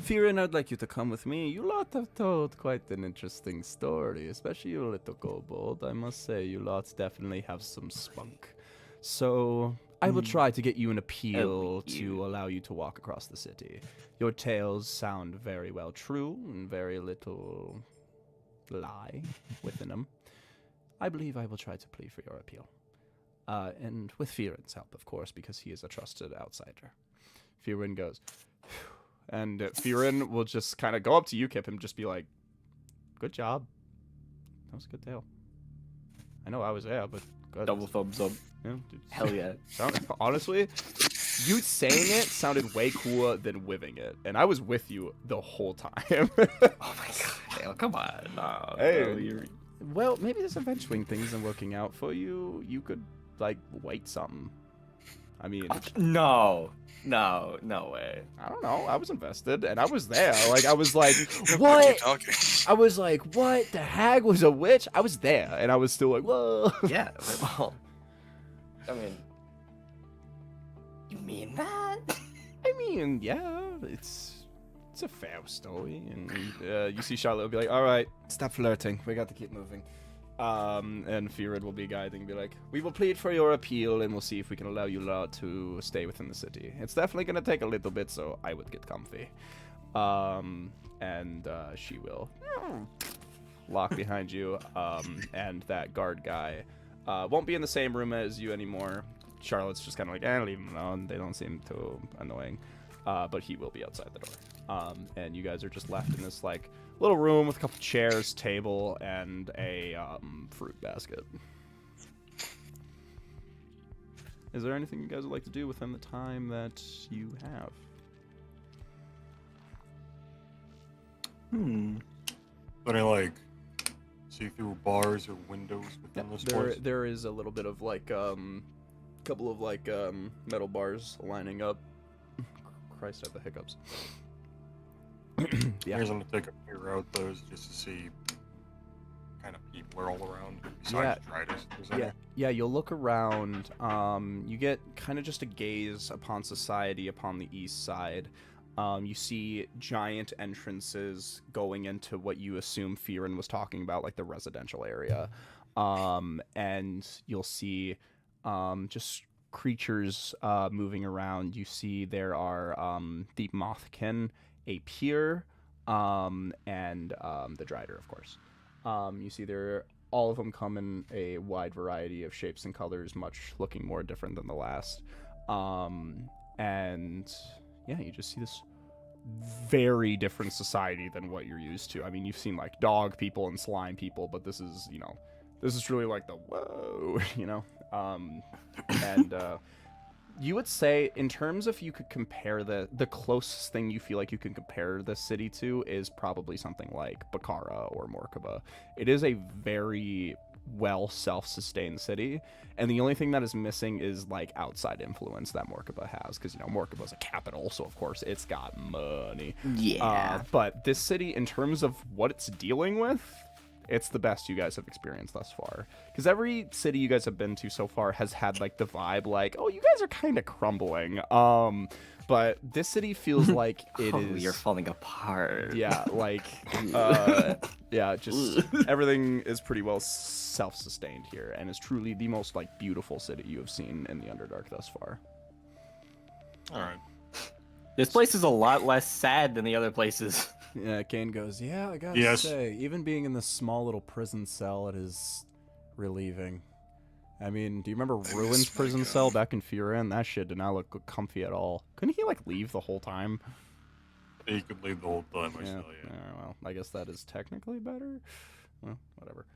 Firin, I'd like you to come with me. You lot have told quite an interesting story, especially you little kobold. I must say, you lots definitely have some spunk. So, I will try to get you an appeal to allow you to walk across the city. Your tales sound very well true, and very little lie within them. I believe I will try to plead for your appeal. And with Firin's help, of course, because he is a trusted outsider. Firin goes, phew. And Firin will just kind of go up to you, Kip, and just be like, good job. That was a good tale. I know I was there, but good. Double thumbs up. Yeah, dude. Hell yeah. Honestly, you saying it sounded way cooler than wiving it. And I was with you the whole time. Oh my god. Hell, come on. No, Hey. no, you're... Well, maybe this event swing thing isn't working out for you. You could, like, wait something. I mean... No. No way. I don't know. I was invested, and I was there. Like, I was like, Keep what? talking. I was like, what? The hag was a witch? I was there, and I was still like, whoa. Yeah, well... I mean... You mean that? I mean, yeah, it's a fair story. And you see Charlotte will be like, all right, stop flirting. We got to keep moving. And Firid will be guiding, be like, we will plead for your appeal, and we'll see if we can allow you lot to stay within the city. It's definitely going to take a little bit, so I would get comfy. And she will lock behind you, and that guard guy won't be in the same room as you anymore. Charlotte's just kind of like, leave them alone. They don't seem too annoying. But he will be outside the door. And you guys are just left in this, like, little room with a couple chairs, table, and a fruit basket. Is there anything you guys would like to do within the time that you have? But I like see-through bars or windows within this place. There is a little bit of, like, couple of, like, metal bars lining up. Christ, I have the hiccups. Yeah. Here's gonna take a peer out those just to see kind of people are all around besides Dridus. Yeah, you'll look around. You get kind of just a gaze upon society upon the east side. You see giant entrances going into what you assume Firin was talking about, like the residential area. And you'll see just creatures moving around. You see there are the Mothkin, a pier, and the Drider, of course. You see all of them come in a wide variety of shapes and colors, much looking more different than the last. And yeah, you just see this very different society than what you're used to. I mean, you've seen like dog people and slime people, but this is, this is really like the whoa, and you would say, in terms of you could compare the closest thing you feel like you can compare this city to is probably something like Bakara or Morkaba. It is a very well self-sustained city, and the only thing that is missing is like outside influence that Morkaba has, because Morkaba's a capital, so of course it's got money. Yeah. But this city, in terms of what it's dealing with, it's the best you guys have experienced thus far. Because every city you guys have been to so far has had like the vibe like, oh, you guys are kind of crumbling. But this city feels like it is. You're falling apart. Yeah, like, yeah, just everything is pretty well self-sustained here, and is truly the most like beautiful city you have seen in the Underdark thus far. All right. This place is a lot less sad than the other places. Yeah, Kane goes, yeah, I gotta say, even being in this small little prison cell, it is relieving. I mean, do you remember Ruin's prison cell back in Firin? That shit did not look comfy at all. Couldn't he, like, leave the whole time? He could leave the whole time, I Yeah, tell you. well, I guess that is technically better. Well, whatever.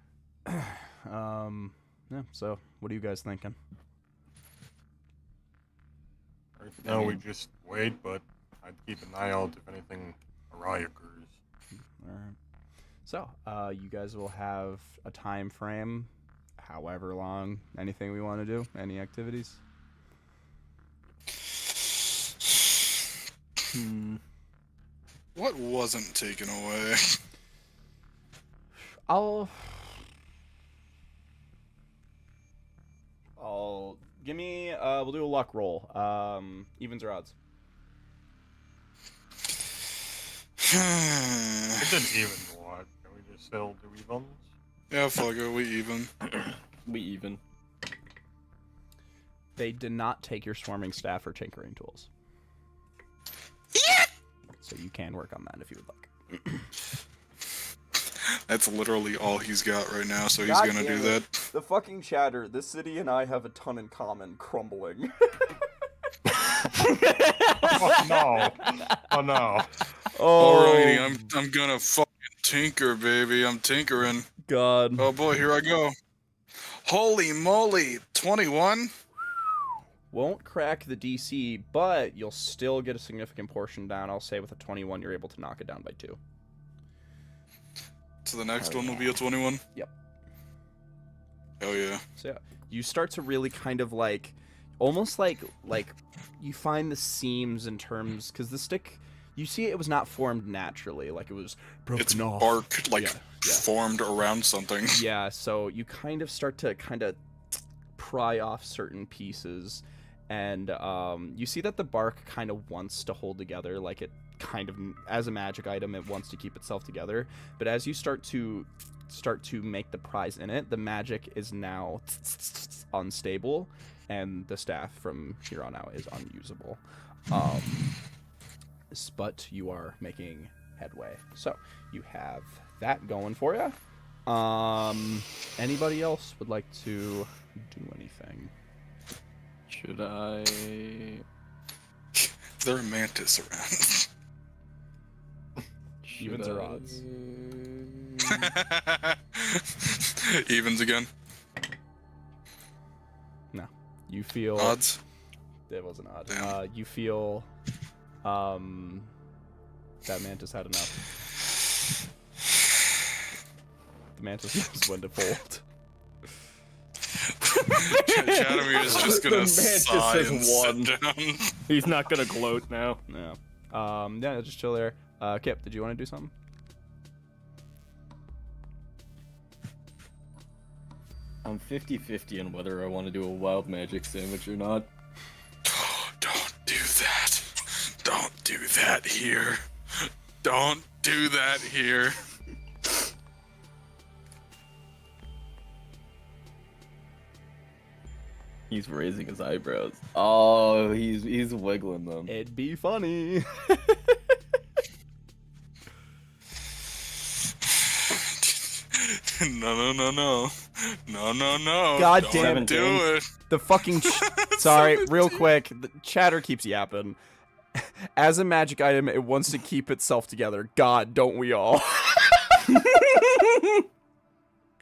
Yeah, so, what are you guys thinking? Right now we just wait, but I'd keep an eye out if anything awry occurs. Alright. So, you guys will have a time frame, however long, anything we want to do, any activities? What wasn't taken away? I'll give me we'll do a luck roll. Evens or odds? It's an even what? Can we just still do evens? Yeah, fuck it, we even. We even. They did not take your swarming staff or tinkering tools. So you can work on that if you would like. That's literally all he's got right now, so he's God gonna damn do it. that. The fucking chatter. This city and I have a ton in common. Crumbling. Oh no! Oh no! Alrighty, I'm gonna fucking tinker, baby. I'm tinkering. God. Oh boy, here I go. Holy moly, 21? Won't crack the DC, but you'll still get a significant portion down. I'll say with a 21, you're able to knock it down by 2. So the next one will be a 21? Yep. Oh yeah. So yeah, you start to really kind of like, almost like you find the seams in terms, because the stick, you see it was not formed naturally, like it was broken It's off. bark, like, Yeah. formed around something. Yeah, so you kind of start to pry off certain pieces, and you see that the bark kind of wants to hold together, like it kind of, as a magic item, it wants to keep itself together, but as you start to make the prise in it, the magic is now unstable, and the staff from here on out is unusable. But you are making headway, so you have that going for you. Anybody else would like to do anything? Should I? Is there a mantis around? Evens or odds? Evens again. No. You feel Odds. It wasn't odd. Damn. You feel that mantis had enough. The mantis knows when to fold. Chadamir is just The gonna mantis sigh has and won. sit down. He's not gonna gloat now. No. Yeah, just chill there. Kip, did you want to do something? I'm 50-50 on whether I want to do a wild magic sandwich or not. Don't do that. Don't do that here. Don't do that here. He's raising his eyebrows. Oh, he's wiggling them. It'd be funny. No. God Don't damn it. do it. The fucking sorry, real quick. The chatter keeps yapping. As a magic item, it wants to keep itself together. God, don't we all?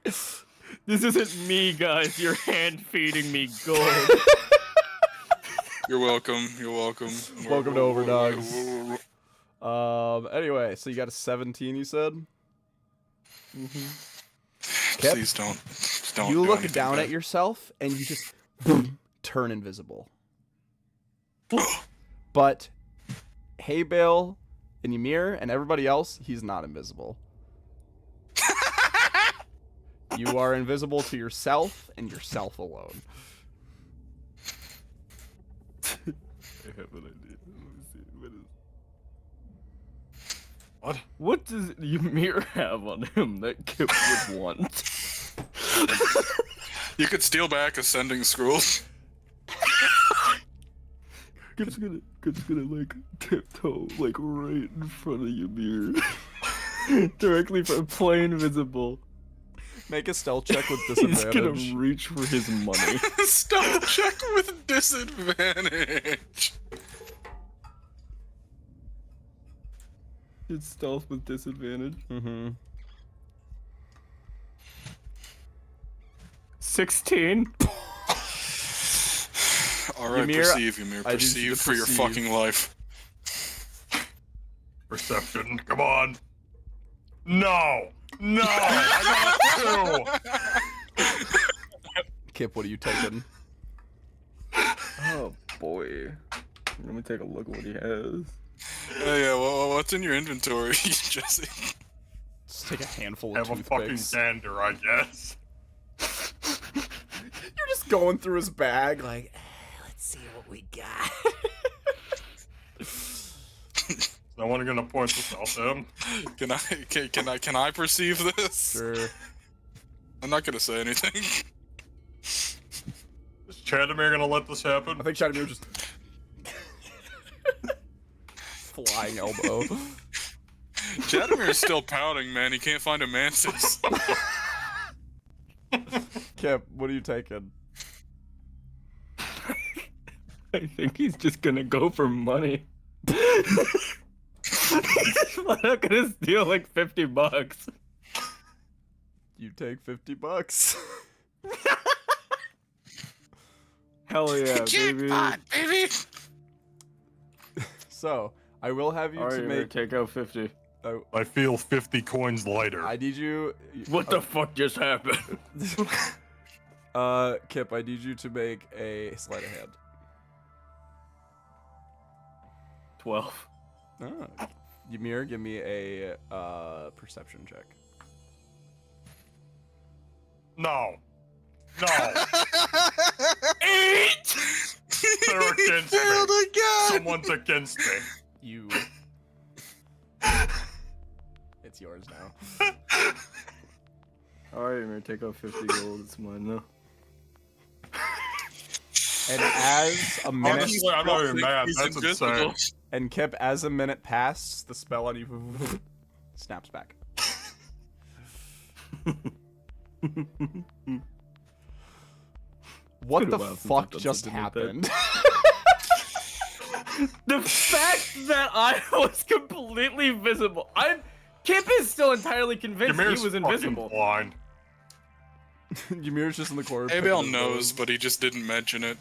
This isn't me, guys. You're hand feeding me gold. You're welcome. You're welcome. Welcome to OVERDOGS. Anyway, so you got a 17, you said? Kip? Please don't. Don't. You do look anything down bad. at yourself, and you just boom, turn invisible. But Hey Bale and Ymir and everybody else, he's not invisible. You are invisible to yourself and yourself alone. I have an idea. Let me see. What? What does Ymir have on him that Kip would want? You could steal back Ascending Scrolls. Kip's gonna like tiptoe like right in front of Ymir. Directly from plain invisible. Make a stealth check with He's disadvantage. gonna reach for his money. Stealth check with disadvantage. It's stealth with disadvantage. Mm-hmm. 16. All right, Ymir, Ymir. I need you Perceive to for your perceive. fucking life. Perception. Come on. No. No. I got a 2. Kip, what are you taking? Oh boy. Let me take a look at what he has. Yeah. Well, what's in your inventory, Jesse? Just take a handful of Have a fucking toothpicks. gander, I guess. You're just going through his bag, like, let's see what we got. No one gonna point this out to him. Can I perceive this? Sure. I'm not gonna say anything. Is Chadamir gonna let this happen? I think Chadamir just flying elbow. Chadamir's still pouting, man. He can't find a mantis. Kip, what are you taking? I think he's just gonna go for money. He's not gonna steal like $50. You take $50. Hell yeah, baby. baby. So I will have you Alright, to Ymir, make. take out 50. I feel 50 coins lighter. I need you. What the fuck just happened? Kip, I need you to make a sleight of hand. 12. Oh. Ymir, give me a perception check. No. No. 8. They're against Failed me. again. Someone's against me. You. It's yours now. Alright, Ymir, take out 50 gold. It's mine now. And as a minute, Honestly, I'm not even mad. He's That's invisible. insane. and Kip, as a minute passes, the spell on you snaps back. What been a the while since I've fuck done just something like that. happened? The fact that I was completely visible. Kip is still entirely convinced Ymir's he was fucking invisible. blind. Ymir's just in the corner. Abel picking his knows, nose. but he just didn't mention it.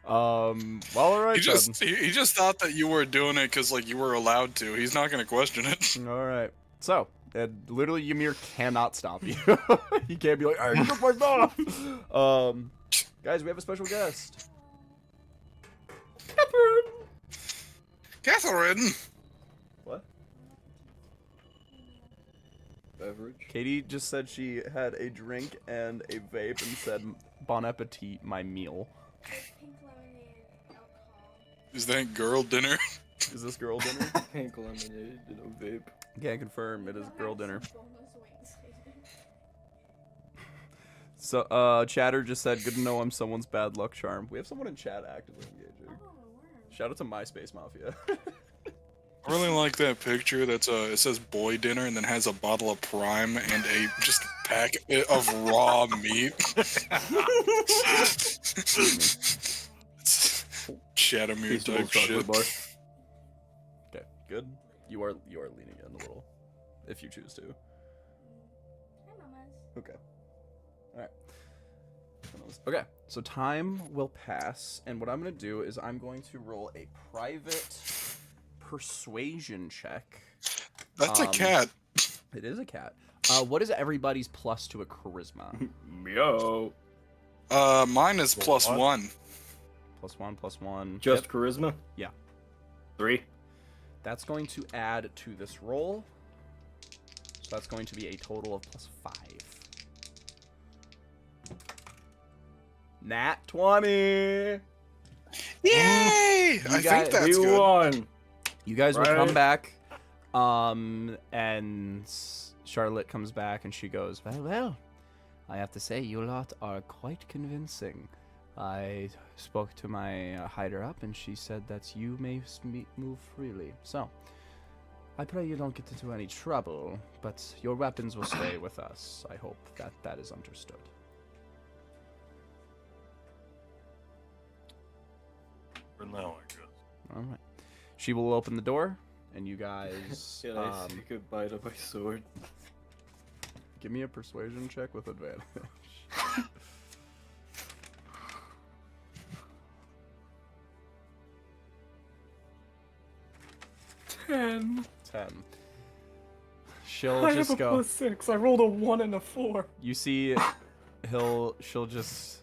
Well, alright He just thought that you were doing it because like you were allowed to. He's not gonna question it. then. Alright. So, literally Ymir cannot stop you. He can't be like, alright, you took my stuff! Guys, we have a special guest. Catherine. What? Beverage. Katie just said she had a drink and a vape and said, bon appetit, my meal. Pink lemonade, alcohol. Is that girl dinner? Is this girl dinner? Pink lemonade and a vape. Can't confirm, it is girl dinner. Boneless wings. So, Chatter just said, good to know I'm someone's bad luck charm. We have someone in chat actively engaging. Oh, a worm. Shout out to MySpace Mafia. I really like that picture. That's it says boy dinner and then has a bottle of Prime and a just pack of raw meat. Chadamir Peaceable type chocolate shit. bar. Okay, good. You are leaning in a little, if you choose to. Hi, mamas. Okay. Alright. Okay, so time will pass, and what I'm going to do is I'm going to roll a private persuasion check. That's a cat. It is a cat. What is everybody's plus to a charisma? Meow. Mine is plus What? 1. Plus one. Just Yep. charisma? Yeah. 3. That's going to add to this roll. So that's going to be a total of plus 5. Nat 20! Yay! I guys- think that's We good. won. You guys will Right. come back, and Charlotte comes back and she goes, well, I have to say, you lot are quite convincing. I spoke to my hider up and she said that you may move freely. So, I pray you don't get into any trouble, but your weapons will stay with us. I hope that that is understood. For now, I guess. All right. She will open the door, and you guys Can I say goodbye to my sword? give me a persuasion check with advantage. 10. 10. She'll I just have a go. +6. I rolled a 1 and a 4. You see, she'll just.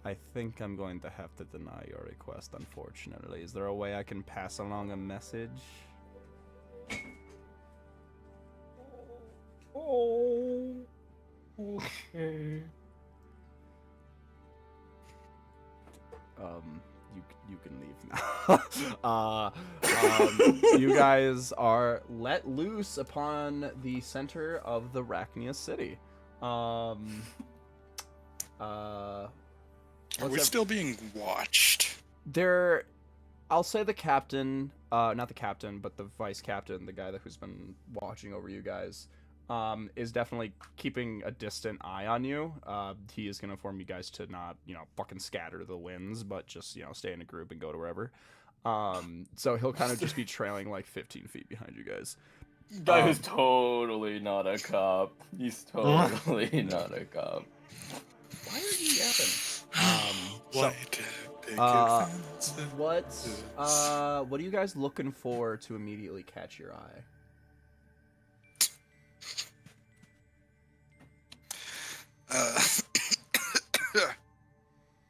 I think I'm going to have to deny your request, unfortunately. Is there a way I can pass along a message? Oh. Okay. you can leave now. You guys are let loose upon the center of the Rachnia city. Are we what's still being watched? there? I'll say the captain, not the captain, but the vice captain, the guy who's been watching over you guys, is definitely keeping a distant eye on you. He is going to inform you guys to not, fucking scatter to the winds, but just, stay in a group and go to wherever. So he'll kind of just be trailing like 15 feet behind you guys. Guy who's totally not a cop. He's totally not a cop. Why are you yapping? What are you guys looking for to immediately catch your eye?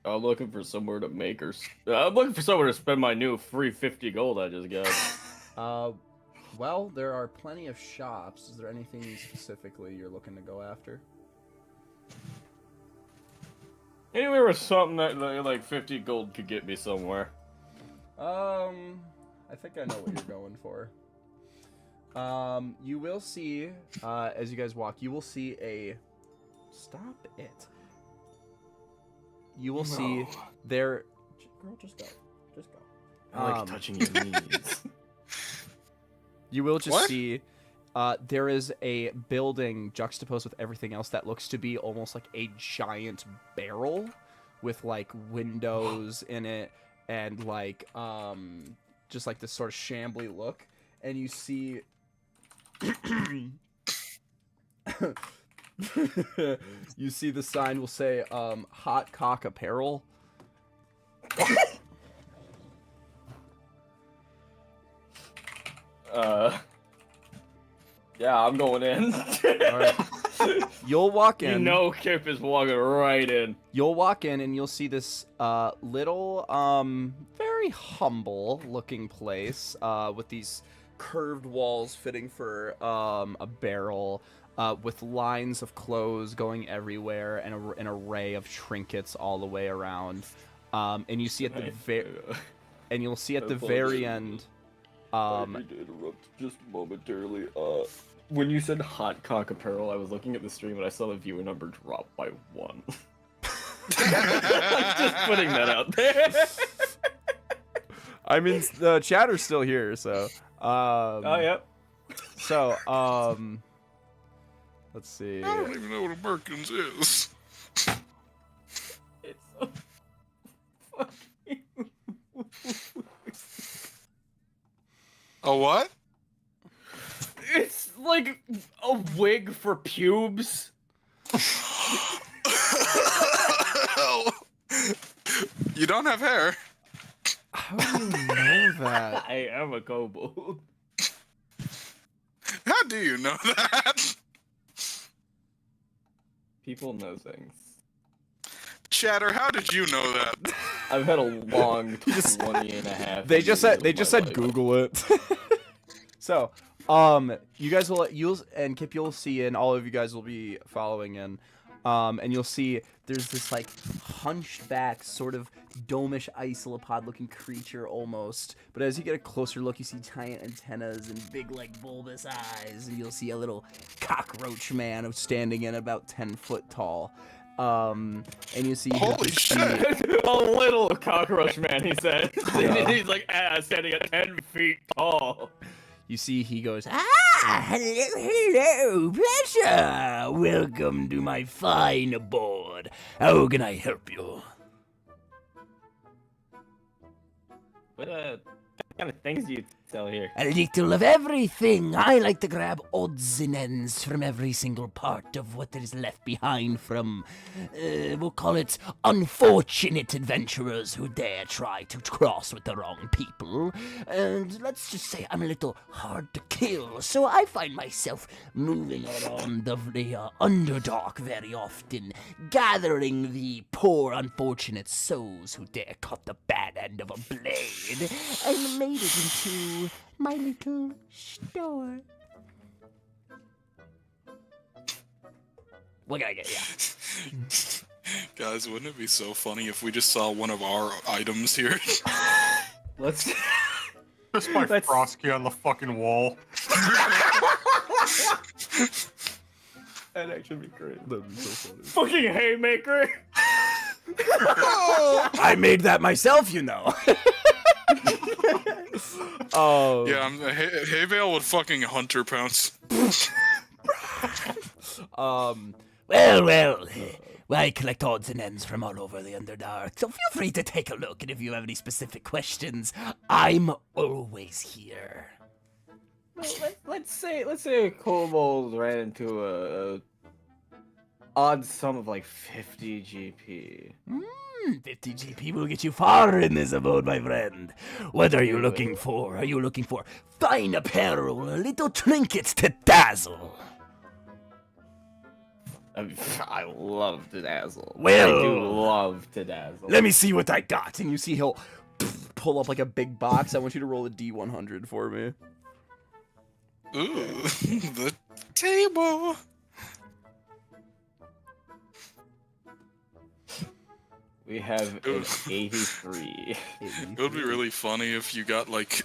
I'm looking for somewhere to make her. I'm looking for somewhere to spend my new free 50 gold I just got. Well, there are plenty of shops. Is there anything specifically you're looking to go after? Anywhere with something that like 50 gold could get me somewhere. I think I know what you're going for. You will see, as you guys walk, you will see a... Stop it. You will see there... Girl, just go. Just go. I like touching your knees. You will just What? see... there is a building juxtaposed with everything else that looks to be almost like a giant barrel with like windows in it and like just like this sort of shambly look, and you see you see the sign will say Hot Cock Apparel. Yeah, I'm going in. Alright. You'll walk in. You know Kip is walking right in. You'll walk in and you'll see this little, very humble looking place with these curved walls fitting for a barrel with lines of clothes going everywhere and an array of trinkets all the way around. And you see at the you'll see at the very end. I need to interrupt just momentarily. When you said Hot Cock Apparel, I was looking at the stream and I saw the viewer number drop by 1. Just putting that out there. I mean, the chatter's still here, so. Oh, yep. So, let's see. I don't even know what a Merkins is. It's so fucking... A what? It's like a wig for pubes. You don't have hair. How do you know that? I am a kobold. How do you know that? People know things. Chatter, how did you know that? I've had a long 20 and a half. They just said life. Google it. So, you guys you'll and Kip, you'll see, and all of you guys will be following in, and you'll see there's this like hunched back sort of domish isolopod looking creature almost, but as you get a closer look, you see giant antennas and big like bulbous eyes, and you'll see a little cockroach man standing in about 10 foot tall. And you see Holy shit! A little cockroach man, he said. Yeah. He's like standing at 10 feet tall. You see he goes, hello, pleasure. Welcome to my fine abode. How can I help you? What kind of things do you sell here? A little of everything. I like to grab odds and ends from every single part of what is left behind from, we'll call it unfortunate adventurers who dare try to cross with the wrong people. And let's just say I'm a little hard to kill, so I find myself moving around the Underdark very often, gathering the poor unfortunate souls who dare cut the bad end of a blade, and made it into my little store. What can I get? Yeah. Guys, wouldn't it be so funny if we just saw one of our items here? Let's. Just my Let's- Frosky on the fucking wall. That'd actually be great. That'd be so funny. Fucking haymaker. I made that myself, you know. Oh. Yeah, Hay Bale would fucking hunter pounce. Well, I collect odds and ends from all over the Underdark, so feel free to take a look, and if you have any specific questions, I'm always here. Let's say a kobold ran into a odd sum of like 50 GP. 50 GP will get you far in this abode, my friend. What are you looking for? Are you looking for fine apparel, little trinkets to dazzle? I love to dazzle. Well, I do love to dazzle. Let me see what I got. And you see he'll pull up like a big box. I want you to roll a D100 for me. Ooh, the table. We have an 83. It would be really funny if you got like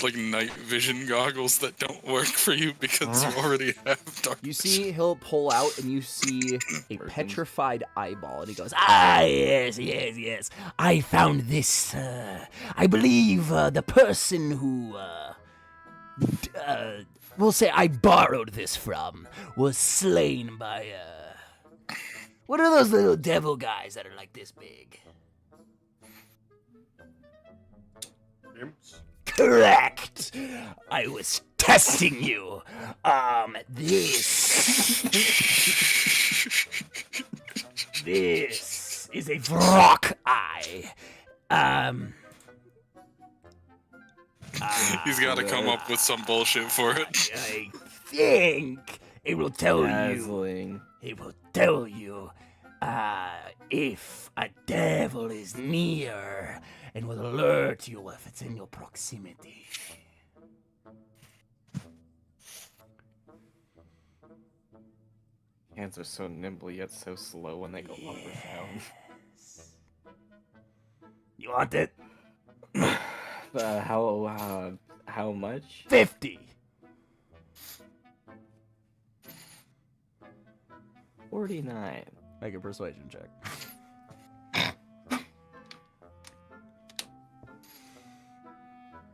like night vision goggles that don't work for you because you already have dark. You see he'll pull out and you see a petrified eyeball. And he goes, Ah, yes. I found this. I believe the person who, we'll say I borrowed this from, was slain by, what are those little devil guys that are like this big? Imps. Correct. I was testing you. This is a Vrock eye. He's got to come up with some bullshit for it. I think it will tell you. Dazzling. It will tell you if a devil is near and will alert you if it's in your proximity. Hands are so nimble yet so slow when they go up or down. You want it? How much? 50. 49. make a persuasion check.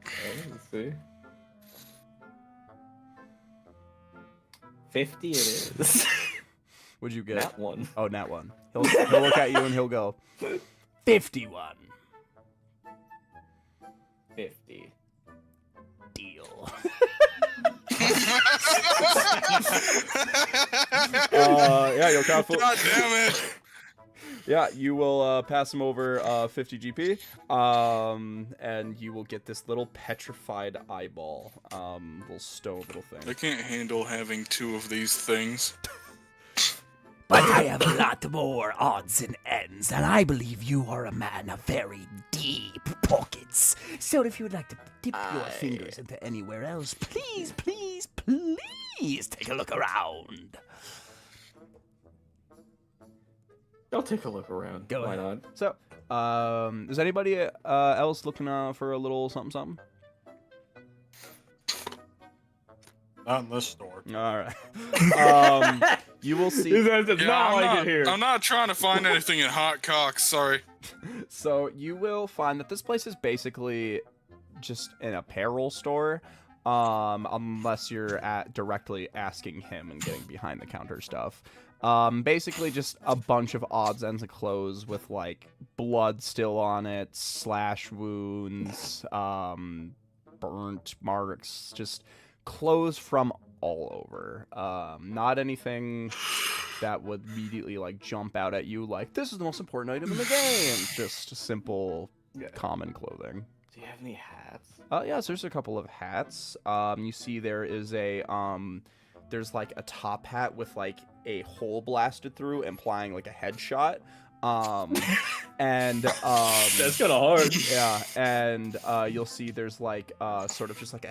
Okay, let's see. 50 it is. What'd you get? That one. Oh, nat one. He'll look at you and he'll go, 51. 50. Deal. Yeah, you'll count for. God damn it! Yeah, you will pass him over 50 GP, and you will get this little petrified eyeball, little stove little I thing. can't handle having two of these things. But I have a lot more odds and ends, and I believe you are a man of very deep pockets. So if you would like to dip your fingers into anywhere else, please, please, please take a look around. I'll take a look around. Go Why ahead. not? So, is anybody else looking for a little something something? Not in this store. All right. You will see. It's Yeah, not like it here. I'm not trying to find anything in hot cocks. Sorry. So you will find that this place is basically just an apparel store, unless you're directly asking him and getting behind the counter stuff. Basically just a bunch of odds ends of clothes with like blood still on it, slash wounds, burnt marks, just clothes from all over. Not anything that would immediately like jump out at you like this is the most important item in the game. Just simple, common clothing. Do you have any hats? Yes, there's a couple of hats. You see there is a there's like a top hat with like a hole blasted through, implying like a headshot. And That's kind of hard. yeah, and you'll see there's like sort of just like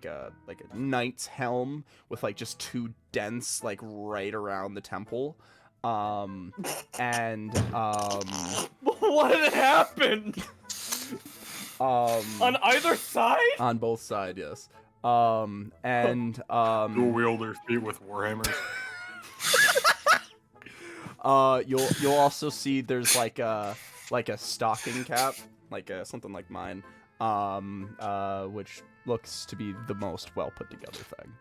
a knight's helm with like just two dents like right around the temple. And What happened? On either side? on both sides, yes. And Dual wield their feet with warhammers. you'll also see there's like a stocking cap, something like mine, which looks to be the most well put together thing.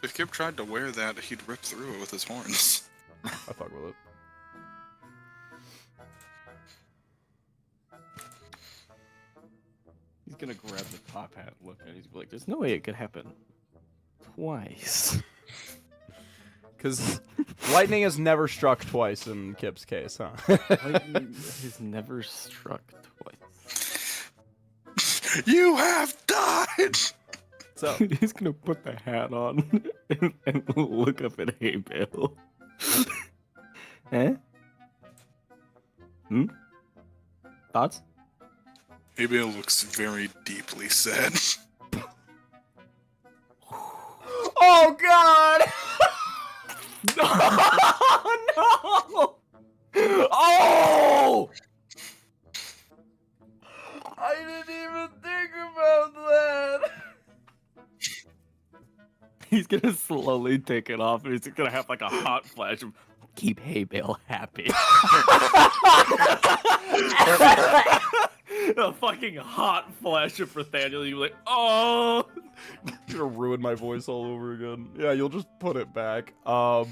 If Kip tried to wear that, he'd rip through it with his horns. I fuck with it. He's gonna grab the top hat and look at it. He's like, there's no way it could happen twice. Because lightning has never struck twice in Kip's case, huh? Lightning has never struck twice. You have died! So He's gonna put the hat on and look up at Hey Bill. Eh? Thoughts? Abiel looks very deeply sad. oh god! No! Oh! I didn't even think about that. He's gonna slowly take it off and he's gonna have like a hot flash of keep Hey Bale happy. A fucking hot flash of Nathaniel. You're like, oh! You're gonna ruin my voice all over again. Yeah, you'll just put it back. But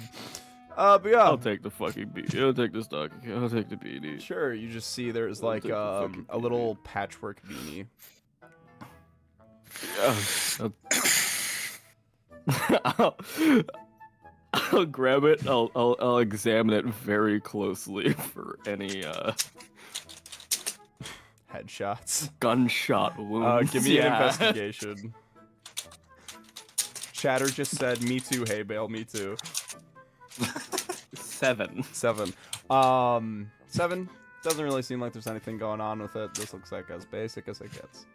yeah. I'll take the fucking beanie. I'll take the stocking. I'll take the beanie. Sure, you just see there's I'll like take the fucking a little patchwork beanie. I'll grab it. I'll examine it very closely for any Headshots. gunshot wounds. Give me an Yeah. investigation. Chatter just said, "Me too, hey Bale, me too." 7. 7. 7 doesn't really seem like there's anything going on with it. This looks like as basic as it gets.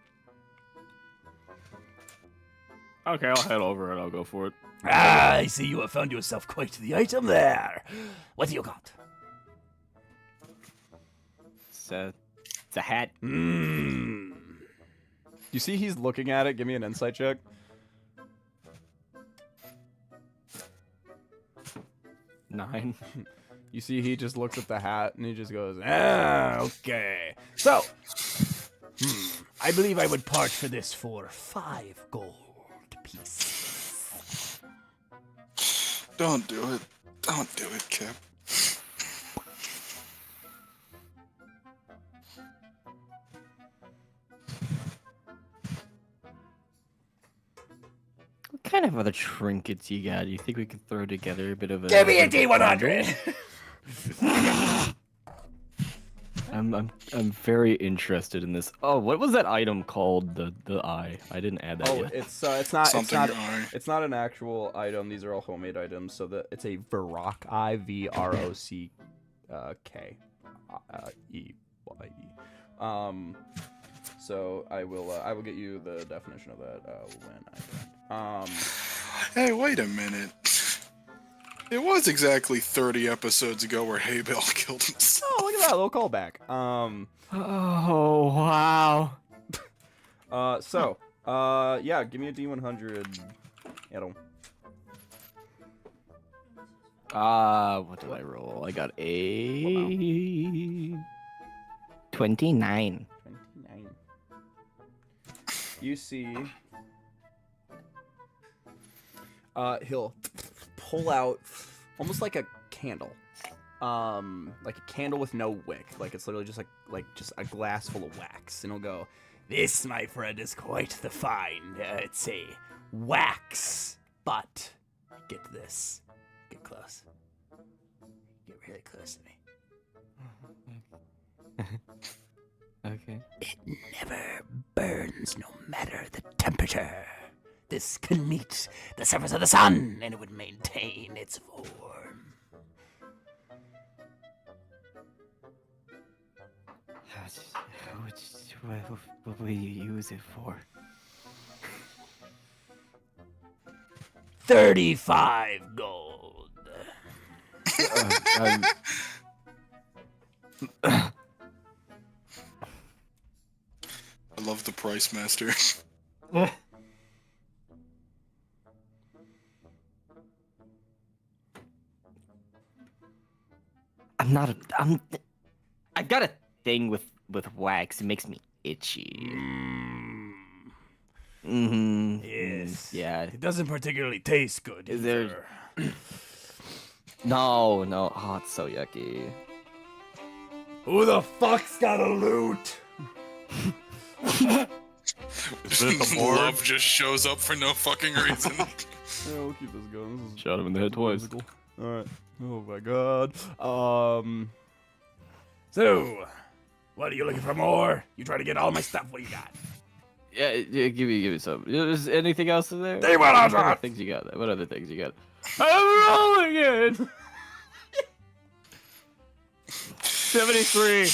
Okay, I'll head over and I'll go for it. Ah, I see you have found yourself quite the item there. What do you got? It's a hat. You see he's looking at it. Give me an insight check. 9. You see he just looks at the hat and he just goes, ah, okay. So, I believe I would part for this for 5 gold pieces. Don't do it. Don't do it, Kip. What kind of other trinkets you got? You think we could throw together a bit of a... Give me a D100! I'm very interested in this. Oh, what was that item called? The eye. I didn't add that oh, yet. it's not Something it's not an actual item. These are all homemade items. So that it's a Vrock eye, VROCK EYE. So I will get you the definition of that when I can. Hey, wait a minute. It was exactly 30 episodes ago where Haybell killed himself. Oh, look at that little callback. Oh, wow. Yeah, give me a D100. It'll. What did I roll? I got a 29. 29. You see, he'll pull out almost like a candle, like a candle with no wick. Like it's literally just like just a glass full of wax, and he'll go, This, my friend, is quite the find. It's a wax, but get this. Get close. Get really close to me. Okay. It never burns, no matter the temperature. This can meet the surface of the sun, and it would maintain its form. What will you use it for? 35 gold. I'm- I love the Price Master. I'm not a. I'm. I've got a thing with wax. It makes me itchy. Yes. Yeah. It doesn't particularly taste good. Is there- either. No. Oh, it's so yucky. Who the fuck's got a loot? Is it the board? Love just shows up for no fucking reason. Yeah, we'll keep this going. This is Shot him in the head twice. musical. All right. Oh my god. So, what are you looking for more? You try to get all my stuff. What you got? Yeah, give me some. Is anything else in there? They went on What other top. things you got? What other things you got? I'm rolling it. 73. Like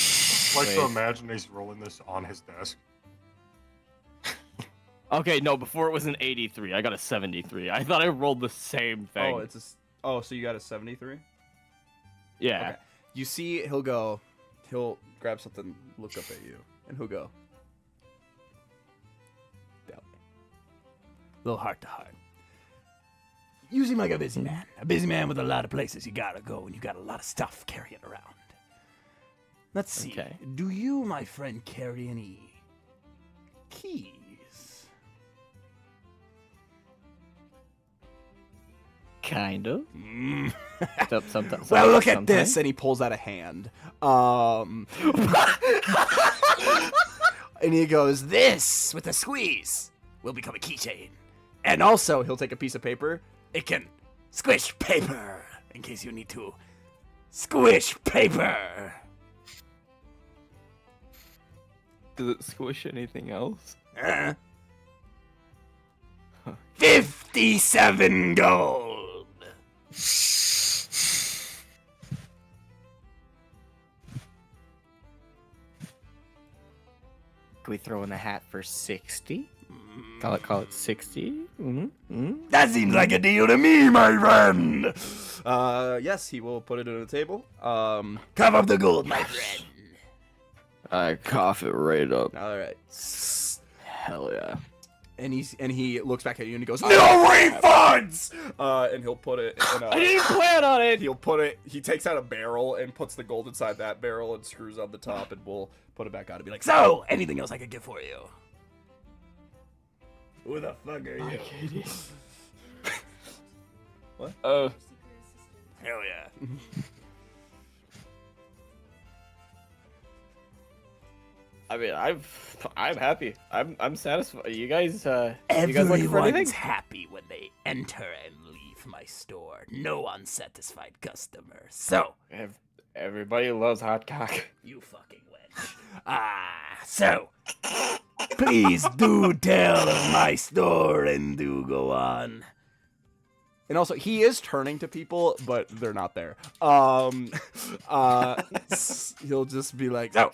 to Wait. imagine he's rolling this on his desk. Okay, no, before it was an 83. I got a 73. I thought I rolled the same thing. Oh, oh, so you got a 73? yeah. Okay. You see, he'll grab something, look up at you, and he'll go. Down. Little heart to heart. You seem like a busy man with a lot of places you gotta go, and you got a lot of stuff carrying around. Let's see. Okay. Do you, my friend, carry any keys? Kind of. Sometimes. Well, look at this, and he pulls out a hand. And he goes, This, with a squeeze, will become a keychain. and also he'll take a piece of paper. It can squish paper, in case you need to squish paper. Does it squish anything else? 57 gold. Can we throw in the hat for 60? Call it 60? That seems like a deal to me, my friend. Yes, he will put it on the table. Cough up the gold, my friend. I cough it right up. All right. Hell yeah. And he looks back at you and he goes, No refunds. And he'll put it in a, I didn't plan on it! he takes out a barrel and puts the gold inside that barrel and screws on the top, and we'll put it back out and be like, So, anything else I could get for you? Who the fuck are you? What? Oh, Hell yeah. I mean, I'm happy. I'm satisfied. You guys, you guys looking for Everyone's anything? happy when they enter and leave my store. No unsatisfied customer. So, Everybody loves hot cock. you fucking wench. So, please do tell of my store and do go on. and also he is turning to people, but they're not there. He'll just be like, So,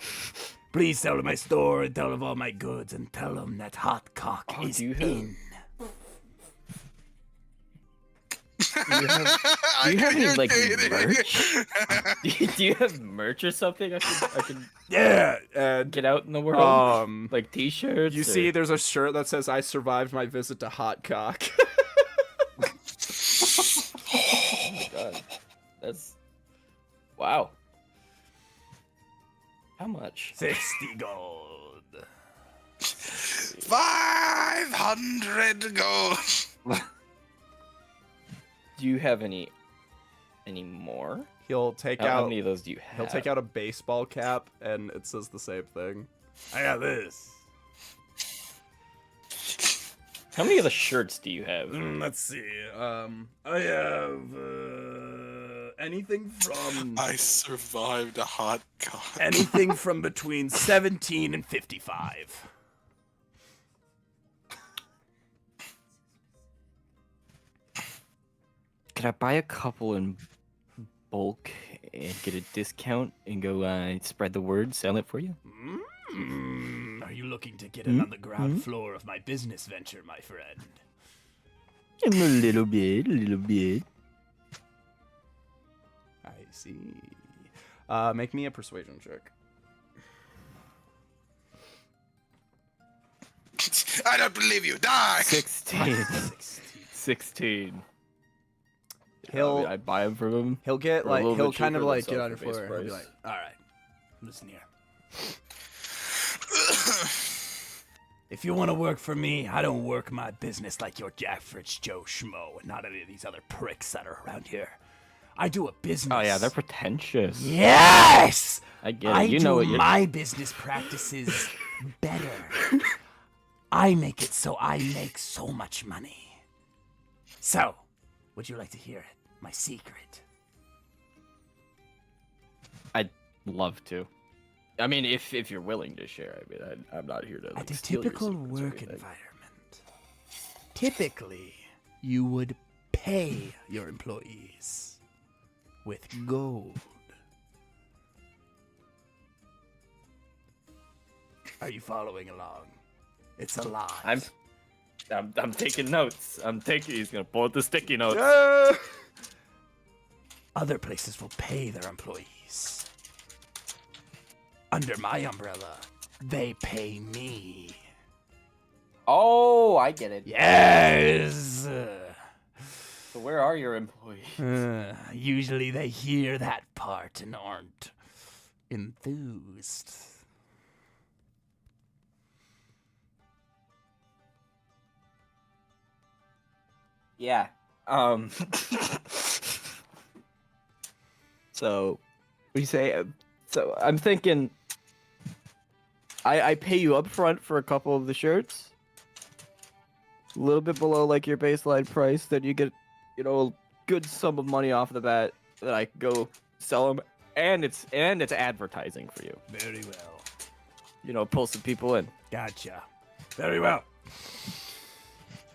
please tell of my store and tell of all my goods and tell them that hot cock is do you have- in. Do you have any like merch? Do you have merch or something? I could yeah, and get out in the world. um, Like T-shirts. you or- see, there's a shirt that says, "I survived my visit to Hot Cock." Oh my god, that's wow. How much? 60 gold. 500 gold. Do you have any more? He'll take How out. many of those do you have? He'll take out a baseball cap, and it says the same thing. I got this. How many of the shirts do you have? Let's see. I have anything from I survived a hot cock. anything from between 17 and 55. Could I buy a couple in bulk and get a discount and go spread the word, sell it for you? Are you looking to get in on the ground floor of my business venture, my friend? A little bit, a little bit. All see. Make me a persuasion check. I don't believe you. Die. 16. 16. He'll I buy him from him. he'll get For a like little he'll bit kind of cheaper like than get on your sell for floor. base He'll be price. like, all right, listen here. If you want to work for me, I don't work my business like your Jack Fritz Joe Schmo and not any of these other pricks that are around here. I do a business. Oh yeah, they're pretentious. Yes! I get it. I You do know what you're. my business practices better. I make it so I make so much money. So, would you like to hear it? My secret. I'd love to. I mean, if you're willing to share. I mean, I'm not here to. Like, At a steal your typical secrets or work anything. environment, typically you would pay your employees with gold. Are you following along? It's a lie. I'm taking notes. He's gonna pull out the sticky notes. Other places will pay their employees. Under my umbrella, they pay me. Oh, I get it. Yes! So where are your employees? Usually they hear that part and aren't enthused. Yeah. So, we say. So I'm thinking. I pay you up front for a couple of the shirts. A little bit below like your baseline price, then you get, a good sum of money off the bat that I can go sell them, and it's advertising for you. Very well. Pull some people in. Gotcha. Very well.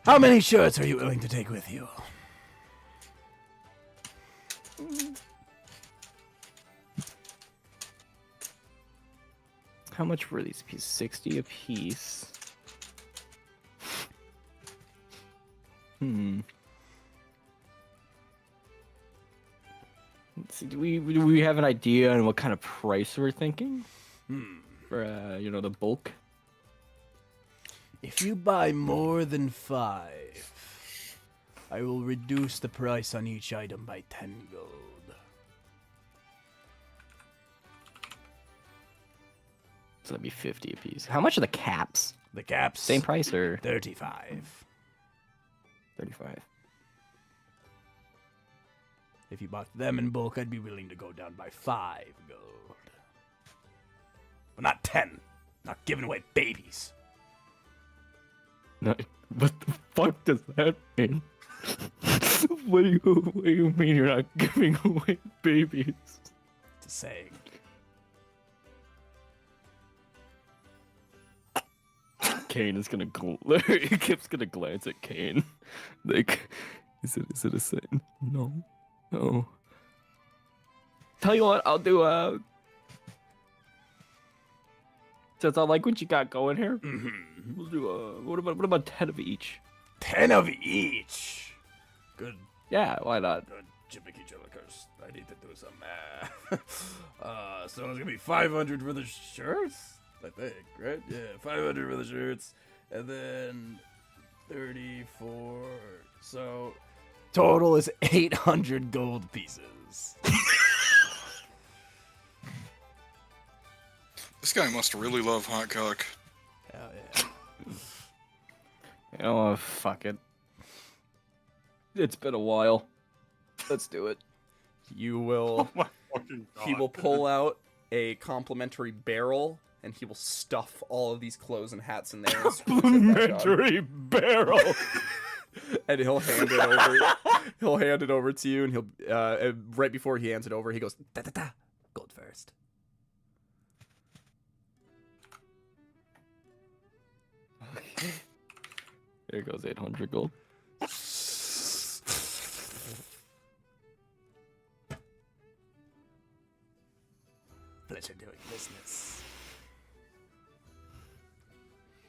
How many shirts are you willing to take with you? How much were these pieces? 60 a piece. Let's see, do we have an idea on what kind of price we're thinking? For the bulk. If you buy more than 5, I will reduce the price on each item by 10 gold. So that'd be 50 a piece. How much are the caps? The caps? Same price or 35. 35? If you bought them in bulk, I'd be willing to go down by 5 gold. But not 10. Not giving away babies. No, what the fuck does that mean? What do you mean you're not giving away babies? It's a saying. Kane is gonna Kip's gonna glance at Kane. Like, is it a saying? No. Tell you what, I'll do since I like what you got going here, we'll do what about 10 of each? 10 of each. Good. Yeah, why not? Good. Chimmicky-chillikers. I need to do some math. So it's gonna be 500 for the shirts, I think, right? Yeah, 500 for the shirts, and then 34. So total is 800 gold pieces. This guy must really love hot cock. Hell yeah. Fuck it. It's been a while. Let's do it. You will. My fucking God. He will pull out a complimentary barrel, and he will stuff all of these clothes and hats in there. And screw them back on. Complimentary barrel. And he'll hand it over. He'll hand it over to you, and he'll right before he hands it over, he goes, "Da da da, gold first." There goes 800 gold. Pleasure doing business.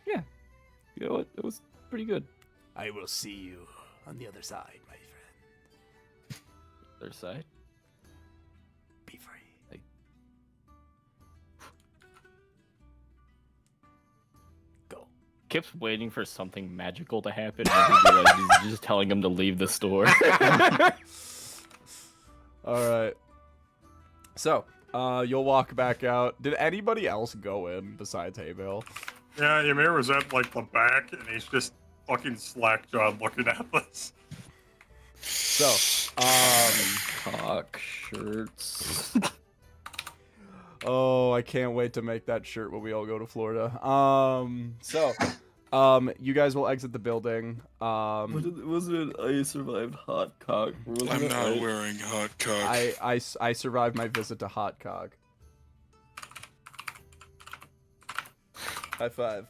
Yeah. You know what? It was pretty good. I will see you on the other side, my friend. Other side. Kip's waiting for something magical to happen, and he realizes he's just telling him to leave the store. All right. So, you'll walk back out. Did anybody else go in besides Haybale? Yeah, Ymir was at like the back, and he's just fucking slack-jawed looking at this. So, Cock shirts. oh, I can't wait to make that shirt when we all go to Florida. You guys will exit the building. Wasn't it I survived hot cock? I'm not wearing hot cock. I survived my visit to Hot Cog. High five.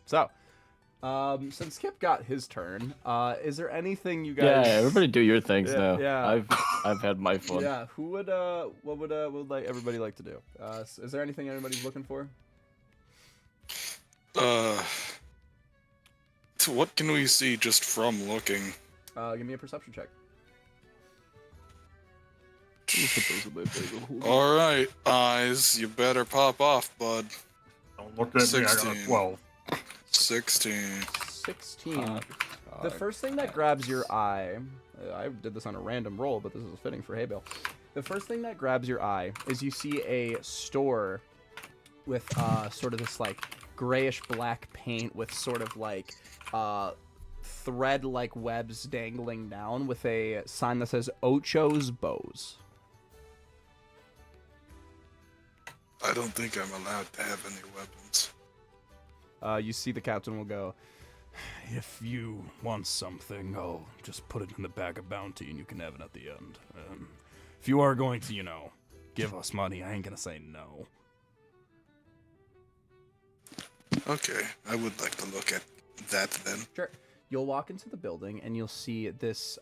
So, since Kip got his turn, is there anything you guys? Yeah, everybody do your things Yeah, now. yeah. I've had my fun. Yeah, who would what would like everybody like to do? Is there anything anybody's looking for? What can we see just from looking? Give me a perception check. All right, eyes, you better pop off, bud. Don't look at me, I got a 16. 12. 16. 16. The first thing that grabs your eye, I did this on a random roll, but this is fitting for Haybale. The first thing that grabs your eye is you see a store with sort of this like grayish black paint with sort of like thread like webs dangling down with a sign that says Ocho's Bows. I don't think I'm allowed to have any weapons. You see the captain will go, if you want something, I'll just put it in the bag of bounty and you can have it at the end. If you are going to, give us money, I ain't gonna say no. Okay, I would like to look at that then. Sure. You'll walk into the building and you'll see this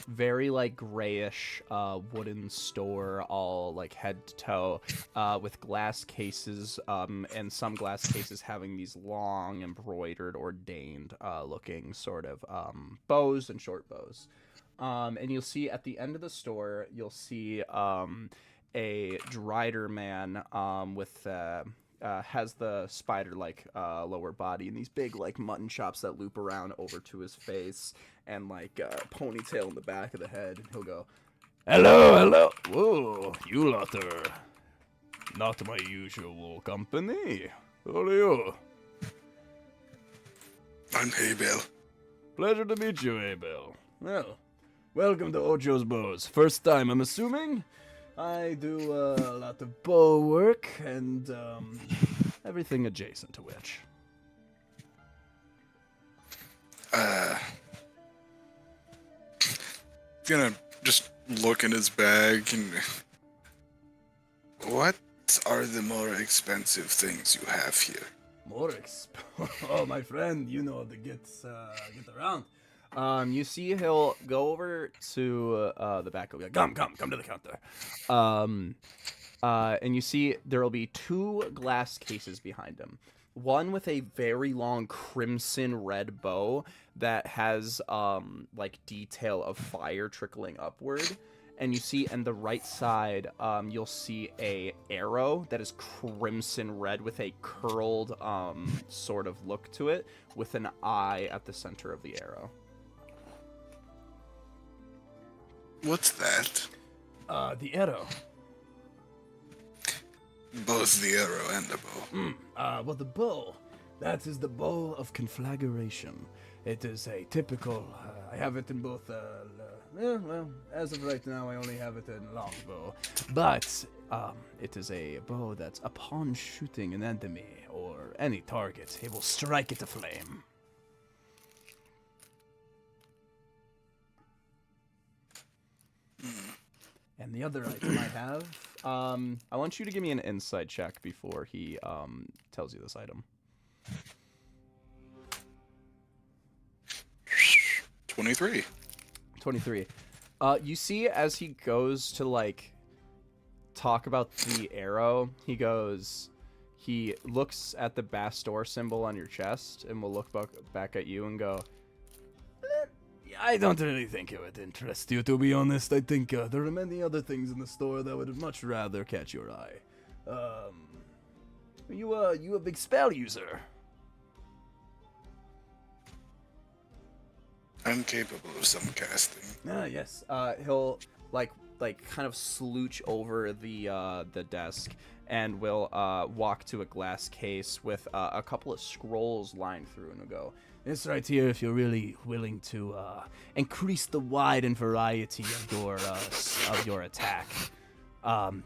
very like grayish wooden store, all like head to toe, with glass cases, and some glass cases having these long embroidered ordained looking sort of bows and short bows. And you'll see at the end of the store, you'll see a drider man with has the spider-like lower body and these big like mutton chops that loop around over to his face and like ponytail in the back of the head. And he'll go, hello. Whoa, you lot are not my usual company. Who are you? I'm Haybale. Pleasure to meet you, Abel. Well, welcome to Ocho's Bows. First time, I'm assuming? I do a lot of bow work and everything adjacent to which. Gonna just look in his bag and. What are the more expensive things you have here? Oh, my friend, you know to get around. You see he'll go over to the back. He'll be like, come to the counter. And you see there will be two glass cases behind him. One with a very long crimson red bow that has like detail of fire trickling upward. And you see on the right side, you'll see a arrow that is crimson red with a curled sort of look to it, with an eye at the center of the arrow. What's that? The arrow. Both the arrow and the bow. Well, the bow. That is the bow of conflagration. It is a typical. I have it in both. Well, as of right now, I only have it in longbow. But it is a bow that, upon shooting an enemy or any target, it will strike it aflame. And the other item I have, I want you to give me an insight check before he tells you this item. 23. 23. You see as he goes to like talk about the arrow, he looks at the Bastor symbol on your chest and will look back at you and go, I don't really think it would interest you, to be honest. I think there are many other things in the store that would much rather catch your eye. You a big spell user? I'm capable of some casting. Ah, yes. He'll like kind of slooch over the desk and will walk to a glass case with a couple of scrolls lined through, and he'll go, "This right here, if you're really willing to increase the wide and variety of your attack.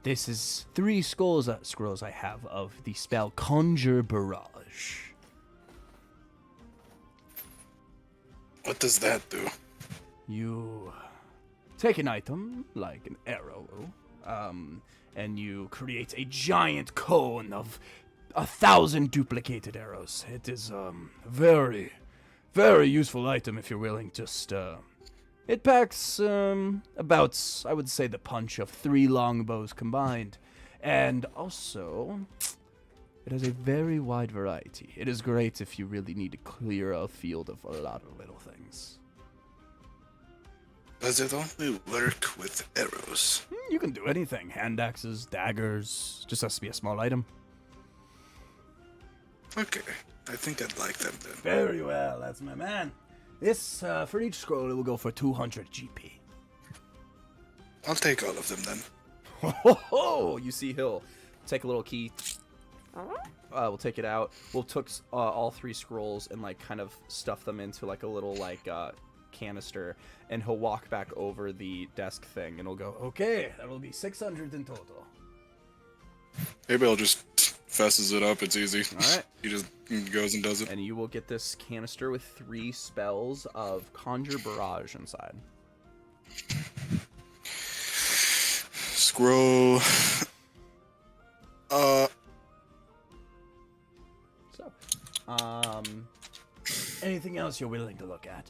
This is 3 scrolls I have of the spell Conjure Barrage." What does that do? You take an item, like an arrow, and you create a giant cone of 1,000 duplicated arrows. It is very, very useful item if you're willing. Just it packs about, I would say, the punch of 3 longbows combined, and also it has a very wide variety. It is great if you really need to clear a field of a lot of little things. Does it only work with arrows? You can do anything. Hand axes, daggers. Just has to be a small item. Okay, I think I'd like them then. Very well, that's my man. This, for each scroll, it will go for 200 GP. I'll take all of them then. Ho ho! You see, he'll take a little key. We'll take it out. We'll took all 3 scrolls and like kind of stuff them into like a little like canister, and he'll walk back over the desk thing, and he'll go, Okay, that will be 600 in total. Maybe I'll just fesses it up. It's easy. All right. He just goes and does it. And you will get this canister with 3 spells of Conjure Barrage inside. Scroll. So, anything else you're willing to look at?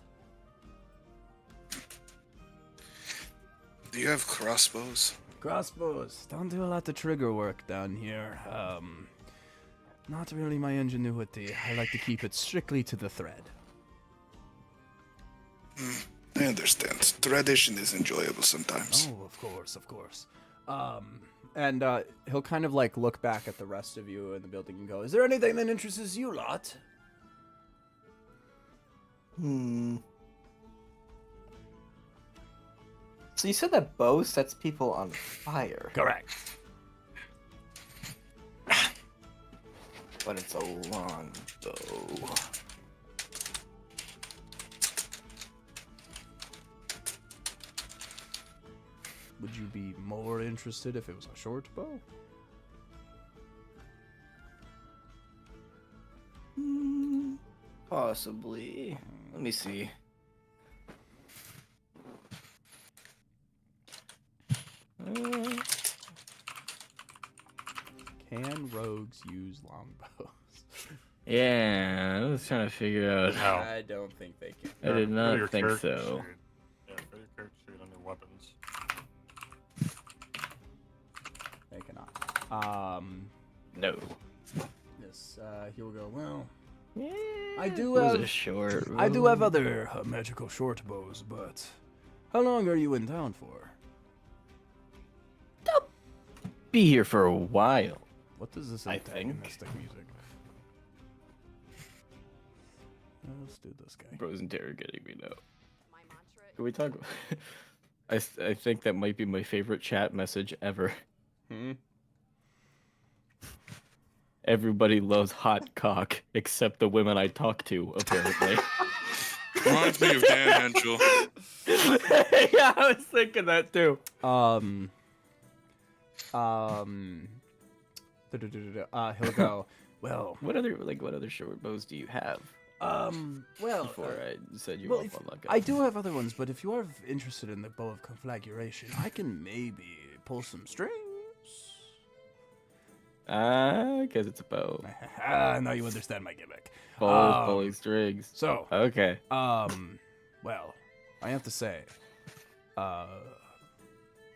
Do you have crossbows? Crossbows. Don't do a lot of trigger work down here. Not really my ingenuity. I like to keep it strictly to the thread. I understand. Tradition is enjoyable sometimes. Oh, of course, of course. And he'll kind of like look back at the rest of you in the building and go, "Is there anything that interests you lot?" So you said that bow sets people on fire, Correct. but it's a long bow. Would you be more interested if it was a short bow? Possibly. Let me see. Can rogues use longbows? Yeah, I was trying to figure out. How? I don't think they can. I did Go to not your think character so. sheet. Yeah, go to your character sheet on your weapons. They cannot. No. Yes, he will go, well, Yeah, I do it was have- a short. I do have other magical short bows, but how long are you in town for? be here for a while. what does this I antagonistic music? Let's do this guy. Bro's interrogating me now. Can we talk? I think that might be my favorite chat message ever. Hmm? Everybody loves hot cock except the women I talk to, apparently. Reminds me of Dan Henschel. Yeah, I was thinking that too. He'll go, well, What other short bows do you have? well, Before I said you well, off if- on luck. I do have other ones, but if you are interested in the bow of conflagration, I can maybe pull some strings. Because it's a bow. Now you understand my gimmick. Balls, pulling strings. So, Okay. well, I have to say,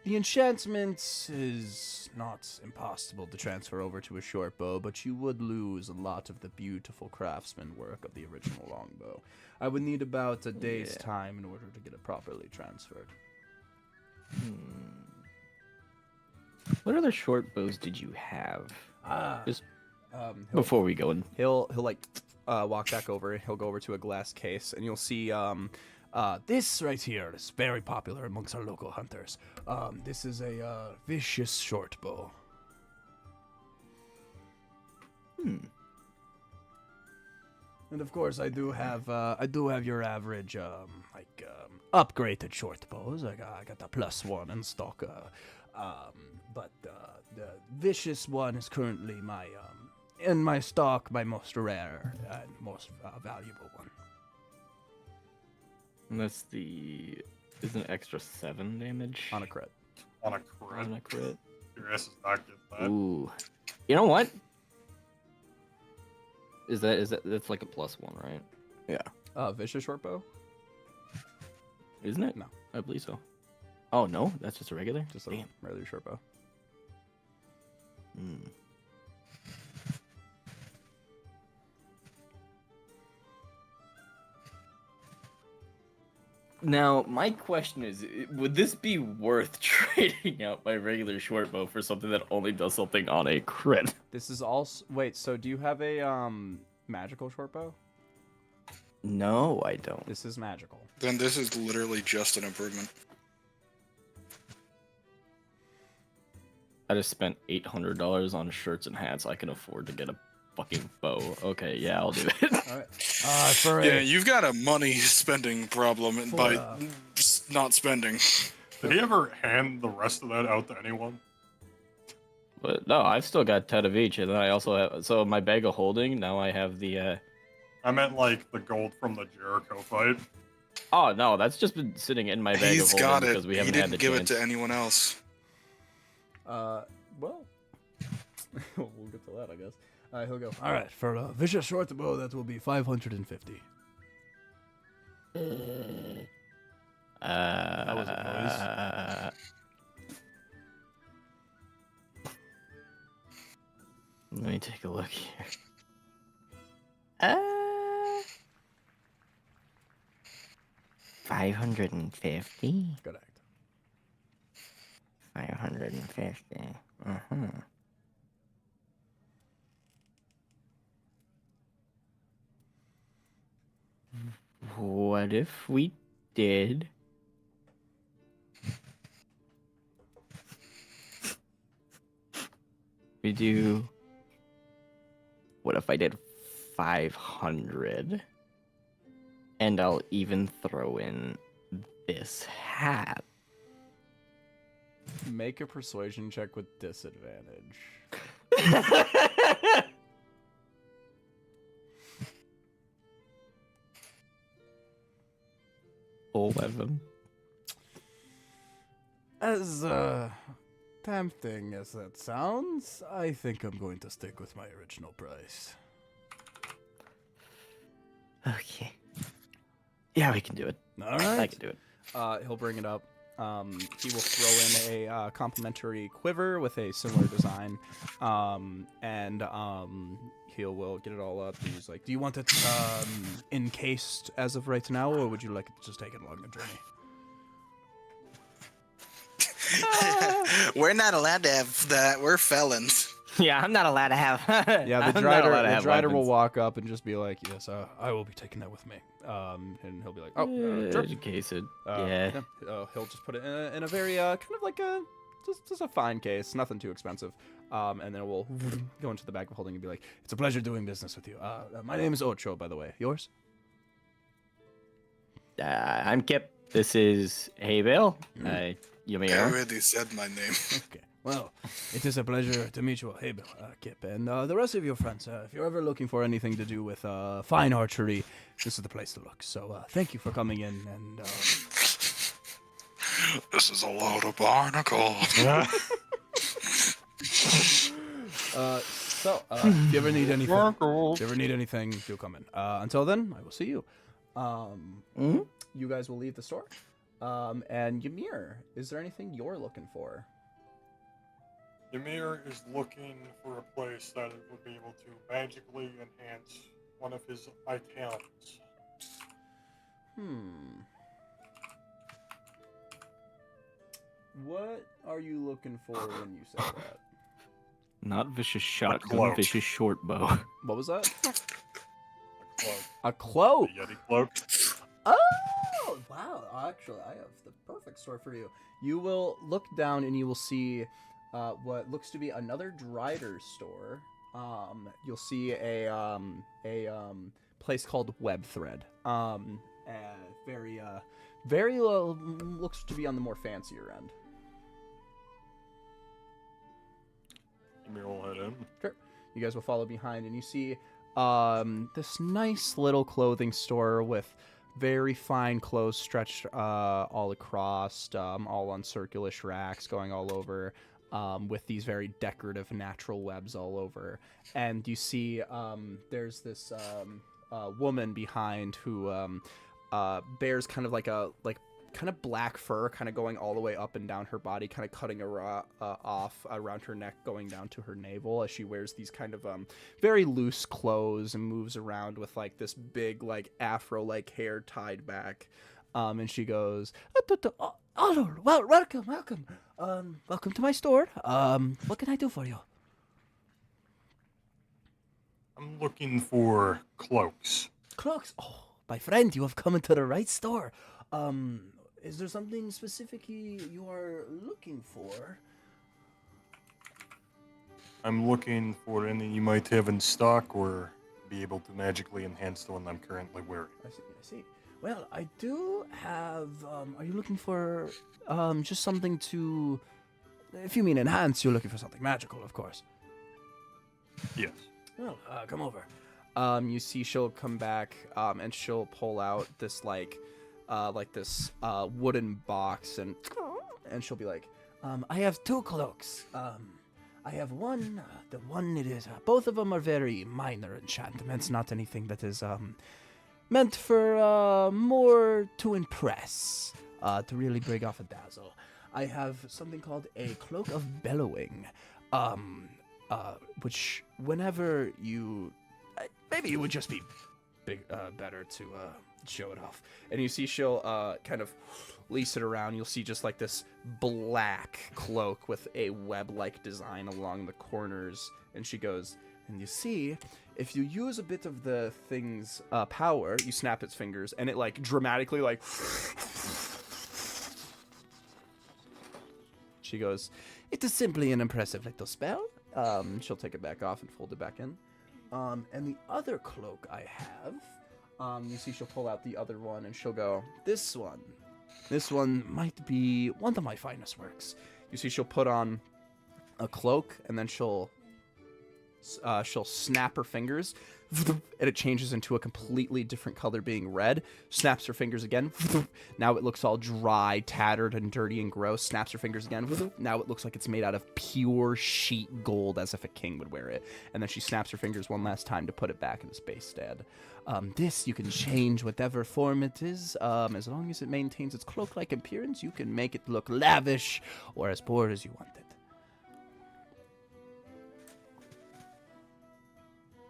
The enchantment is not impossible to transfer over to a short bow, but you would lose a lot of the beautiful craftsman work of the original longbow. I would need about a day's time in order to get it properly transferred. What other short bows did you have? Just Before before we go in. he'll like walk back over. He'll go over to a glass case, and you'll see this right here is very popular amongst our local hunters. This is a vicious short bow. And of course, I do have your average upgraded short bows. I got the +1 in stock. But the vicious one is currently my in my stock, my most rare and most valuable one. And that's the... Is an extra 7 damage? On a crit. On a crit. On a crit. Your ass is not getting that. Ooh. You know what? Is that that's like a +1, right? Vicious short bow? Isn't it? No. I believe so. Oh no, that's just a regular? Just a Damn. regular short bow. Now, my question is, would this be worth trading out my regular short bow for something that only does something on a crit? This is also... Wait, so do you have a magical short bow? No, I don't. This is magical. Then this is literally just an improvement. I just spent $800 on shirts and hats. I can afford to get a fucking bow. Okay, yeah, I'll do it. All right. Yeah, you've got a money spending problem by not spending. Did he ever hand the rest of that out to anyone? But no, I've still got 10 of each, and then I also have... So my bag of holding, now I have the... I meant like the gold from the Jericho fight. Oh, no, that's just been sitting in my bag He's of holding got it. because we He haven't had didn't the give chance. it to anyone else. Well, we'll get to that, I guess. He'll go. All right, for a vicious short bow, that will be 550. That was a Let me take a look here. 550? Good act. 550. What if we did... We do... What if I did 500? And I'll even throw in this hat. Make a persuasion check with disadvantage. 11. As tempting as that sounds, I think I'm going to stick with my original price. Okay. Yeah, we can do it. All right. I can do it. He'll bring it up. He will throw in a complimentary quiver with a similar design, and he will get it all up. He's like, "Do you want it encased as of right now, or would you like it to just take it along the journey?" We're not allowed to have that. We're felons. Yeah, I'm not allowed to have. Yeah, the I'm not allowed to have drider will weapons. walk up and just be like, "Yes, I will be taking that with me." And he'll be like, "Oh, sure." Educated. Yeah. He'll just put it in a very kind of like a just a fine case, nothing too expensive. And then we'll go into the bag of holding and be like, "It's a pleasure doing business with you. My name is Ocho, by the way. Yours?" I'm Kip. This is Haybale. You may I know. already said my name. Okay. Well, it is a pleasure to meet you, hey, Kip, and the rest of your friends. If you're ever looking for anything to do with fine archery, this is the place to look. So thank you for coming in, and This is a load of barnacles. if you ever need anything, do come in. Until then, I will see you. You guys will leave the store. And Ymir, is there anything you're looking for? Ymir is looking for a place that would be able to magically enhance one of his items. What are you looking for when you say that? Not vicious shotgun, cloak. vicious short bow. What was that? A cloak. A cloak. A Yeti cloak. Oh, wow. Actually, I have the perfect store for you. You will look down and you will see what looks to be another Drider store. You'll see a place called Webthread. Very looks to be on the more fancier end. Ymir will head in. Sure. You guys will follow behind, and you see this nice little clothing store with very fine clothes stretched all across, all on circular racks going all over, with these very decorative natural webs all over. And you see there's this woman behind who bears kind of like kind of black fur kind of going all the way up and down her body, kind of cutting off around her neck going down to her navel, as she wears these kind of very loose clothes and moves around with like this big like afro like hair tied back, and she goes, "Oh, well, welcome to my store. What can I do for you?" I'm looking for cloaks. Cloaks? Oh, my friend, you have come into the right store. Is there something specific you are looking for? I'm looking for any you might have in stock or be able to magically enhance the one I'm currently wearing. I see. Well, I do have, are you looking for, just something to, if you mean enhance, you're looking for something magical, of course. Yes. Well, come over. You see she'll come back, and she'll pull out this like this wooden box, and she'll be like, I have two cloaks. I have one, the one it is, both of them are very minor enchantments, not anything that is, meant for, more to impress, to really bring off a dazzle. I have something called a Cloak of Bellowing, which whenever you, maybe it would just be better to, show it off. and you see she'll kind of lace it around. You'll see just like this black cloak with a web-like design along the corners, and she goes, and you see, if you use a bit of the thing's power, you snap its fingers, and it like dramatically like. She goes, It is simply an impressive little spell. she'll take it back off and fold it back in. And the other cloak I have, you see she'll pull out the other one and she'll go, this one might be one of my finest works. You see she'll put on a cloak, and then she'll snap her fingers, and it changes into a completely different color, being red. Snaps her fingers again. Now it looks all dry, tattered, and dirty and gross. Snaps her fingers again. Now it looks like it's made out of pure sheet gold, as if a king would wear it. And then she snaps her fingers one last time to put it back in its base stead. This, you can change whatever form it is. As long as it maintains its cloak-like appearance, you can make it look lavish or as poor as you want it.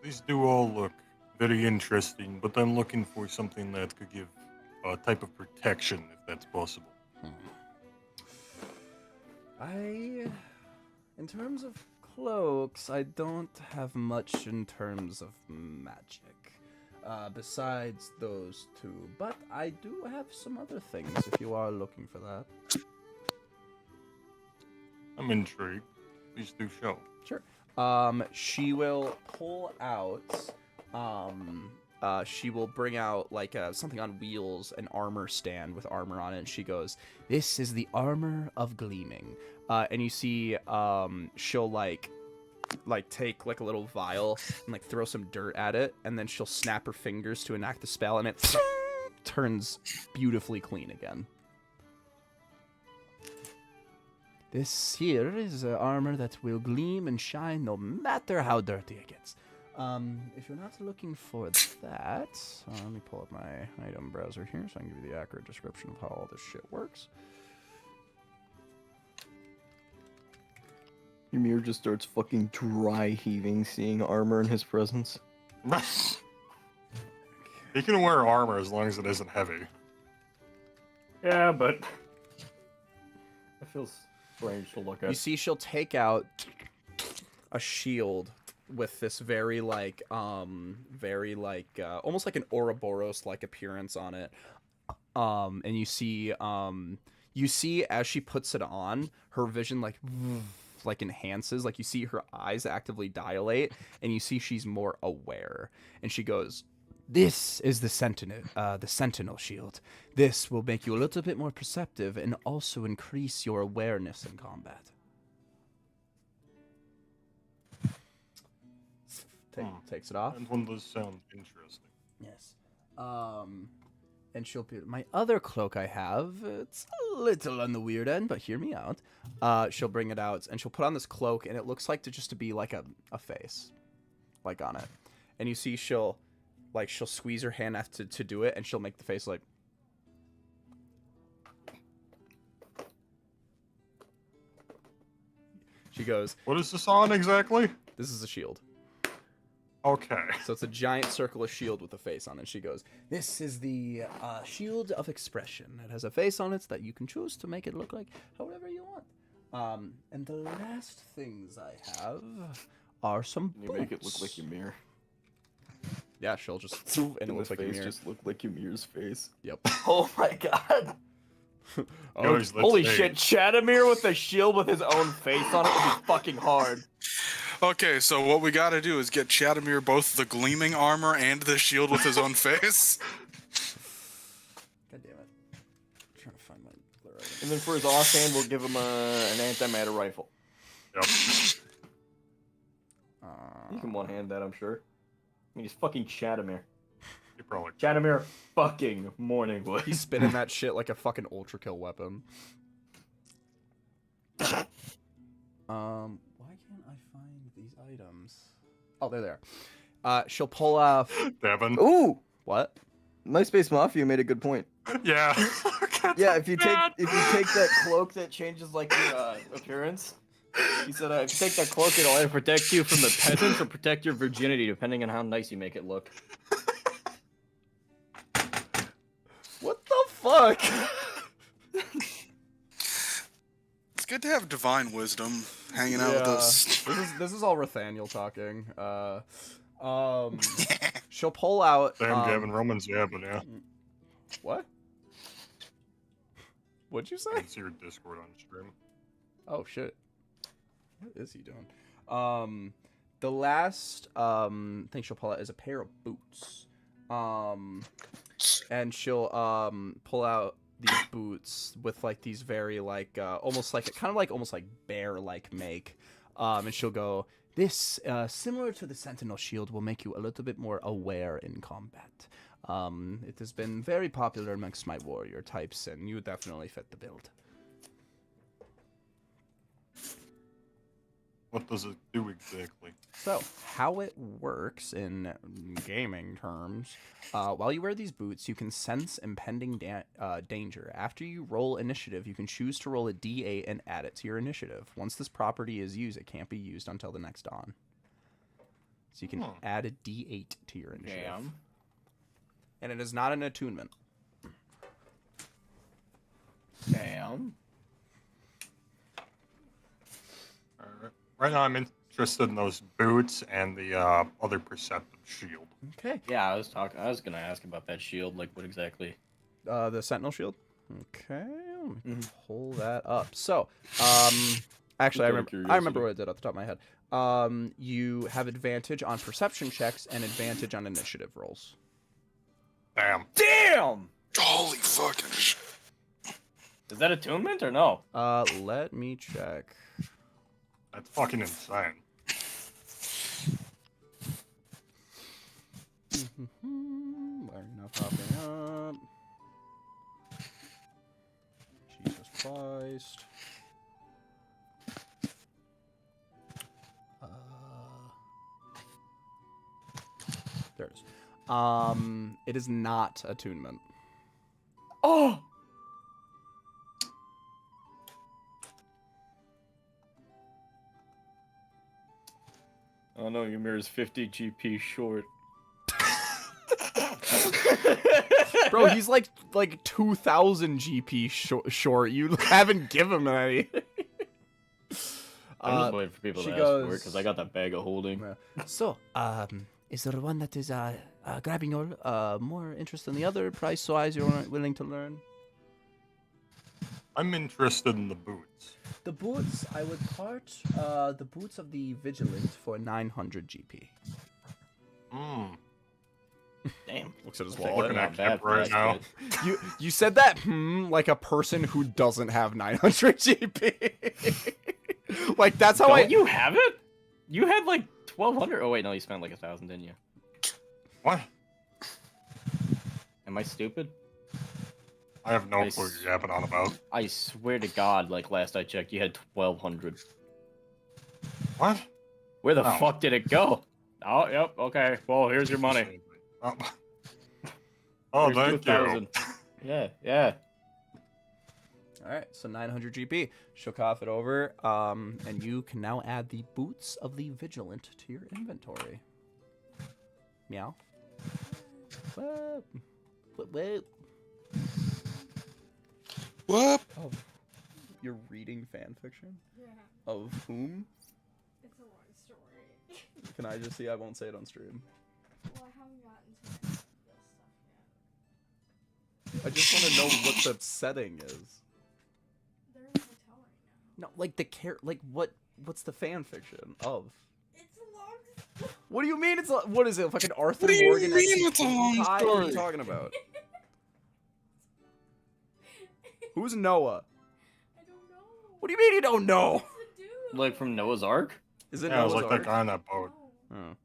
These do all look very interesting, but I'm looking for something that could give a type of protection, if that's possible. In terms of cloaks, I don't have much in terms of magic, besides those two, but I do have some other things if you are looking for that. I'm intrigued. Please do show. Sure. She will pull out, she will bring out like something on wheels, an armor stand with armor on it, and she goes, "This is the armor of gleaming." And you see, she'll like take like a little vial and like throw some dirt at it, and then she'll snap her fingers to enact the spell, and it turns beautifully clean again. This here is armor that will gleam and shine no matter how dirty it gets. If you're not looking for that, let me pull up my item browser here so I can give you the accurate description of how all this shit works. Ymir just starts fucking dry heaving, seeing armor in his presence. He can wear armor as long as it isn't heavy. Yeah, but it feels strange to look at. You see, she'll take out a shield with this very almost like an Ouroboros-like appearance on it. And you see as she puts it on, her vision like enhances, like you see her eyes actively dilate, and you see she's more aware. And she goes, "This is the Sentinel shield. This will make you a little bit more perceptive and also increase your awareness in combat." Takes it off. And one does sound interesting. Yes. And she'll be my other cloak I have. It's a little on the weird end, but hear me out. She'll bring it out and she'll put on this cloak, and it looks like to be like a face, like on it. And you see she'll squeeze her hand to do it, and she'll make the face like. She goes, "What is this on exactly?" "This is a shield." Okay. So it's a giant circular shield with a face on it. She goes, "This is the shield of expression. It has a face on it that you can choose to make it look like however you want." And the last things I have are some Can you boots. make it look like Ymir? Yeah, she'll just and it And looks the like face Ymir. just look like Ymir's face. Yep. Oh my god! Guys, let's Holy say- shit, Chadomir with a shield with his own face on it would be fucking hard. Okay, so what we gotta do is get Chadomir both the gleaming armor and the shield with his own face. God damn it! I'm trying to find my other item. And then for his offhand, we'll give him an antimatter rifle. Yep. You can one-hand that, I'm sure. I mean, he's fucking Chadomir. You probably. Chadomir fucking Morningwood. He's spinning that shit like a fucking ultra kill weapon. Why can't I find these items? Oh, there they are. She'll pull off. Devin. Ooh! What? MySpace Mafia made a good point. Yeah. Yeah, if you take that cloak that changes like your appearance, he said if you take that cloak, it'll either protect you from the peasants or protect your virginity, depending on how nice you make it look. What the fuck? It's good to have divine wisdom hanging out with us. This is all Rathaniel talking. She'll pull out. Damn, Gavin Romans, yeah, but yeah. What? What'd you say? I can see your Discord on stream. Oh shit. What is he doing? The last thing she'll pull out is a pair of boots. And she'll pull out these boots with like these very like almost like bear like make. And she'll go, "This similar to the Sentinel shield will make you a little bit more aware in combat. It has been very popular amongst my warrior types, and you definitely fit the build." What does it do exactly? So, how it works in gaming terms, while you wear these boots, you can sense impending danger. After you roll initiative, you can choose to roll a d8 and add it to your initiative. Once this property is used, it can't be used until the next dawn. So you can add a d8 to your initiative. Damn. And it is not an attunement. Damn. Alright. Right now, I'm interested in those boots and the other perceptive shield. Okay. Yeah, I was gonna ask about that shield. Like, what exactly? The Sentinel shield. Okay, let me pull that up. So, actually, I remember what I did off the top of my head. You have advantage on perception checks and advantage on initiative rolls. Damn. Damn! Holy fucking shit. Is that attunement or no? Let me check. That's fucking insane. Why are you not popping up? Jesus Christ. There it is. It is not attunement. Oh! Oh no, your mirror's 50 GP short. Bro, he's like 2,000 GP short. You haven't given him any. I'm just waiting for people to ask for it because I got that bag of holding. So, is there one that is grabbing your more interest than the other? Price-wise, you're willing to learn? I'm interested in the boots. The boots, I would part the boots of the Vigilant for 900 GP. Hmm. Damn. Looks at his Looking wallet. at Kip right now. You said that like a person who doesn't have 900 GP. Like that's how Don't you have it? You had like 1,200. Oh wait, no, you spent like 1,000, didn't you? What? Am I stupid? I have no clue what you're yapping on about. I swear to God, like last I checked, you had 1,200. What? Where the No. fuck did it go? Oh, yep. Okay. Well, here's your money. Oh, Here's thank you. 2,000. Yeah, yeah. All right, so 900 GP. She'll cough it over, and you can now add the boots of the Vigilant to your inventory. Meow. Whoop. Whoop, whoop. What? Oh, you're reading fan fiction? Yeah. Of whom? It's a long story. Can I just see? I won't say it on stream. Well, I haven't gotten to the real stuff yet. I just want to know what the setting is. They're in a hotel right now. No, like what's the fan fiction of? It's a long What do you mean it's what is it? Fucking Arthur What do you Morgan? mean it's a long What are you story? talking about? Who's Noah? I don't know. What do you mean you don't know? It's a dude. Like from Noah's Ark? Is it Yeah, it was Noah's like Ark? that guy on that boat. No.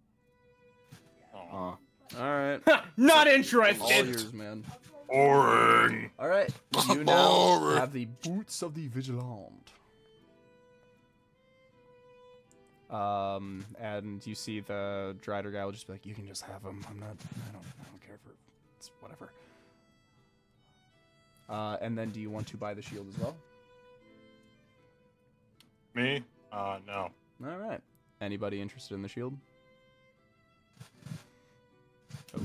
Oh. Oh. All right. Not All interested. yours, man. Boring. All right. You now Boring. have the boots of the Vigilant. And you see the Drider guy will just be like, "You can just have them. I don't care for it's whatever." And then do you want to buy the shield as well? Me? No. All right. Anybody interested in the shield?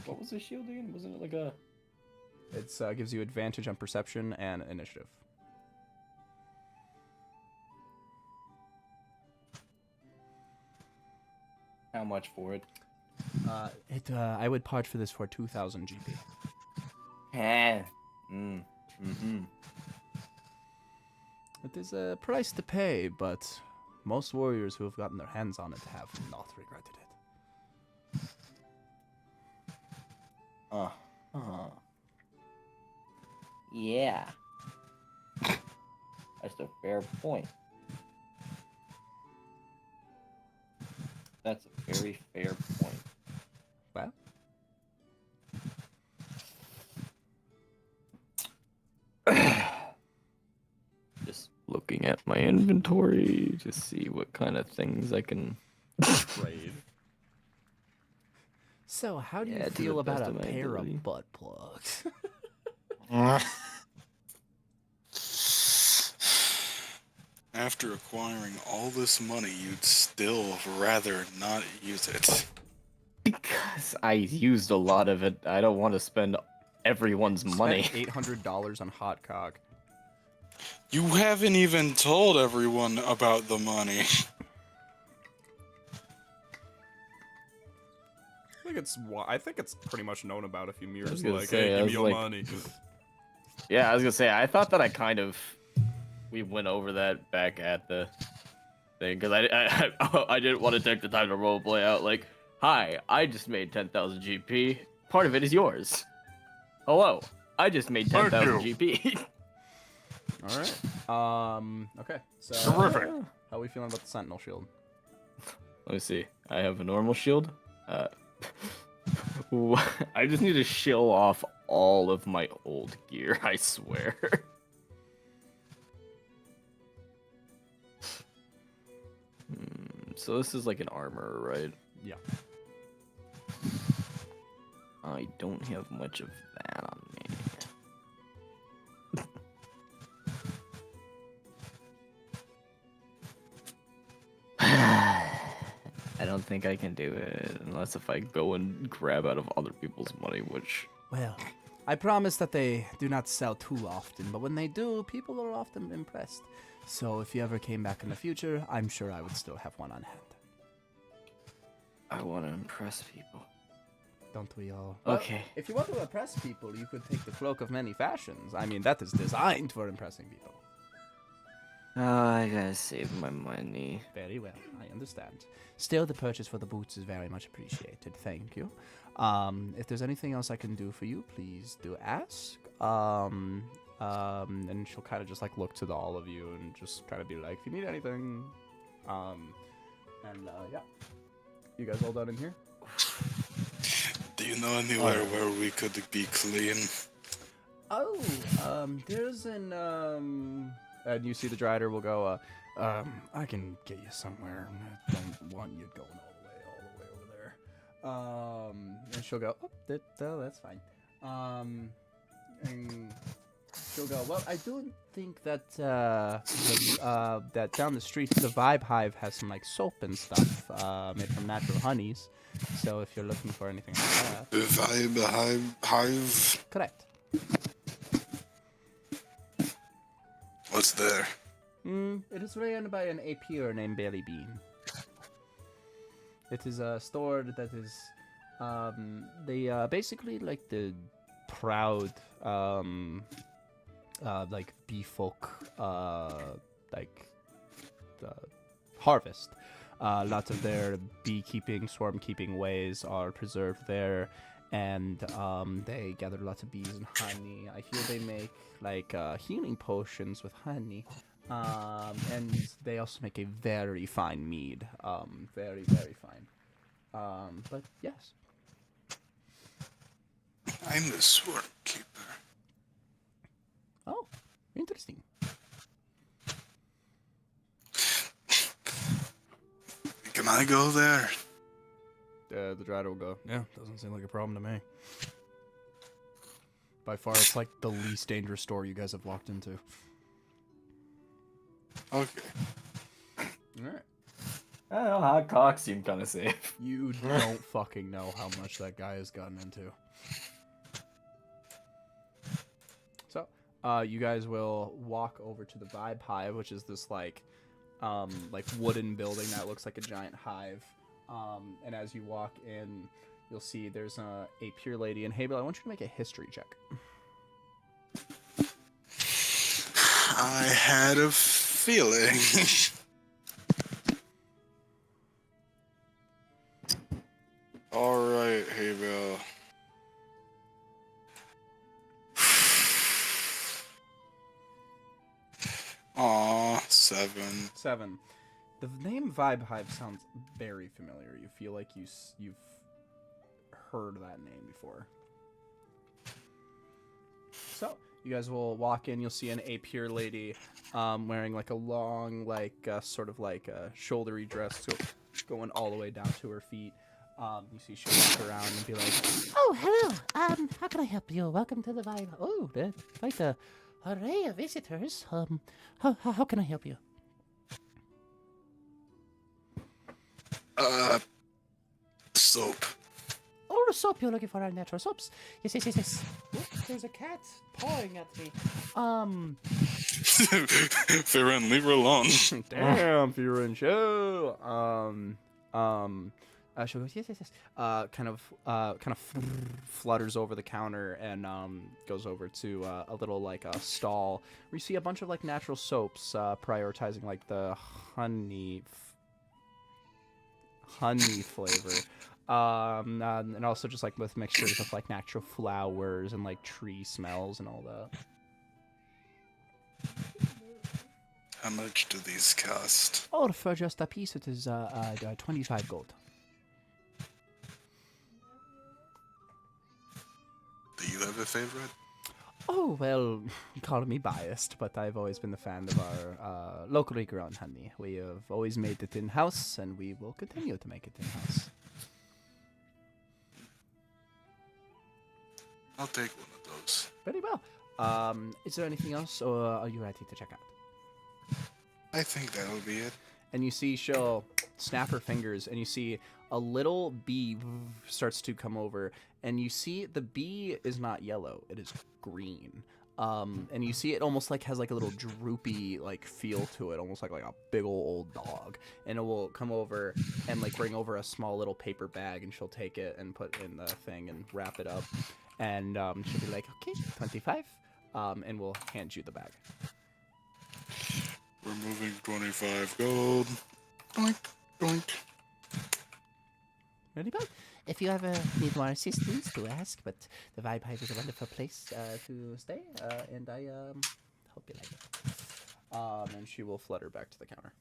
What was the shield again? Wasn't it like a... It's gives you advantage on perception and initiative. How much for it? I would part for this for 2,000 GP. Mm-hmm. It is a price to pay, but most warriors who have gotten their hands on it have not regretted it. Yeah. That's a fair point. That's a very fair point. Well, Just looking at my inventory to see what kind of things I can trade. So, how do you Yeah, to the feel about best a of my pair ability. of butt plugs? After acquiring all this money, you'd still rather not use it. Because I used a lot of it. I don't want to spend everyone's money. Spent $800 on hot cock. You haven't even told everyone about the money. I think it's pretty much known about if you mirrors was gonna like, say, hey, I give me was your like- money. Yeah, I was gonna say, I thought that I kind of... We went over that back at the thing, because I didn't want to take the time to roleplay out, like, hi, I just made 10,000 GP. Part of it is yours. Hello, I just made Thank 10,000 you. GP. All right. Okay. So, Terrific. how are we feeling about the Sentinel shield? Let me see. I have a normal shield. I just need to shill off all of my old gear, I swear. So this is like an armor, right? Yeah. I don't have much of that on me. I don't think I can do it unless if I go and grab out of other people's money, which... Well, I promise that they do not sell too often, but when they do, people are often impressed. So if you ever came back in the future, I'm sure I would still have one on hand. I want to impress people. Don't we all? Okay. If you want to impress people, you could take the cloak of many fashions. I mean, that is designed for impressing people. Oh, I gotta save my money. Very well, I understand. Still, the purchase for the boots is very much appreciated. Thank you. If there's anything else I can do for you, please do ask. And she'll kind of just like look to all of you and just kind of be like, if you need anything. Yeah. You guys all done in here? Do you know anywhere where we could be clean? Oh, there's an, and you see the Drider will go, I can get you somewhere. I don't want you going all the way over there. And she'll go, oh, that's fine. And she'll go, well, I do think that, that down the street, the Vibe Hive has some, like, soap and stuff, made from natural honeys. So if you're looking for anything like that. The Vibe Hive? Correct. What's there? It is ran by an apier named Bailey Bean. It is a store that is, they basically like the proud, like bee folk, like harvest. Lots of their beekeeping, swarm keeping ways are preserved there, and they gather lots of bees and honey. I hear they make like healing potions with honey. And they also make a very fine mead. Very, very fine. But yes. I'm the swarm keeper. Oh, interesting. Can I go there? The Drider will go, yeah, doesn't seem like a problem to me. By far, it's like the least dangerous store you guys have walked into. Okay. Alright. I don't know, hot cock seemed kind of safe. You don't fucking know how much that guy has gotten into. So, you guys will walk over to the Vibe Hive, which is this like wooden building that looks like a giant hive. And as you walk in, you'll see there's a pure lady. And Habel, I want you to make a history check. I had a feeling. Alright, Habel. Aw, 7. 7. The name Vibe Hive sounds very familiar. You feel like you've heard that name before. So, you guys will walk in. You'll see an pure lady wearing like a long, like sort of like a shouldery dress going all the way down to her feet. You see she'll walk around and be like, Oh, hello. How can I help you? Welcome to the Vibe. Oh, there's quite a array of visitors. How can I help you? Soap. All the soap you're looking for are natural soaps. Yes. Oh, there's a cat pawing at me. Farron, leave her alone. damn, Firen, show. She'll go, yes. Kind of flutters over the counter and goes over to a little like a stall where you see a bunch of like natural soaps, prioritizing like the honey flavor, and also just like with mixtures of like natural flowers and like tree smells and all that. How much do these cost? Oh, for just a piece, it is 25 gold. Do you have a favorite? Oh, well, call me biased, but I've always been a fan of our locally grown honey. We have always made it in-house, and we will continue to make it in-house. I'll take one of those. Very well. Is there anything else, or are you ready to check out? I think that'll be it. And you see she'll snap her fingers, and you see a little bee starts to come over, and you see the bee is not yellow, it is green. And you see it almost like has like a little droopy like feel to it, almost like a big old dog. And it will come over and like bring over a small little paper bag, and she'll take it and put in the thing and wrap it up. And she'll be like, okay, 25, and we'll hand you the bag. Removing 25 gold. Doink, doink. Very well. If you ever need more assistance, do ask. But the Vibe Hive is a wonderful place to stay, and I hope you like it. And she will flutter back to the counter.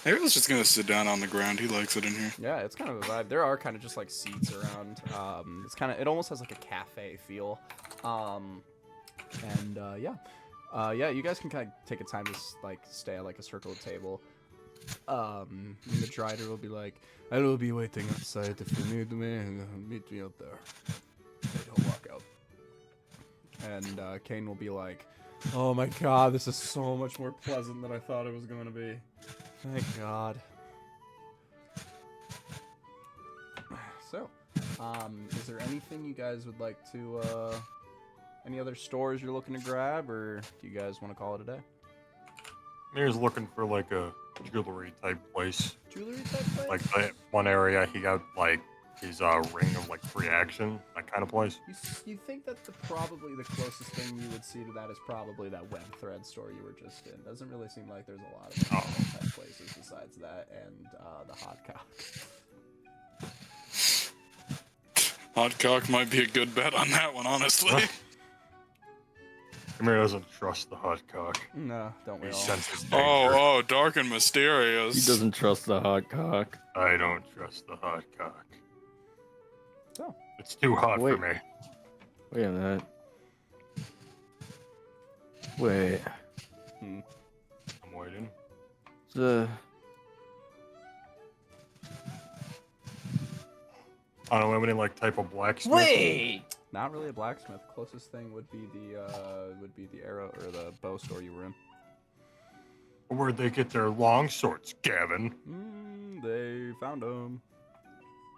Ariel's just gonna sit down on the ground. He likes it in here. Yeah, it's kind of a vibe. There are kind of just like seats around. It almost has like a cafe feel. Yeah, you guys can kind of take a time to like stay at like a circle table. And the Drider will be like, I will be waiting outside if you need me, and meet me out there. And he'll walk out. And Kane will be like, oh my god, this is so much more pleasant than I thought it was going to be. Thank God. So, is there anything you guys would like to, any other stores you're looking to grab, or do you guys want to call it a day? Mir's looking for like a jewelry type place. Jewelry type place? Like that one area he got like his ring of like free action, that kind of place. You think that probably the closest thing you would see to that is probably that web thread store you were just in. Doesn't really seem like there's a lot of type places besides that and the Hot Cock. Hot Cock might be a good bet on that one, honestly. Mir doesn't trust the Hot Cock. No, don't we He all? senses danger. Oh, dark and mysterious. He doesn't trust the hot cock. I don't trust the Hot Cock. So. It's too hot Wait. for me. Wait a minute. Wait. I'm waiting. The I don't know any like type of blacksmith. Wait! Not really a blacksmith. Closest thing would be the arrow or the bow store you were in. Where'd they get their long swords, Gavin? They found them.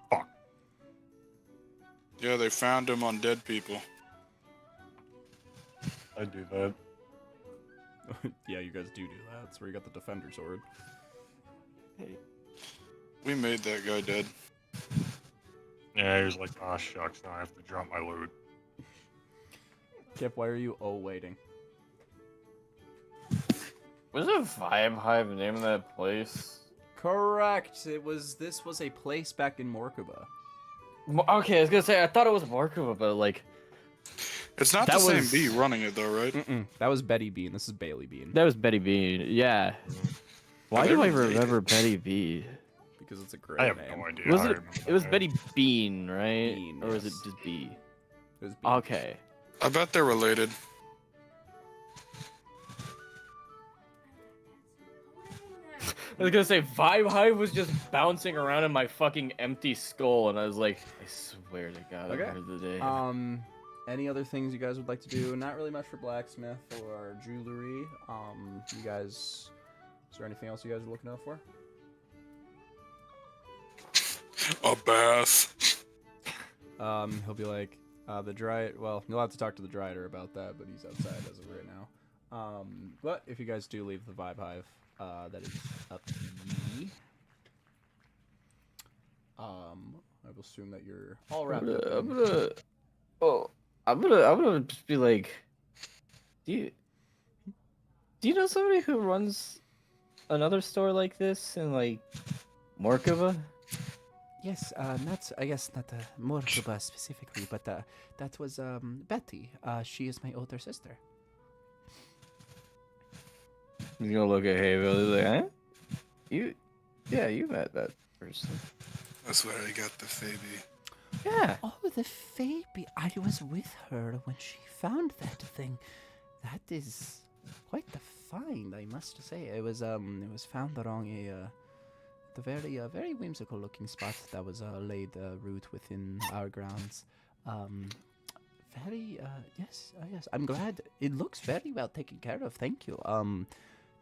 Fuck. Yeah, they found him on dead people. I do that. Yeah, you guys do that. That's where you got the defender sword. We made that guy dead. Yeah, he was like, ah, shucks, now I have to drop my loot. Kip, why are you waiting? Was it Vibe Hive the name of that place? Correct. This was a place back in Morkuba. Okay, I was gonna say I thought it was Markova, but like It's not That the same was- bee running it though, right? That was Betty Bean. This is Bailey Bean. That was Betty Bean. Yeah. Why do I remember Betty Bean? Because it's a great I have name. no idea. Was I it? remember It was that. Betty Bean, right? Bean, Or was it yes. just B? It was Bean. Okay. I bet they're related. I was gonna say Vibe Hive was just bouncing around in my fucking empty skull, and I was like, I swear to God, Okay. I've heard the name. Any other things you guys would like to do? Not really much for blacksmith or jewelry. You guys, is there anything else you guys are looking out for? A bath. He'll be like, the dry. Well, you'll have to talk to the Drider about that, but he's outside as of right now. But if you guys do leave the Vibe Hive, that is up to ye. I will assume that you're all wrapped up. I'm gonna just be like, do you know somebody who runs another store like this in like Morkova? Yes, I guess not Morkuba specifically, but that was Betty. She is my older sister. He's gonna look at Hayville. He's like, huh? You met that person. That's where I got the Fabi. Yeah. Oh, the Fabi. I was with her when she found that thing. That is quite the find, I must say. It was found along the very whimsical looking spot that was laid root within our grounds. Yes, yes. I'm glad. It looks very well taken care of. Thank you.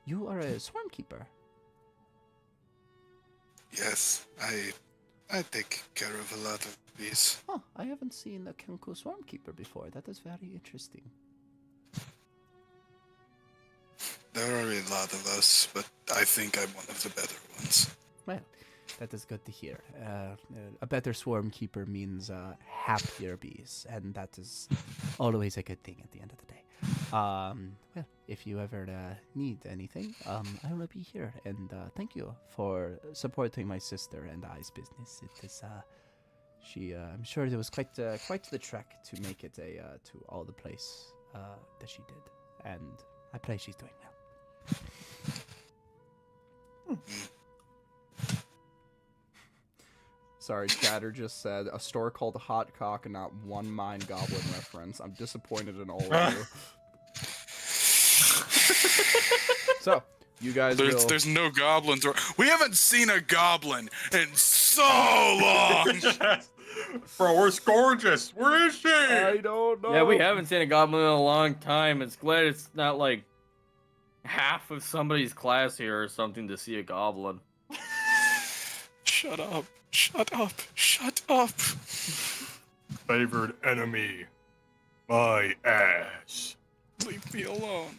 You are a swarm keeper. Yes, I take care of a lot of bees. Oh, I haven't seen a Kenku swarm keeper before. That is very interesting. There are a lot of us, but I think I'm one of the better ones. Well, that is good to hear. A better swarm keeper means happier bees, and that is always a good thing at the end of the day. Well, if you ever need anything, I will be here. And thank you for supporting my sister and I's business. It is, I'm sure it was quite the trek to make it to all the place that she did, and I pray she's doing well. Sorry, Chatter just said a store called Hot Cock and not one Mind Goblin reference. I'm disappointed in all of you. So, you guys will... There's no goblins. We haven't seen a goblin in so long. Bro, where's Gorgeous? Where is she? I don't know. Yeah, we haven't seen a goblin in a long time. It's glad it's not like half of somebody's class here or something to see a goblin. Shut up. Shut up. Shut up. Favored enemy. My ass. Leave me alone.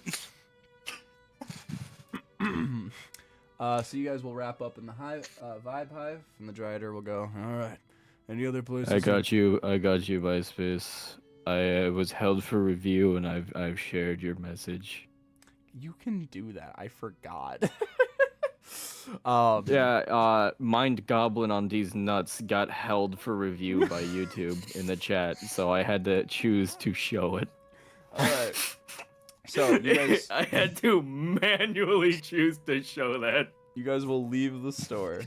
So you guys will wrap up in the Vibe Hive, and the Dryder will go, alright. Any other places? I got you, MySpace. I was held for review, and I've shared your message. You can do that. I forgot. Mind Goblin on these nuts got held for review by YouTube in the chat, so I had to choose to show it. Alright. So, you guys... I had to manually choose to show that. You guys will leave the store.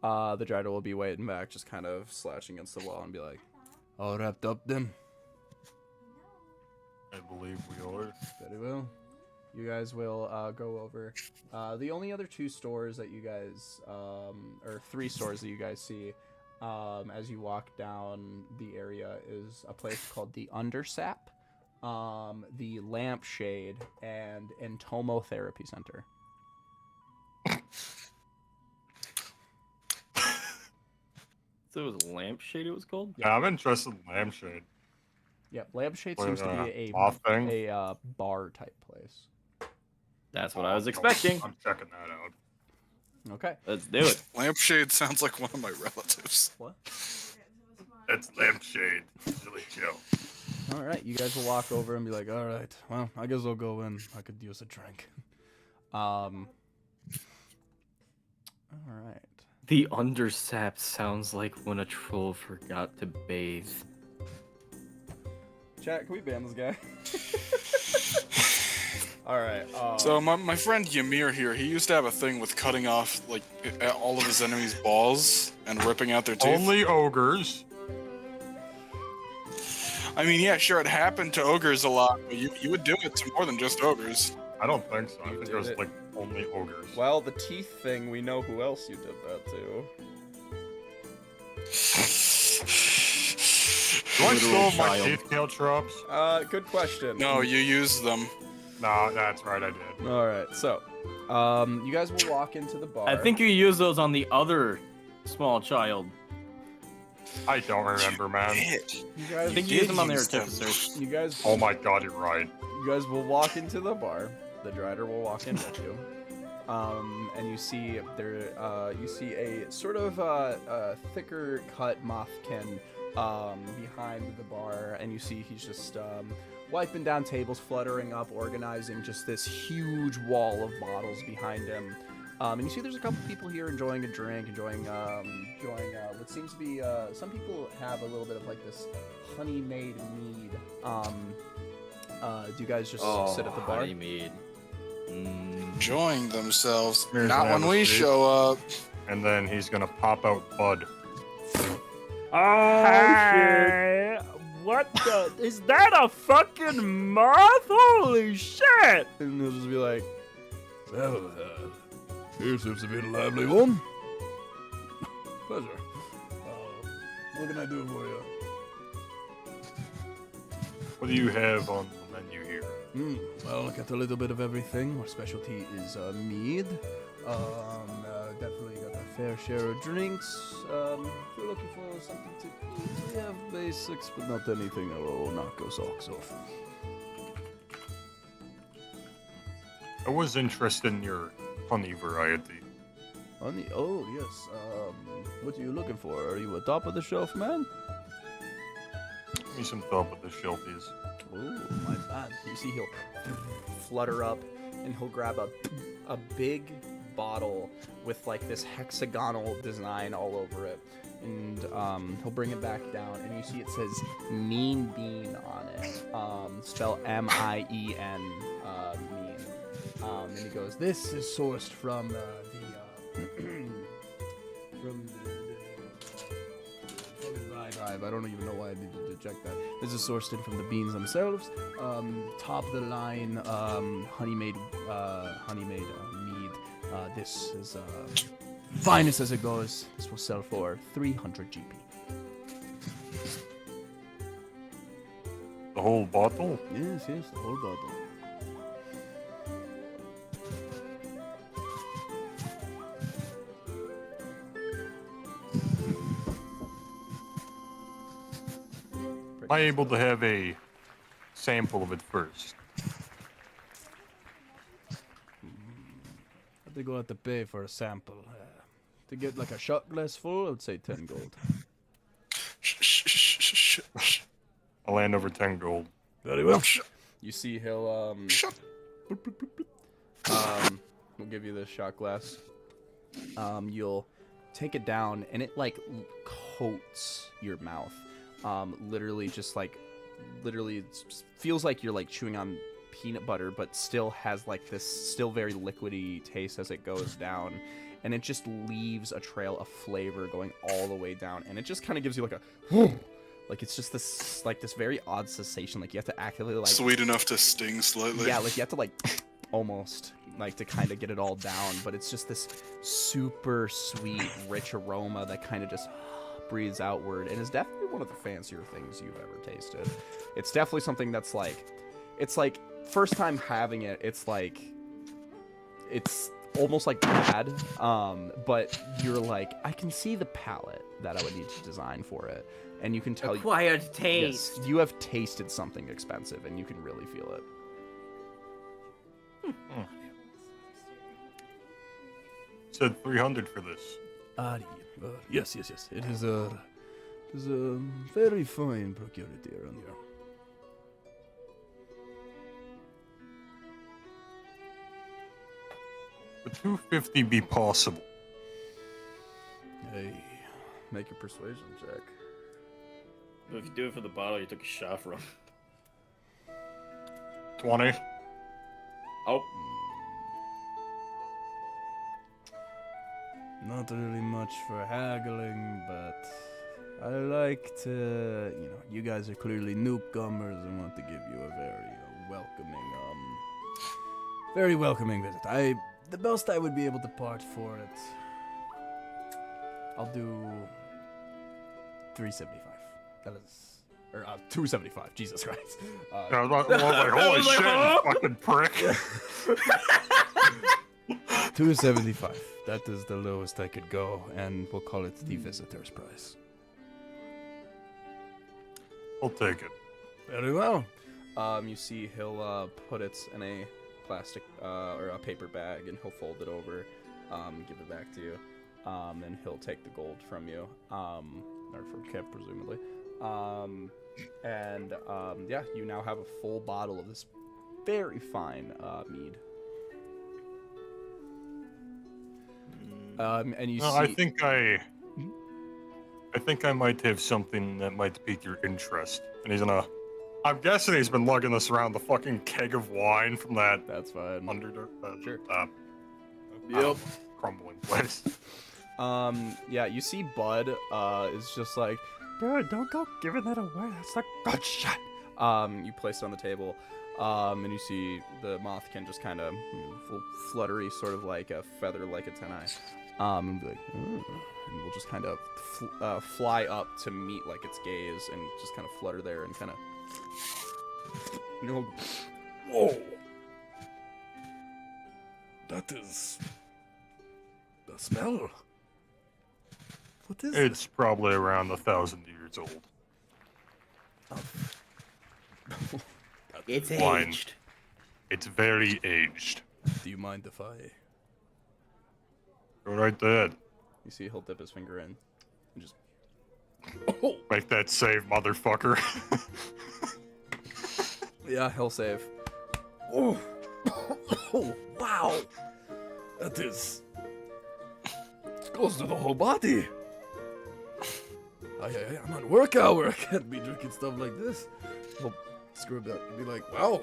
The Dryder will be waiting back, just kind of slashing against the wall and be like, all wrapped up then? I believe we are. Very well. You guys will go over. The only other two stores that you guys, or three stores that you guys see as you walk down the area is a place called the Undersap, the Lampshade, and Entomo Therapy Center. So it was Lampshade it was called? Yeah, I'm interested in Lampshade. Yeah, Lampshade What, seems to be a bar type place. That's what I was expecting. I'm checking that out. Okay. Let's do it. Lampshade sounds like one of my relatives. What? It's Lampshade. Silly Joe. All right, you guys will walk over and be like, all right, well, I guess I'll go in. I could use a drink. All right. The Undersap sounds like when a troll forgot to bathe. Chat, can we ban this guy? All right. So my friend Ymir here, he used to have a thing with cutting off like all of his enemies' balls and ripping out their teeth. Only ogres. I mean, yeah, sure, it happened to ogres a lot, but you would do it to more than just ogres. I don't think so. I You think did it was it. like only ogres. Well, the teeth thing, we know who else you did that to. Do I still have my child. teeth tail traps? Good question. No, you use them. Nah, that's right, I did. All right, so, you guys will walk into the bar. I think you used those on the other small child. I don't remember, man. you guys, I think you did used them on the use them. artificers. you guys, Oh my god, you're right. you guys will walk into the bar. The Dryder will walk in with you. And you see there, you see a sort of thicker cut Mothkin behind the bar, and you see he's just wiping down tables, fluttering up, organizing just this huge wall of bottles behind him. And you see there's a couple people here enjoying a drink, enjoying what seems to be some people have a little bit of like this honey-made mead. Do you guys just sit at the bar? Honey mead. Enjoying themselves. Here's Not an when we apple show up. And then he's gonna pop out Bud. Oh shit! what the? Is that a fucking moth? Holy shit! And he'll just be like, well, here seems to be a lively one. Pleasure. What can I do for you? What do you have on the menu here? Well, I got a little bit of everything. Our specialty is mead. Definitely got a fair share of drinks. If you're looking for something to eat, we have basics, but not anything that will knock your socks off. I was interested in your honey variety. Honey? Oh, yes. What are you looking for? Are you a top of the shelf man? Give me some top of the shelfies. Oh, my bad. You see, he'll flutter up and he'll grab a big bottle with like this hexagonal design all over it, and he'll bring it back down, and you see it says Mean Bean on it, spell M-I-E-N, mean. And he goes, this is sourced from I don't even know why I needed to check that. This is sourced in from the beans themselves. Top of the line, honey made mead. This is finest as it goes. This will sell for 300 GP. The whole bottle? Yes, the whole bottle. Am I able to have a sample of it first? I think we'll have to pay for a sample. To get like a shot glass full, I would say 10 gold. I'll land over 10 gold. Very well. You see he'll we'll give you this shot glass. You'll take it down and it like coats your mouth. Literally it feels like you're like chewing on peanut butter, but still has like this still very liquidy taste as it goes down, and it just leaves a trail of flavor going all the way down, and it just kind of gives you like a like it's just this very odd sensation, like you have to actively like sweet enough to sting slightly. yeah, like you have to like almost like to kind of get it all down, but it's just this super sweet rich aroma that kind of just breathes outward, and is definitely one of the fancier things you've ever tasted. It's definitely something that's like, it's like first time having it, it's like it's almost like bad, but you're like, I can see the palette that I would need to design for it, and you can tell Acquired taste. yes, you have tasted something expensive, and you can really feel it. Said 300 for this. Yes. It is a very fine procurity around here. Would 250 be possible? Hey, make a persuasion check. If you do it for the bottle, you took a shot from. 20. Oh. Not really much for haggling, but I like to, you guys are clearly newcomers and want to give you a very welcoming visit. The best I would be able to part for it, I'll do 375. That is, or 275. Jesus Christ. I was like, holy shit, you fucking prick. 275. That is the lowest I could go, and we'll call it the visitor's price. I'll take it. Very well. You see he'll put it in a plastic or a paper bag, and he'll fold it over, give it back to you, and he'll take the gold from you, or from Kip presumably, and yeah, you now have a full bottle of this very fine mead. And you see. I think I might have something that might pique your interest. And I'm guessing he's been lugging this around the fucking keg of wine from that. That's fine. Sure. Yep. Crumbling place. Yeah, you see Bud is just like, Dude, don't go giving that away. That's a good shot. You place it on the table, and you see the mothkin just kind of fluttery, sort of like a feather, like a tenai. And be like, and we'll just kind of fly up to meet like its gaze, and just kind of flutter there, and kind of, whoa. That is the smell. What is It's probably around 1,000 years old. It's Wine. aged. It's very aged. Do you mind if I? Go right ahead. You see, he'll dip his finger in, and just. Make that save, motherfucker. Yeah, he'll save. Oh, wow! That is. It goes to the whole body. I'm on work hour. I can't be drinking stuff like this. He'll screw that and be like, wow,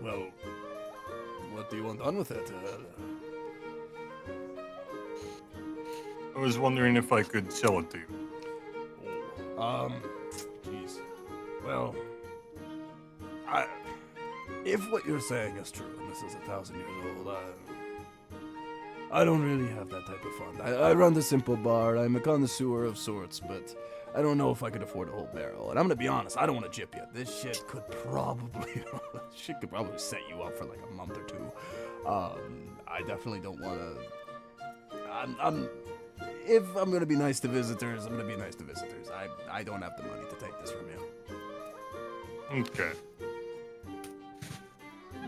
well, what do you want done with it? I was wondering if I could sell it to you. Jeez. Well, if what you're saying is true, and this is 1,000 years old, I don't really have that type of fun. I run the simple bar. I'm a connoisseur of sorts, but I don't know if I could afford a whole barrel. And I'm gonna be honest, I don't want to jip you. This shit could probably, set you up for like a month or two. I definitely don't want to. If I'm gonna be nice to visitors, I'm gonna be nice to visitors. I don't have the money to take this from you. Okay.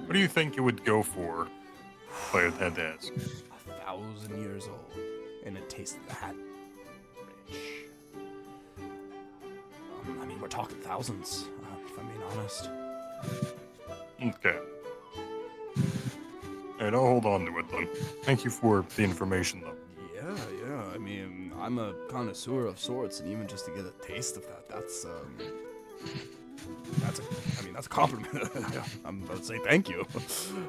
What do you think you would go for? If I had to ask. 1,000 years old, and it tastes that rich. I mean, we're talking thousands, if I'm being honest. Okay. Alright, I'll hold on to it then. Thank you for the information, though. Yeah. I mean, I'm a connoisseur of sorts, and even just to get a taste of that, that's a compliment. I'm about to say thank you.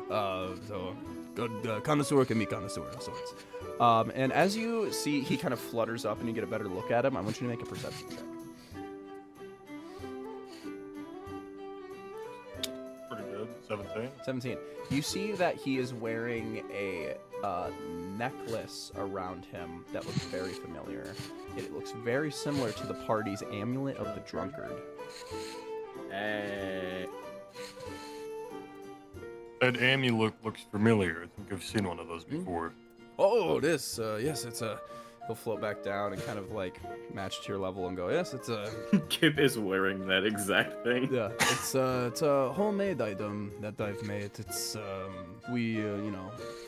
So, good connoisseur can be connoisseur of sorts. And as you see, he kind of flutters up, and you get a better look at him. I want you to make a perception check. Pretty good. 17. 17. You see that he is wearing a necklace around him that looks very familiar. It looks very similar to the party's amulet of the drunkard. That amulet looks familiar. I think I've seen one of those before. Oh, this, yes, it's a... He'll float back down and kind of, like, match to your level and go, yes, it's a... Kip is wearing that exact thing. Yeah, it's a homemade item that I've made. It's, we,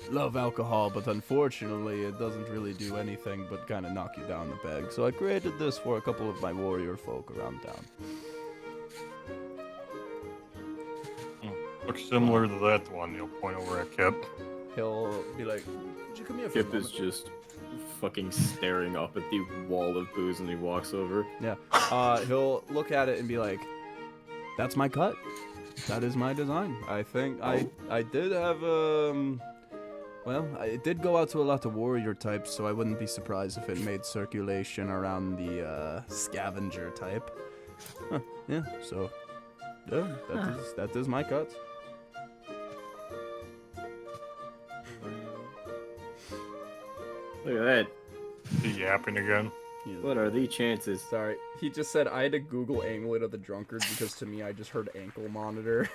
love alcohol, but unfortunately it doesn't really do anything but kind of knock you down the peg. So I created this for a couple of my warrior folk around town. Looks similar to that one. You'll point over at Kip. He'll be like, would you come here for Kip a is moment? just fucking staring up at the wall of booze and he walks over. Yeah. He'll look at it and be like, that's my cut. That is my design. I think I did have, well, I did go out to a lot of warrior types, so I wouldn't be surprised if it made circulation around the scavenger type. Huh, yeah, so, yeah, that is my cut. Look at that. The yapping again. What are the chances? Sorry, he just said I had to Google amulet of the drunkard because to me I just heard ankle monitor.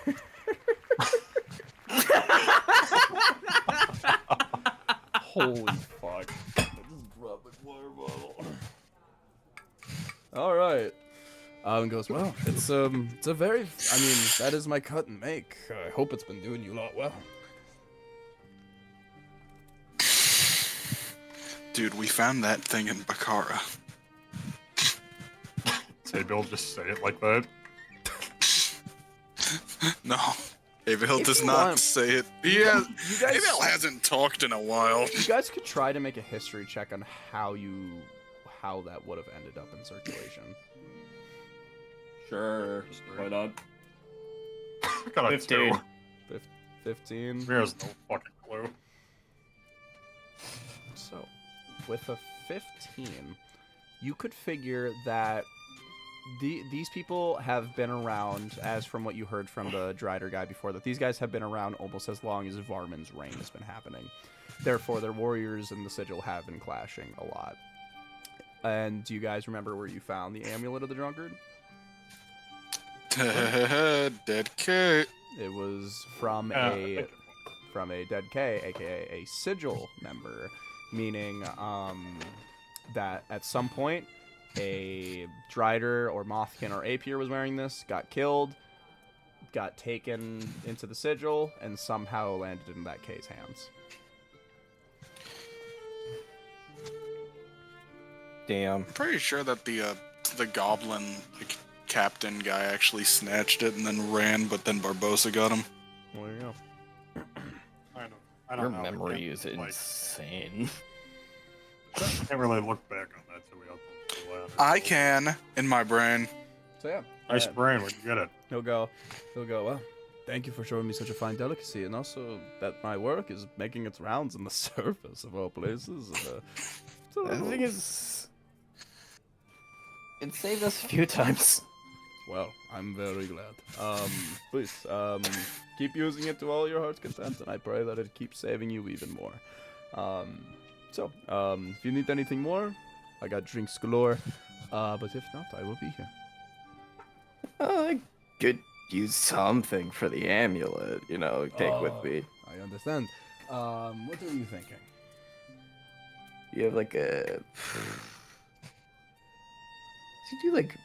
Holy fuck. I just dropped my water bottle. Alright. Goes, well, it's a very, I mean, that is my cut and make. I hope it's been doing you a lot well. Dude, we found that thing in Bakara. Say Bill, just say it like that. No, Avil If does you not want- say it. you guys- Avil hasn't talked in a while. You guys could try to make a history check on how that would have ended up in circulation. Sure. Why not? I got a 15. 2. 15. There's no fucking clue. So, with a 15, you could figure that these people have been around, as from what you heard from the Drider guy before, that these guys have been around almost as long as Varmin's reign has been happening. Therefore, their warriors and the Sigil have been clashing a lot. And do you guys remember where you found the Amulet of the Drunkard? Dead Kate. It was from a dead K, aka a Sigil member, meaning that at some point a Drider or Mothkin or Apier was wearing this, got killed, got taken into the Sigil, and somehow landed in that K's hands. Damn. I'm pretty sure that the goblin captain guy actually snatched it and then ran, but then Barbosa got him. Well, there you go. I don't Your know. memory I is can't, insane. can't really look back on that, so we have to. I can in my brain. So yeah. Nice brain. Where'd you get it? He'll go, well, thank you for showing me such a fine delicacy, and also that my work is making its rounds on the surface of all places. The thing is, it saved us a few times. Well, I'm very glad. Please, keep using it to all your heart's content, and I pray that it keeps saving you even more. If you need anything more, I got drinks galore, but if not, I will be here. I could use something for the amulet, take with me. I understand. What are you thinking? You have like a... Do you do like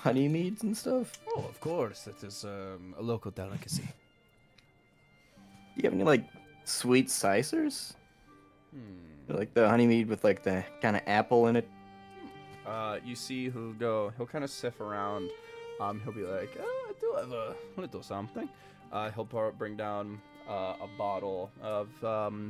honey meads and stuff? Oh, of course. It is a local delicacy. Do you have any like sweet sicers? Like the honey mead with like the kind of apple in it? You see he'll kind of sift around. He'll be like, I do have a little something. He'll bring down a bottle of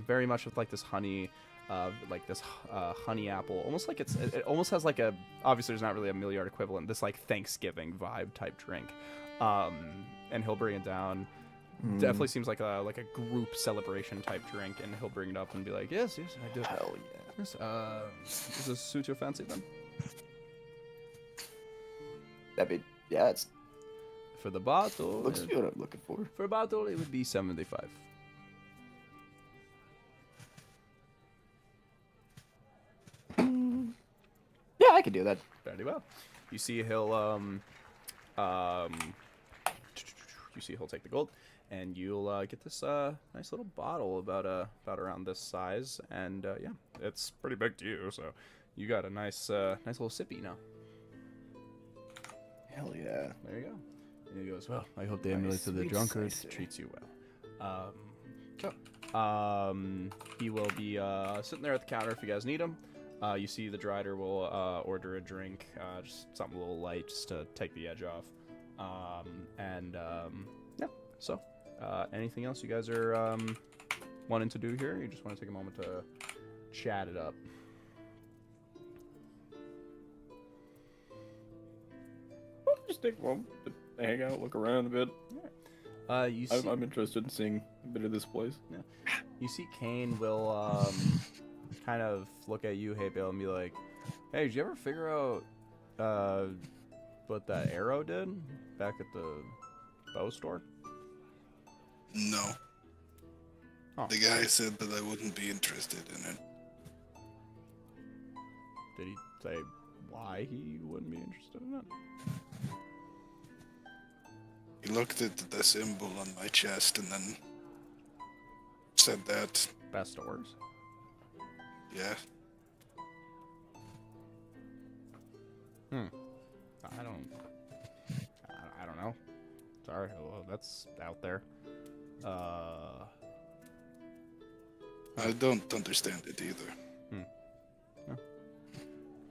very much with like this honey, honey apple, almost like it almost has like a, obviously there's not really a Milliard equivalent, this like Thanksgiving vibe type drink. And he'll bring it down. Definitely seems like a group celebration type drink, and he'll bring it up and be like, yes, I do. Hell yeah. Yes, does this suit your fancy then? It's For the bottle, looks good. What I'm looking for. For a bottle, it would be 75. Yeah, I could do that. Very well. You see he'll he'll take the gold, and you'll get this nice little bottle about around this size, and yeah, it's pretty big to you, so you got a nice little sippy now. Hell yeah. There you go. And he goes, well, I hope the amulet of the drunkard treats you well. He will be sitting there at the counter if you guys need him. You see the Drider will order a drink, just something a little light, just to take the edge off. Yeah. So, anything else you guys are wanting to do here? You just want to take a moment to chat it up. Just take a moment to hang out, look around a bit. You see, I'm interested in seeing a bit of this place. yeah. You see Kane will kind of look at you, Hey Bill, and be like, hey, did you ever figure out what that arrow did back at the bow store? No. Oh. The guy said that I wouldn't be interested in it. Did he say why he wouldn't be interested in it? He looked at the symbol on my chest and then said that. Best orders. Yeah. I don't know. Sorry, well, that's out there. I don't understand it either. Yeah.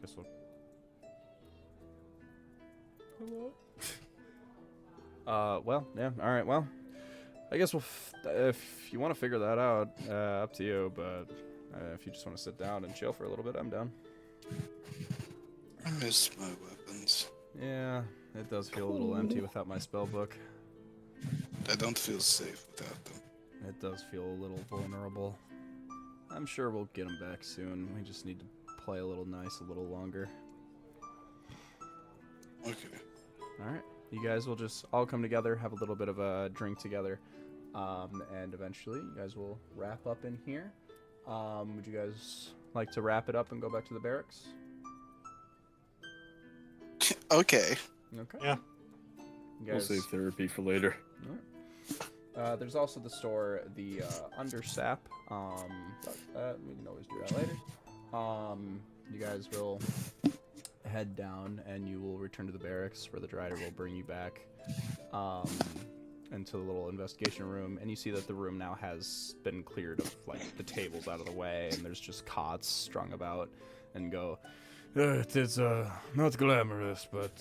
Guess we'll... Hello? Well, yeah, alright, well. I guess we'll... if you want to figure that out, up to you, but if you just want to sit down and chill for a little bit, I'm down. I miss my weapons. Yeah, it does feel a little empty without my spell book. I don't feel safe without them. It does feel a little vulnerable. I'm sure we'll get them back soon. We just need to play a little nice a little longer. Okay. All right. You guys will just all come together, have a little bit of a drink together, and eventually you guys will wrap up in here. Would you guys like to wrap it up and go back to the barracks? Okay. Okay. Yeah. You We'll guys, save therapy for later. there's also the store, the Undersap. We can always do that later. You guys will head down, and you will return to the barracks, where the driver will bring you back into the little investigation room. And you see that the room now has been cleared of like the tables out of the way, and there's just cots strung about. And go, It is not glamorous, but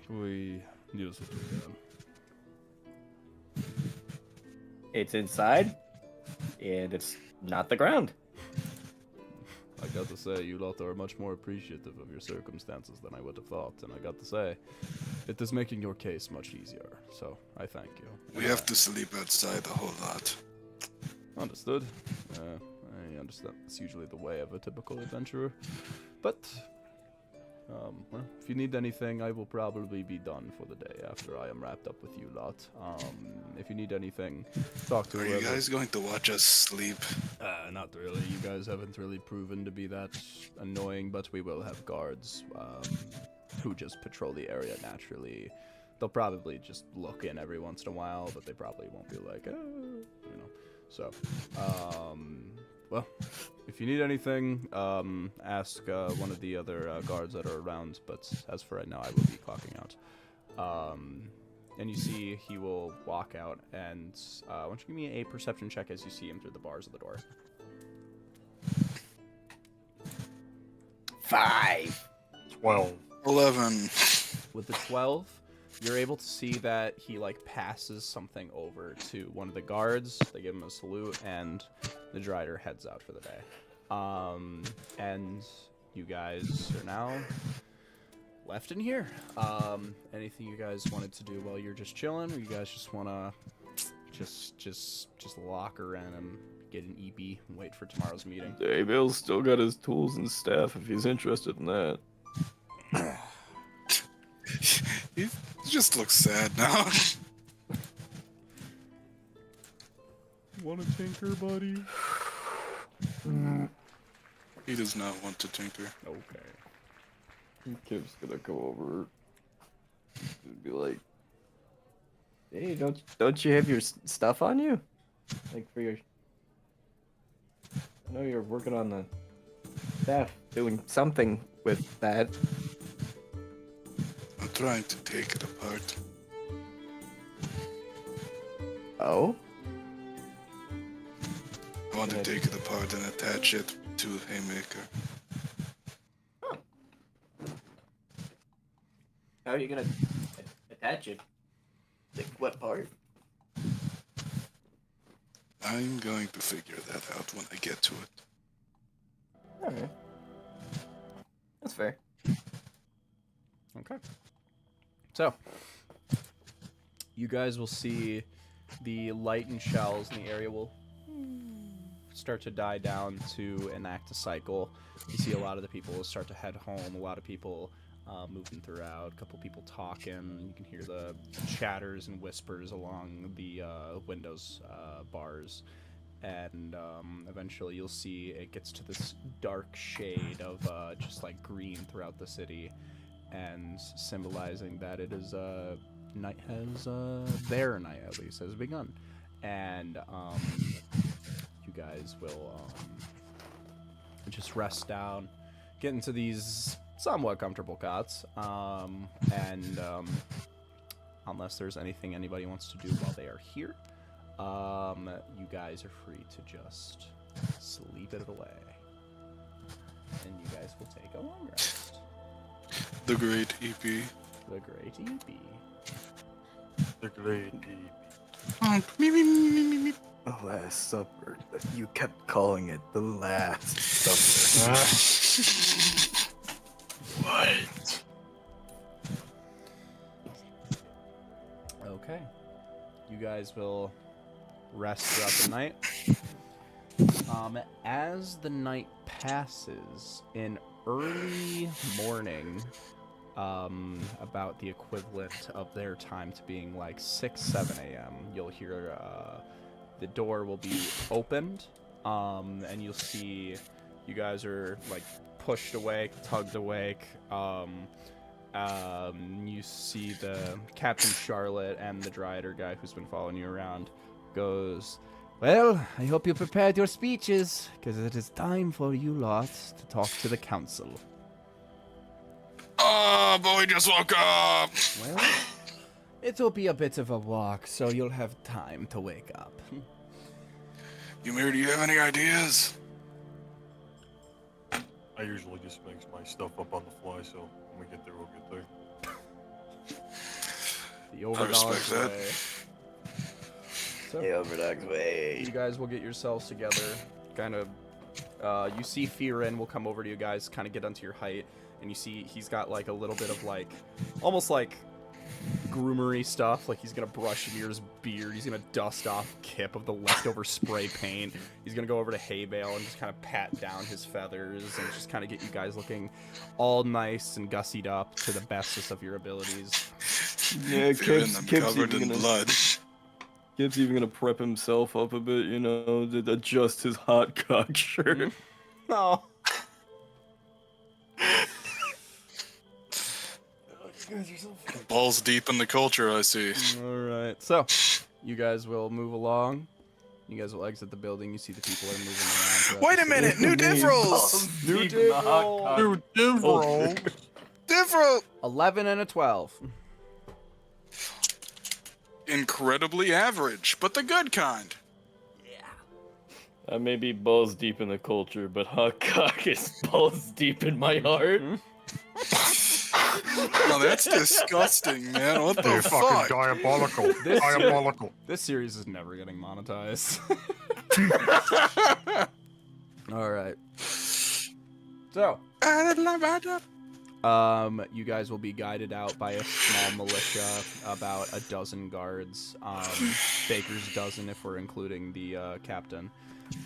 we use what we can. It's inside, and it's not the ground. I got to say, you lot are much more appreciative of your circumstances than I would have thought, and I got to say, it is making your case much easier, so I thank you. We have to sleep outside a whole lot. Understood. I understand it's usually the way of a typical adventurer, but well, if you need anything, I will probably be done for the day after I am wrapped up with you lot. If you need anything, talk to Are whoever. you guys going to watch us sleep? Not really. You guys haven't really proven to be that annoying, but we will have guards who just patrol the area naturally. They'll probably just look in every once in a while, but they probably won't be like, you know. So, well, if you need anything, ask one of the other guards that are around, but as for right now, I will be clocking out. And you see he will walk out, and why don't you give me a perception check as you see him through the bars of the door. 5. 12. 11. With the 12, you're able to see that he like passes something over to one of the guards. They give him a salute, and the Drider heads out for the day. And you guys are now left in here. Anything you guys wanted to do while you're just chilling, or you guys just wanna just lock her in and get an EB and wait for tomorrow's meeting? Hey, Bill's still got his tools and staff if he's interested in that. He just looks sad now. Wanna tinker, buddy? He does not want to tinker. Okay. Kip's gonna go over and be like, Hey, don't you have your stuff on you? Like for your... I know you're working on the staff, doing something with that. I'm trying to take it apart. Oh? I want to take it apart and attach it to Haymaker. How are you gonna attach it? Like what part? I'm going to figure that out when I get to it. Alright. That's fair. Okay. So, you guys will see the light and shells in the area will start to die down to enact a cycle. You see a lot of the people will start to head home, a lot of people moving throughout, a couple people talking. You can hear the chatters and whispers along the windows, bars. And eventually you'll see it gets to this dark shade of just like green throughout the city, and symbolizing that it is night has their night at least has begun. And you guys will just rest down, get into these somewhat comfortable cots, and unless there's anything anybody wants to do while they are here, you guys are free to just sleep it away, and you guys will take a long rest. The great EP. The great EP. The great deep. The Last Supper. You kept calling it the Last Supper. What? Okay. You guys will rest throughout the night. As the night passes, in early morning, about the equivalent of their time to being like 6, 7 a.m., you'll hear the door will be opened, and you'll see you guys are like pushed awake, tugged awake. You see the Captain Charlotte and the Dryader guy who's been following you around goes, Well, I hope you prepared your speeches, because it is time for you lot to talk to the council. Oh, but we just woke up. Well, it'll be a bit of a walk, so you'll have time to wake up. Ymir, do you have any ideas? I usually just mix my stuff up on the fly, so when we get there, we'll get there. the I respect Overdogs that. way. So, The Overdogs way. you guys will get yourselves together. Kind of, you see Fearin will come over to you guys, kind of get onto your height, and you see he's got like a little bit of like, almost like groomery stuff. Like he's gonna brush Ymir's beard. He's gonna dust off Kip of the leftover spray paint. He's gonna go over to Haybale and just kind of pat down his feathers and just kind of get you guys looking all nice and gussied up to the bestest of your abilities. Yeah, Fearing them Kip's covered even in gonna, blood. Kip's even gonna prep himself up a bit, you know, to adjust his hot cock shirt. No. Balls deep in the culture, I see. All right. So, you guys will move along. You guys will exit the building. You see the people are moving around. throughout Wait the a minute, city. new div rolls! New div roll. Dude, bro. Div roll! 11 and a 12. Incredibly average, but the good kind. I may be balls deep in the culture, but hot cock is balls deep in my heart. Oh, that's disgusting, man. What the They're fucking fuck? diabolical. This- Diabolical. This series is never getting monetized. All right. So, you guys will be guided out by a small militia, about a dozen guards, baker's dozen if we're including the captain,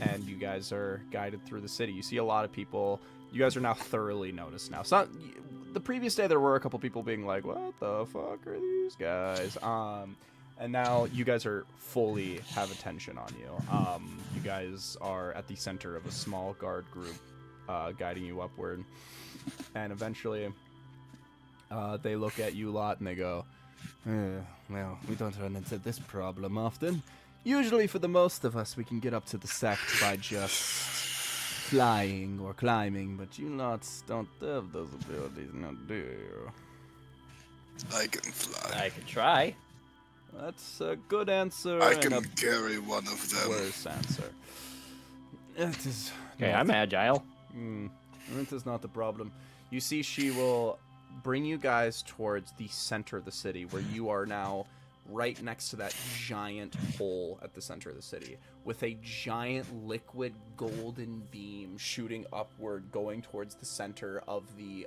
and you guys are guided through the city. You see a lot of people. You guys are now thoroughly noticed now. So, the previous day there were a couple people being like, "What the fuck are these guys?" And now you guys are fully have attention on you. You guys are at the center of a small guard group, guiding you upward, and eventually, they look at you lot and they go, Well, we don't run into this problem often. Usually, for the most of us, we can get up to the sect by just flying or climbing, but you lots don't have those abilities, now do you? I can fly. I could try. That's a good answer I and can a carry one of them. worse answer. It is Okay, not- I'm agile. It is not the problem. You see, she will bring you guys towards the center of the city, where you are now right next to that giant hole at the center of the city, with a giant liquid golden beam shooting upward, going towards the center of the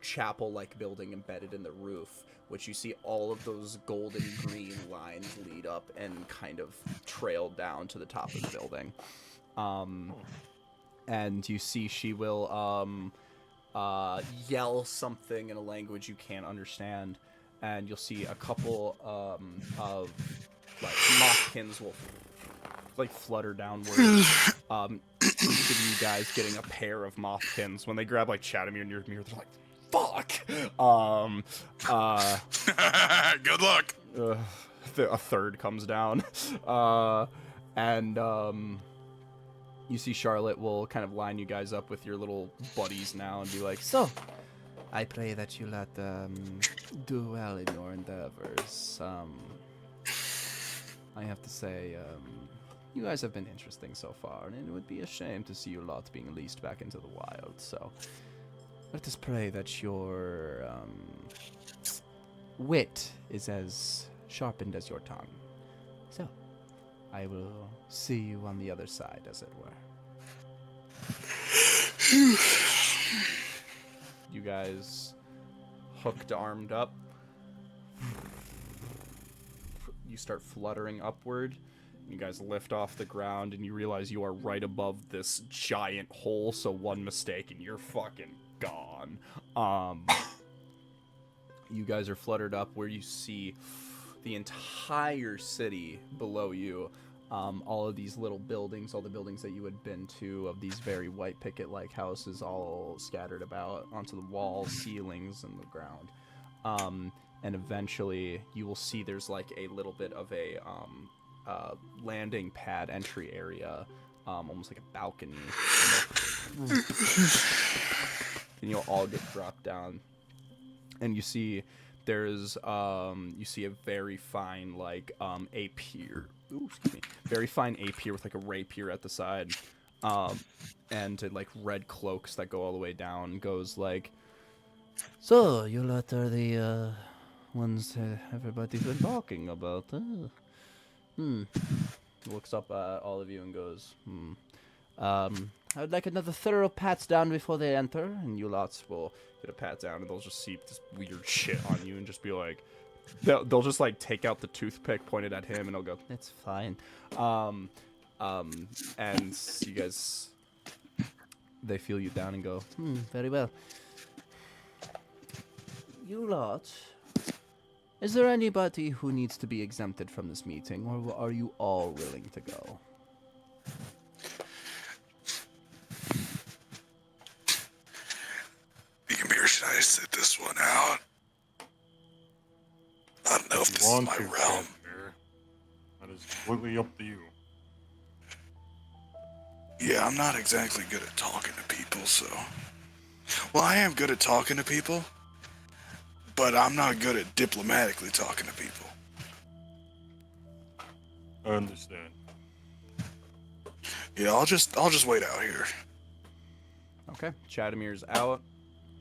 chapel-like building embedded in the roof, which you see all of those golden green lines lead up and kind of trail down to the top of the building. And you see she will yell something in a language you can't understand, and you'll see a couple of like mothkins will like flutter downward. Each of you guys getting a pair of mothkins. When they grab like Chatomir and Ymir, they're like, "Fuck!" Good luck. A third comes down, and you see Charlotte will kind of line you guys up with your little buddies now and be like, So, I pray that you let do well in your endeavors. I have to say, you guys have been interesting so far, and it would be a shame to see you lot being released back into the wild. So, let us pray that your wit is as sharpened as your tongue. So, I will see you on the other side, as it were. you guys hooked, armed up. You start fluttering upward. You guys lift off the ground, and you realize you are right above this giant hole, so one mistake and you're fucking gone. fun. You guys are fluttered up where you see the entire city below you. All of these little buildings, all the buildings that you had been to, of these very white picket-like houses, all scattered about onto the walls, ceilings, and the ground. And eventually, you will see there's like a little bit of a landing pad entry area, almost like a balcony. And you'll all get dropped down, and you see there's you see a very fine like a pier. Ooh, excuse me. Very fine A pier with like a rapier at the side, and like red cloaks that go all the way down. Goes like, So, you lot are the ones everybody's been talking about. looks up at all of you and goes, I would like another thorough pat down before they enter. and you lots will get a pat down, and they'll just see this weird shit on you and just be like, they'll just like take out the toothpick, point it at him, and he'll go, That's fine. and you guys, they feel you down and go, Very well. You lot, is there anybody who needs to be exempted from this meeting, or are you all willing to go? Ymir, should I sit this one out? I don't know if If this you is want my to, realm. Casimir, that is completely up to you. Yeah, I'm not exactly good at talking to people, so... Well, I am good at talking to people, but I'm not good at diplomatically talking to people. I understand. Yeah, I'll just wait out here. okay, Chadamir's out.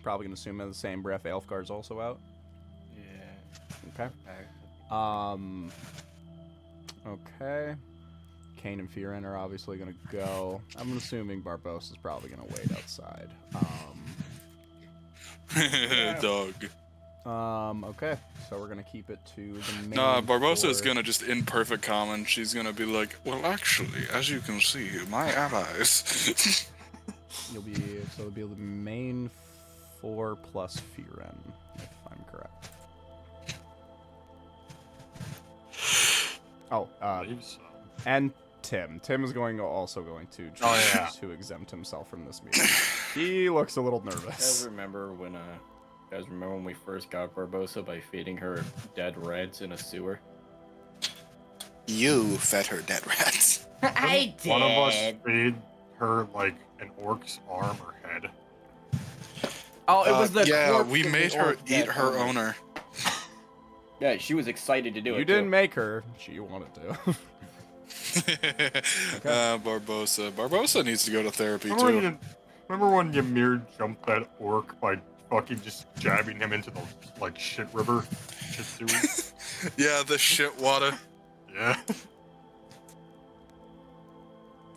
Probably gonna assume in the same breath, Elfgar's also out. Yeah. Okay. Okay. Kane and Firen are obviously gonna go. I'm assuming Barbossa's probably gonna wait outside. Dog. Okay. So we're gonna keep it to the main. Nah, Barbossa is floor. gonna just in perfect common. She's gonna be like, well, actually, as you can see, my allies. You'll be so it'll be the main 4 plus Firen, if I'm correct. Oh, I believe so. and Tim. Tim is also going to choose Oh, yeah. to exempt himself from this meeting. He looks a little You guys nervous. remember when we first got Barbossa by feeding her dead rats in a sewer? You fed her dead rats. I did. One of us feed her like an orc's arm or head. Oh, it was the yeah, corpse we of the made her orc eat that her owner. owner. Yeah, she was excited to do it. You didn't too. make her. She wanted to. Barbossa. Barbossa needs to go to therapy Remember too. when, remember when Ymir jumped that orc by fucking just jabbing him into the like shit river? Shit sewer? Yeah, the shit water. Yeah.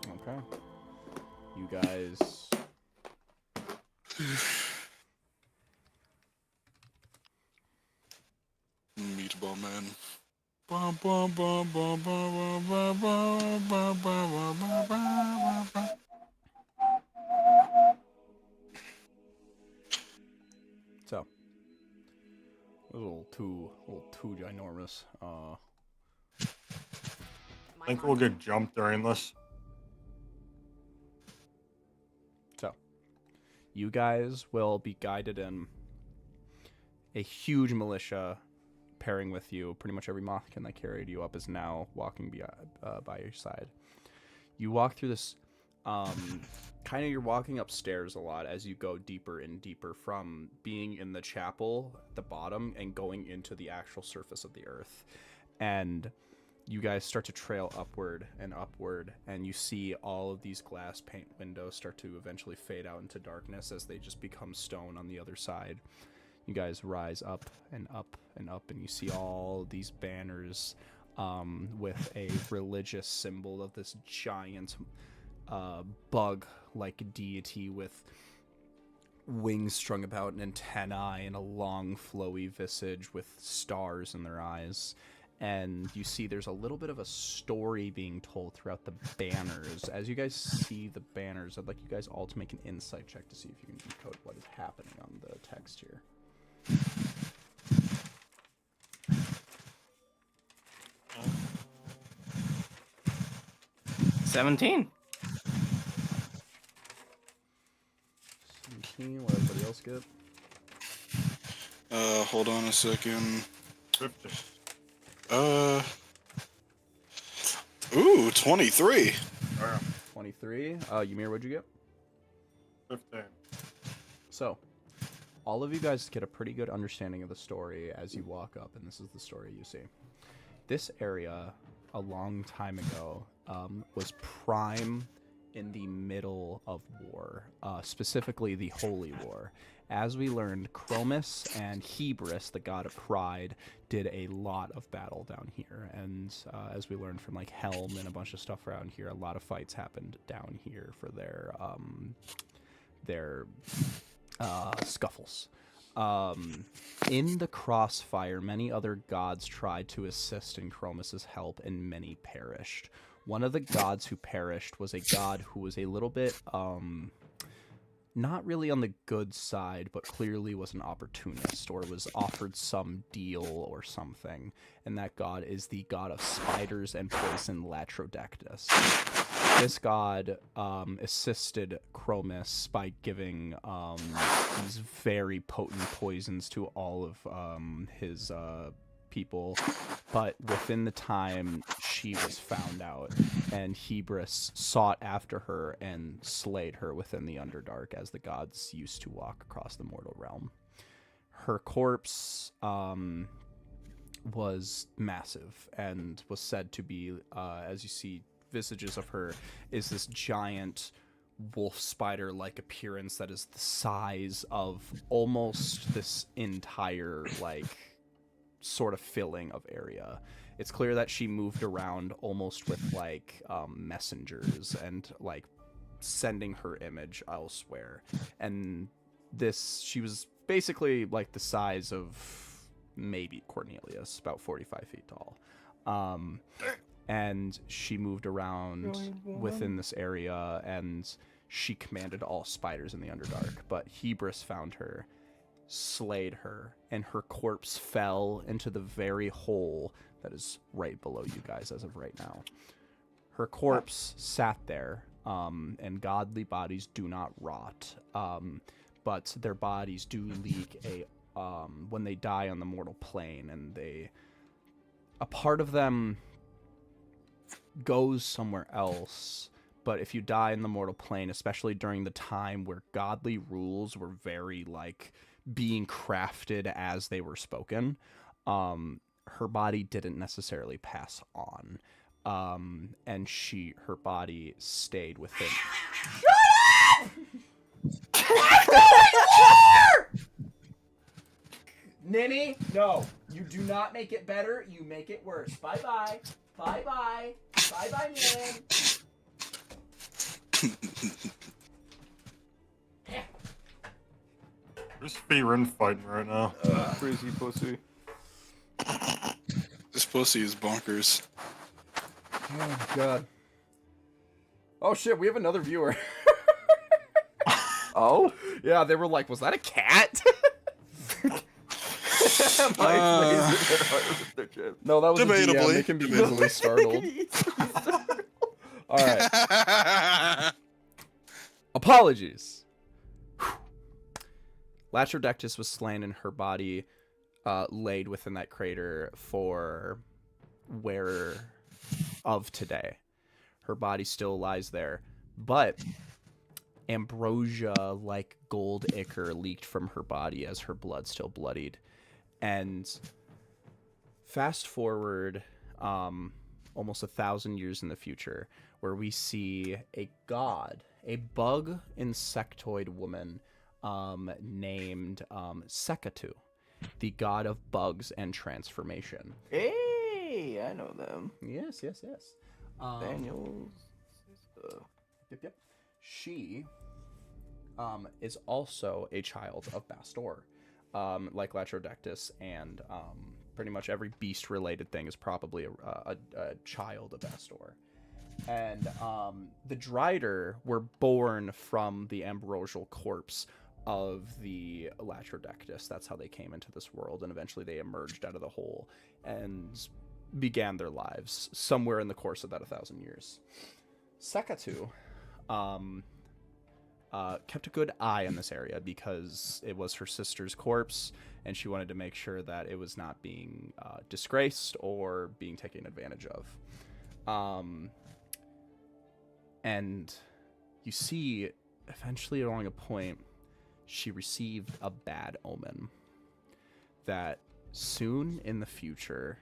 Okay. You guys. Meatball man. Bum, bum, bum, bum, bum, bum, bum, bum, bum, bum, bum, bum. So. A little too ginormous. I think we'll get jumped during this. So, you guys will be guided in. A huge militia pairing with you. Pretty much every Mothkin that carried you up is now walking by your side. You walk through this. Kind of you're walking upstairs a lot as you go deeper and deeper from being in the chapel at the bottom and going into the actual surface of the earth. And you guys start to trail upward, and you see all of these glass paint windows start to eventually fade out into darkness as they just become stone on the other side. You guys rise up and up and up, and you see all these banners with a religious symbol of this giant bug-like deity with wings strung about an antennae and a long flowy visage with stars in their eyes. and you see there's a little bit of a story being told throughout the banners. As you guys see the banners, I'd like you guys all to make an insight check to see if you can decode what is happening on the text here. 17. 17, what everybody else get? Hold on a second. 50. Ooh, 23. 23. Ymir, what'd you get? 15. So, all of you guys get a pretty good understanding of the story as you walk up, and this is the story you see. This area, a long time ago, was prime in the middle of war, specifically the Holy War. As we learned, Chromis and Hebris, the god of pride, did a lot of battle down here, and as we learned from like Helm and a bunch of stuff around here, a lot of fights happened down here for their scuffles. In the crossfire, many other gods tried to assist in Chromis' help, and many perished. One of the gods who perished was a god who was a little bit, not really on the good side, but clearly was an opportunist, or was offered some deal or something. And that god is the god of spiders and poison, Latrodectus. This god assisted Chromis by giving these very potent poisons to all of his people, but within the time she was found out, and Hebris sought after her and slayed her within the Underdark, as the gods used to walk across the mortal realm. Her corpse was massive and was said to be, as you see visages of her, is this giant wolf spider like appearance that is the size of almost this entire like sort of filling of area. It's clear that she moved around almost with like messengers and like sending her image elsewhere. And she was basically like the size of maybe Cornelius, about 45 feet tall. And she moved around within this area, and she commanded all spiders in the Underdark. But Hebris found her, slayed her, and her corpse fell into the very hole that is right below you guys as of right now. Her corpse sat there, and godly bodies do not rot, but their bodies do leak when they die on the mortal plane, and a part of them goes somewhere else. But if you die in the mortal plane, especially during the time where godly rules were very like being crafted as they were spoken, her body didn't necessarily pass on, and her body stayed within. Shut up! Ninny, no, you do not make it better, you make it worse. Bye bye. Bye bye. Bye bye, man. There's fear in fighting right now. Crazy pussy. This pussy is bonkers. Oh god. Oh shit, we have another viewer. Oh? Yeah, they were like, was that a cat? No, that was Debatably. a DM. They can be easily startled. All right. Apologies. Latrodectus was slain and her body laid within that crater for where of today. Her body still lies there, but ambrosia like gold ichor leaked from her body as her blood still bloodied. And fast forward almost 1,000 years in the future, where we see a god, a bug insectoid woman named Sekatu, the god of bugs and transformation. Hey, I know them. Yes, yes, yes. Daniel's sister. Yep. She is also a child of Bastor, like Latrodectus and pretty much every beast-related thing is probably a child of Astor. And the Drider were born from the ambrosial corpse of the Latrodectus. That's how they came into this world, and eventually they emerged out of the hole and began their lives somewhere in the course of that 1,000 years. Sekatu kept a good eye on this area because it was her sister's corpse, and she wanted to make sure that it was not being disgraced or being taken advantage of. And you see, eventually along a point, she received a bad omen that soon in the future,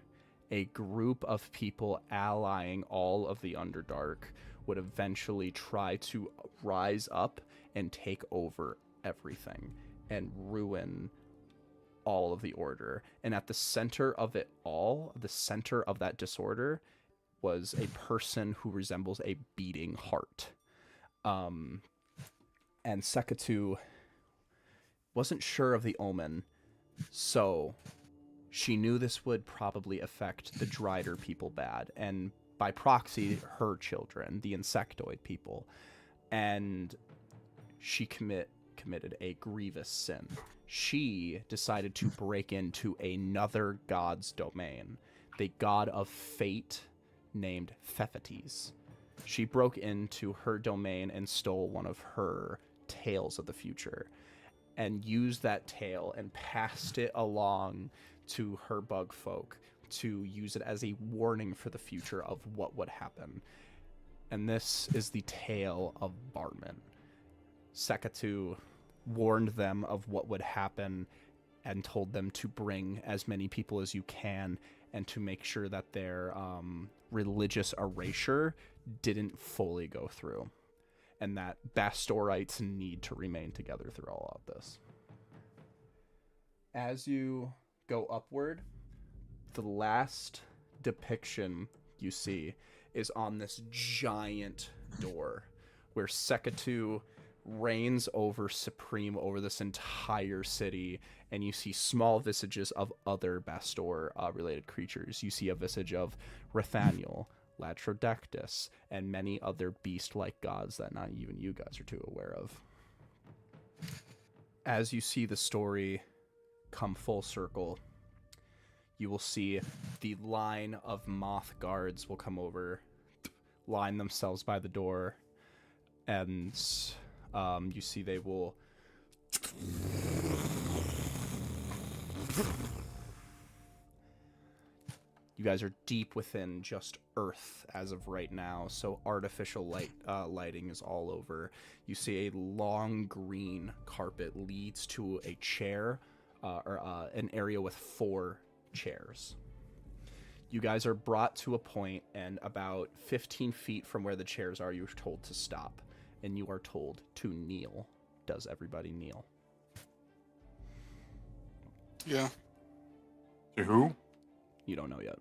a group of people allying all of the Underdark would eventually try to rise up and take over everything and ruin all of the order. And at the center of it all, the center of that disorder, was a person who resembles a beating heart. And Sekatu wasn't sure of the omen, so she knew this would probably affect the Drider people bad, and by proxy, her children, the insectoid people. And she committed a grievous sin. She decided to break into another god's domain, the god of fate named Thephates. She broke into her domain and stole one of her tales of the future, and used that tale and passed it along to her bug folk to use it as a warning for the future of what would happen. And this is the tale of Bartman. Sekatu warned them of what would happen and told them to bring as many people as you can and to make sure that their religious erasure didn't fully go through, and that Bastorites need to remain together through all of this. As you go upward, the last depiction you see is on this giant door where Sekatu reigns supreme over this entire city, and you see small visages of other Bastor related creatures. You see a visage of Rathaniel, Latrodectus, and many other beast-like gods that not even you guys are too aware of. As you see the story come full circle, you will see the line of moth guards will come over, line themselves by the door, and you see they will you guys are deep within just earth as of right now, so artificial lighting is all over. You see a long green carpet leads to a chair, or an area with 4 chairs. You guys are brought to a point, and about 15 feet from where the chairs are, you're told to stop, and you are told to kneel. Does everybody kneel? Yeah. To who? You don't know yet.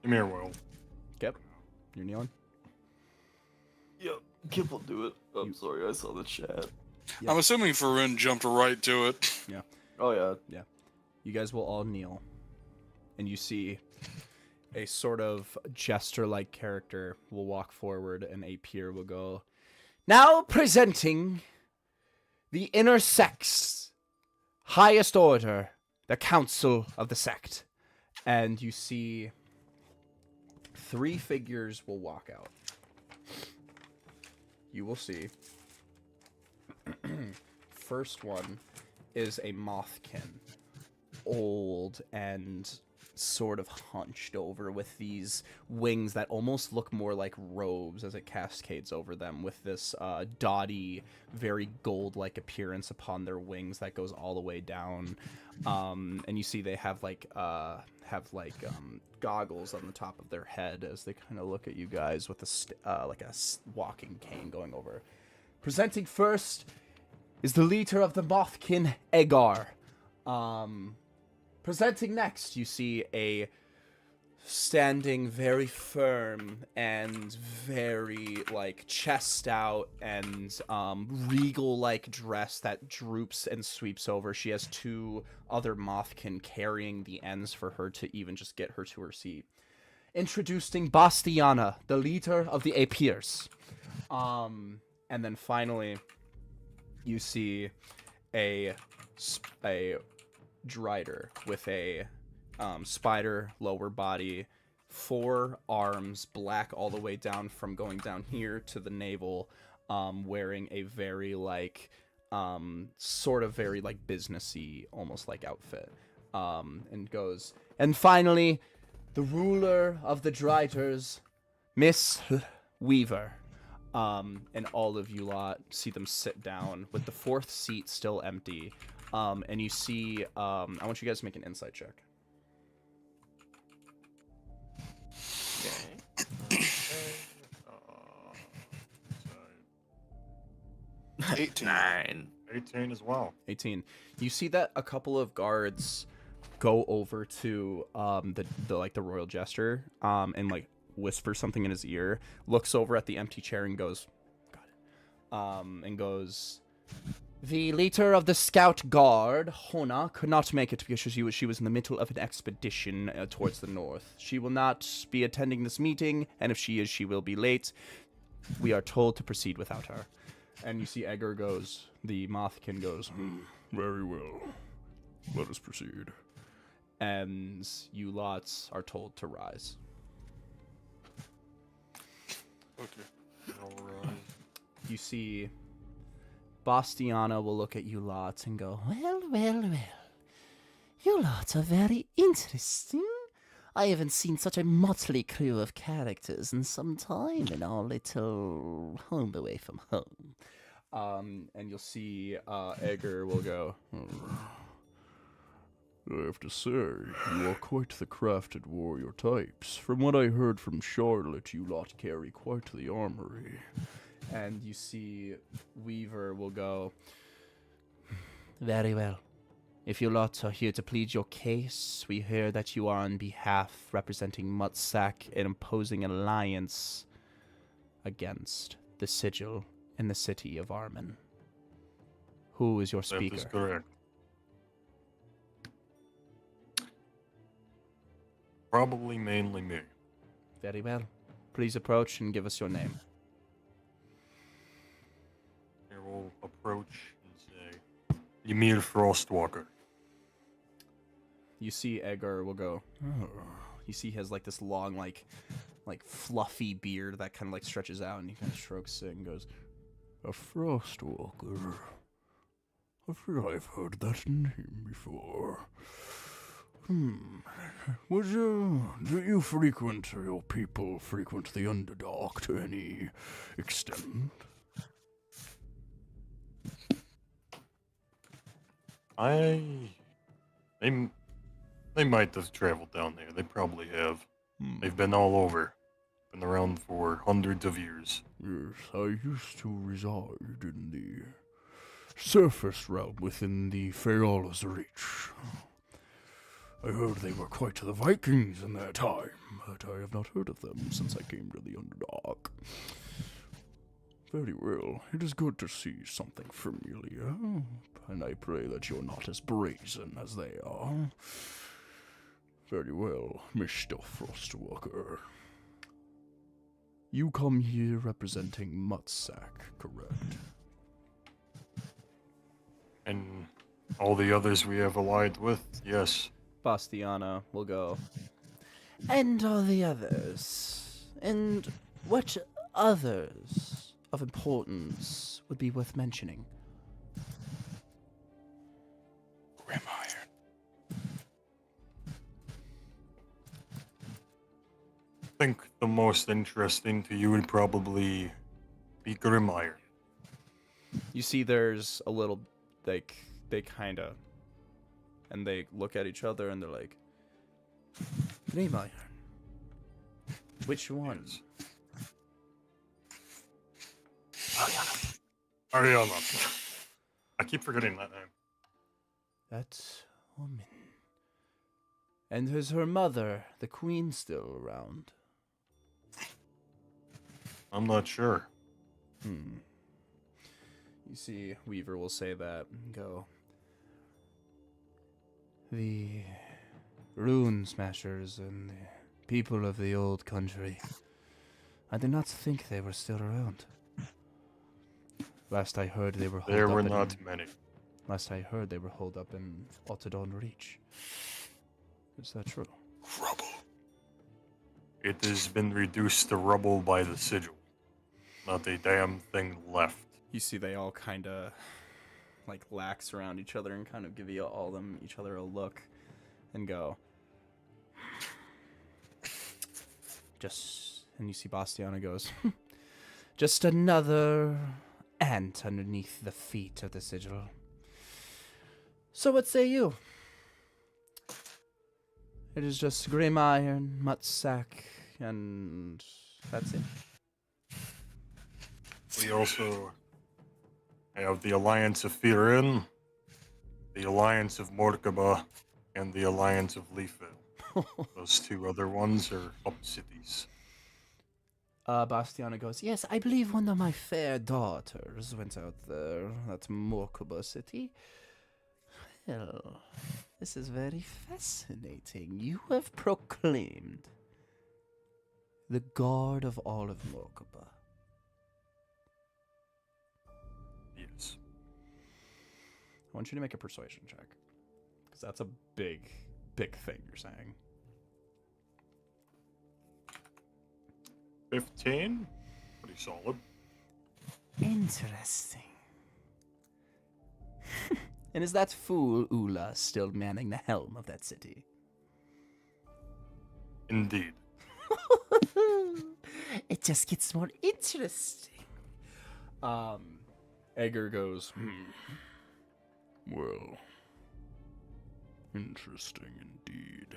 Come here, Will. Kip, you're kneeling? Yep, Kip will do it. I'm sorry, I saw the chat. Yeah. I'm assuming Farin jumped right to it. Yeah. Oh, yeah. Yeah. You guys will all kneel. And you see a sort of jester-like character will walk forward, and a peer will go, Now presenting the inner sect's highest order, the council of the sect. and you see 3 figures will walk out. You will see. First one is a Mothkin, old and sort of hunched over with these wings that almost look more like robes as it cascades over them, with this dotty, very gold-like appearance upon their wings that goes all the way down. And you see they have goggles on the top of their head as they kind of look at you guys with a walking cane going over. Presenting first is the leader of the Mothkin, Agar. Presenting next, you see a standing very firm and very like chest out and regal like dress that droops and sweeps over. She has two other mothkin carrying the ends for her to even just get her to her seat. Introducing Bastiana, the leader of the Apirs. And then finally you see a Drider with a spider lower body, 4 arms, black all the way down from going down here to the navel, wearing a very like sort of very like businessy almost like outfit, and goes, and finally the ruler of the Driters, Miss Weaver. And all of you lot see them sit down with the 4th seat still empty. And you see, I want you guys to make an insight check. 18. 18 as well. 18. You see that a couple of guards go over to the royal jester, and like whisper something in his ear, looks over at the empty chair and goes, and goes, the leader of the scout guard, Hona, could not make it because she was in the middle of an expedition towards the north. She will not be attending this meeting, and if she is, she will be late. We are told to proceed without her. And you see Edgar goes, the Mothkin goes, Very well. Let us proceed. and you lots are told to rise. Okay. Alright. You see Bastiana will look at you lots and go, Well, well, well. You lot are very interesting. I haven't seen such a motley crew of characters in some time in our little home away from home. And you'll see Edgar will go, I have to say, you are quite the crafted warrior types. From what I heard from Charlotte, you lot carry quite the armory. and you see Weaver will go, Very well. If you lot are here to plead your case, we hear that you are on behalf representing Mutsak in opposing an alliance against the sigil in the city of Armen. Who is your speaker? That is correct. Probably mainly me. Very well. Please approach and give us your name. Here we'll approach and say, Ymir Frostwalker. You see Edgar will go, you see he has like this long like fluffy beard that kind of like stretches out, and he kind of strokes it and goes, A Frostwalker. I feel I've heard that name before. Do you frequent, or your people frequent the Underdark to any extent? They might have traveled down there. They probably have. They've been all over. Been around for hundreds of years. Yes, I used to reside in the surface realm within the Feola's Reach. I heard they were quite the Vikings in their time, but I have not heard of them since I came to the Underdark. Very well. It is good to see something familiar, and I pray that you're not as brazen as they are. Very well, Mr. Frostwalker. You come here representing Mutsak, correct? And all the others we have allied with, yes. Bastiana will go, And all the others? And what others of importance would be worth mentioning? Grim Iron. I think the most interesting to you would probably be Grim Iron. you see there's a little, like, they kind of, and they look at each other and they're like, Grim Iron. which one? Ariana. I keep forgetting that name. That woman. And is her mother, the queen, still around? I'm not sure. You see, Weaver will say that and go. The rune smashers and the people of the old country. I did not think they were still around. Last I heard, they were holed There up were in... not many. Last I heard, they were holed up in Altadon Reach. Is that true? Rubble. It has been reduced to rubble by the sigil. Not a damn thing left. You see, they all kind of like lax around each other and kind of give you all them each other a look, and go. And you see Bastiana goes. Just another ant underneath the feet of the sigil. So what say you? It is just grim iron, mutsack, and that's it. We also have the Alliance of Firin, the Alliance of Morkaba, and the Alliance of Leafville. Those two other ones are up cities. Bastiana goes, yes, I believe one of my fair daughters went out there, that Morkaba city. Well, this is very fascinating. You have proclaimed the guard of all of Morkaba. Yes. I want you to make a persuasion check. Because that's a big, big thing you're saying. 15? Pretty solid. Interesting. And is that fool Ula still manning the helm of that city? Indeed. It just gets more interesting. Edgar goes, Well, interesting indeed.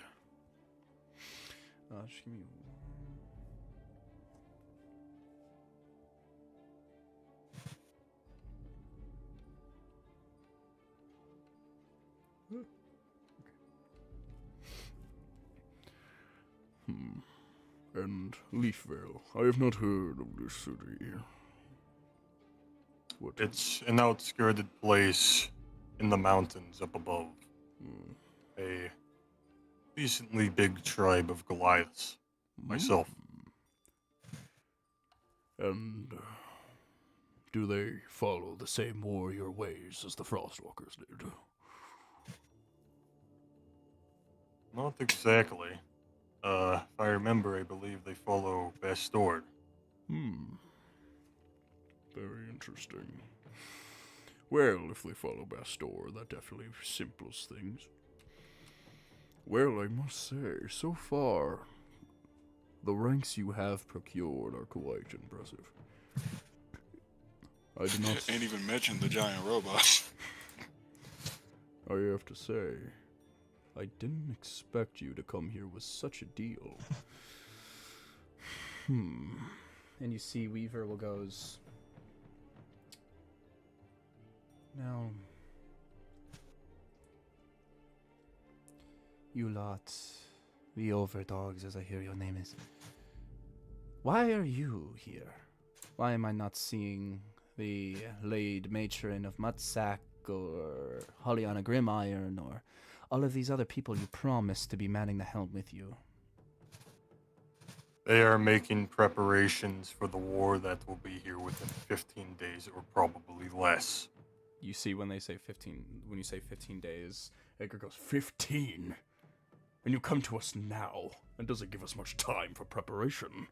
just give me And Leafvale. I have not heard of this city. What? It's an outskirted place in the mountains up above. A decently big tribe of Goliaths. Myself. And do they follow the same warrior ways as the Frostwalkers did? Not exactly. If I remember, I believe they follow Bastord. Very interesting. Well, if they follow Bastord, that definitely simplifies things. Well, I must say, so far, the ranks you have procured are quite impressive. I did not... Ain't even mentioned the giant robot. I have to say, I didn't expect you to come here with such a deal. And you see Weaver will goes, now, you lot, the Overdogs, as I hear your name is, why are you here? Why am I not seeing the Lady Matron of Mutsack or Hollyana Grimiron or all of these other people you promised to be manning the helm with you? They are making preparations for the war that will be here within 15 days or probably less. You see when you say 15 days, Edgar goes, 15? And you come to us now, and doesn't give us much time for preparation.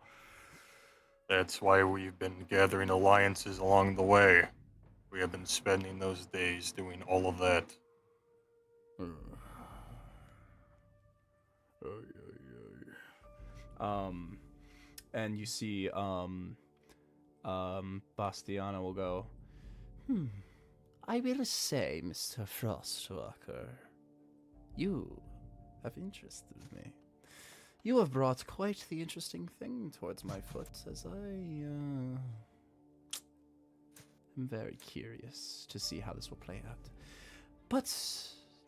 That's why we've been gathering alliances along the way. We have been spending those days doing all of that. And you see, Bastiana will go, I will say, Mr. Frostwalker, you have interested me. You have brought quite the interesting thing towards my foot, as I am very curious to see how this will play out. But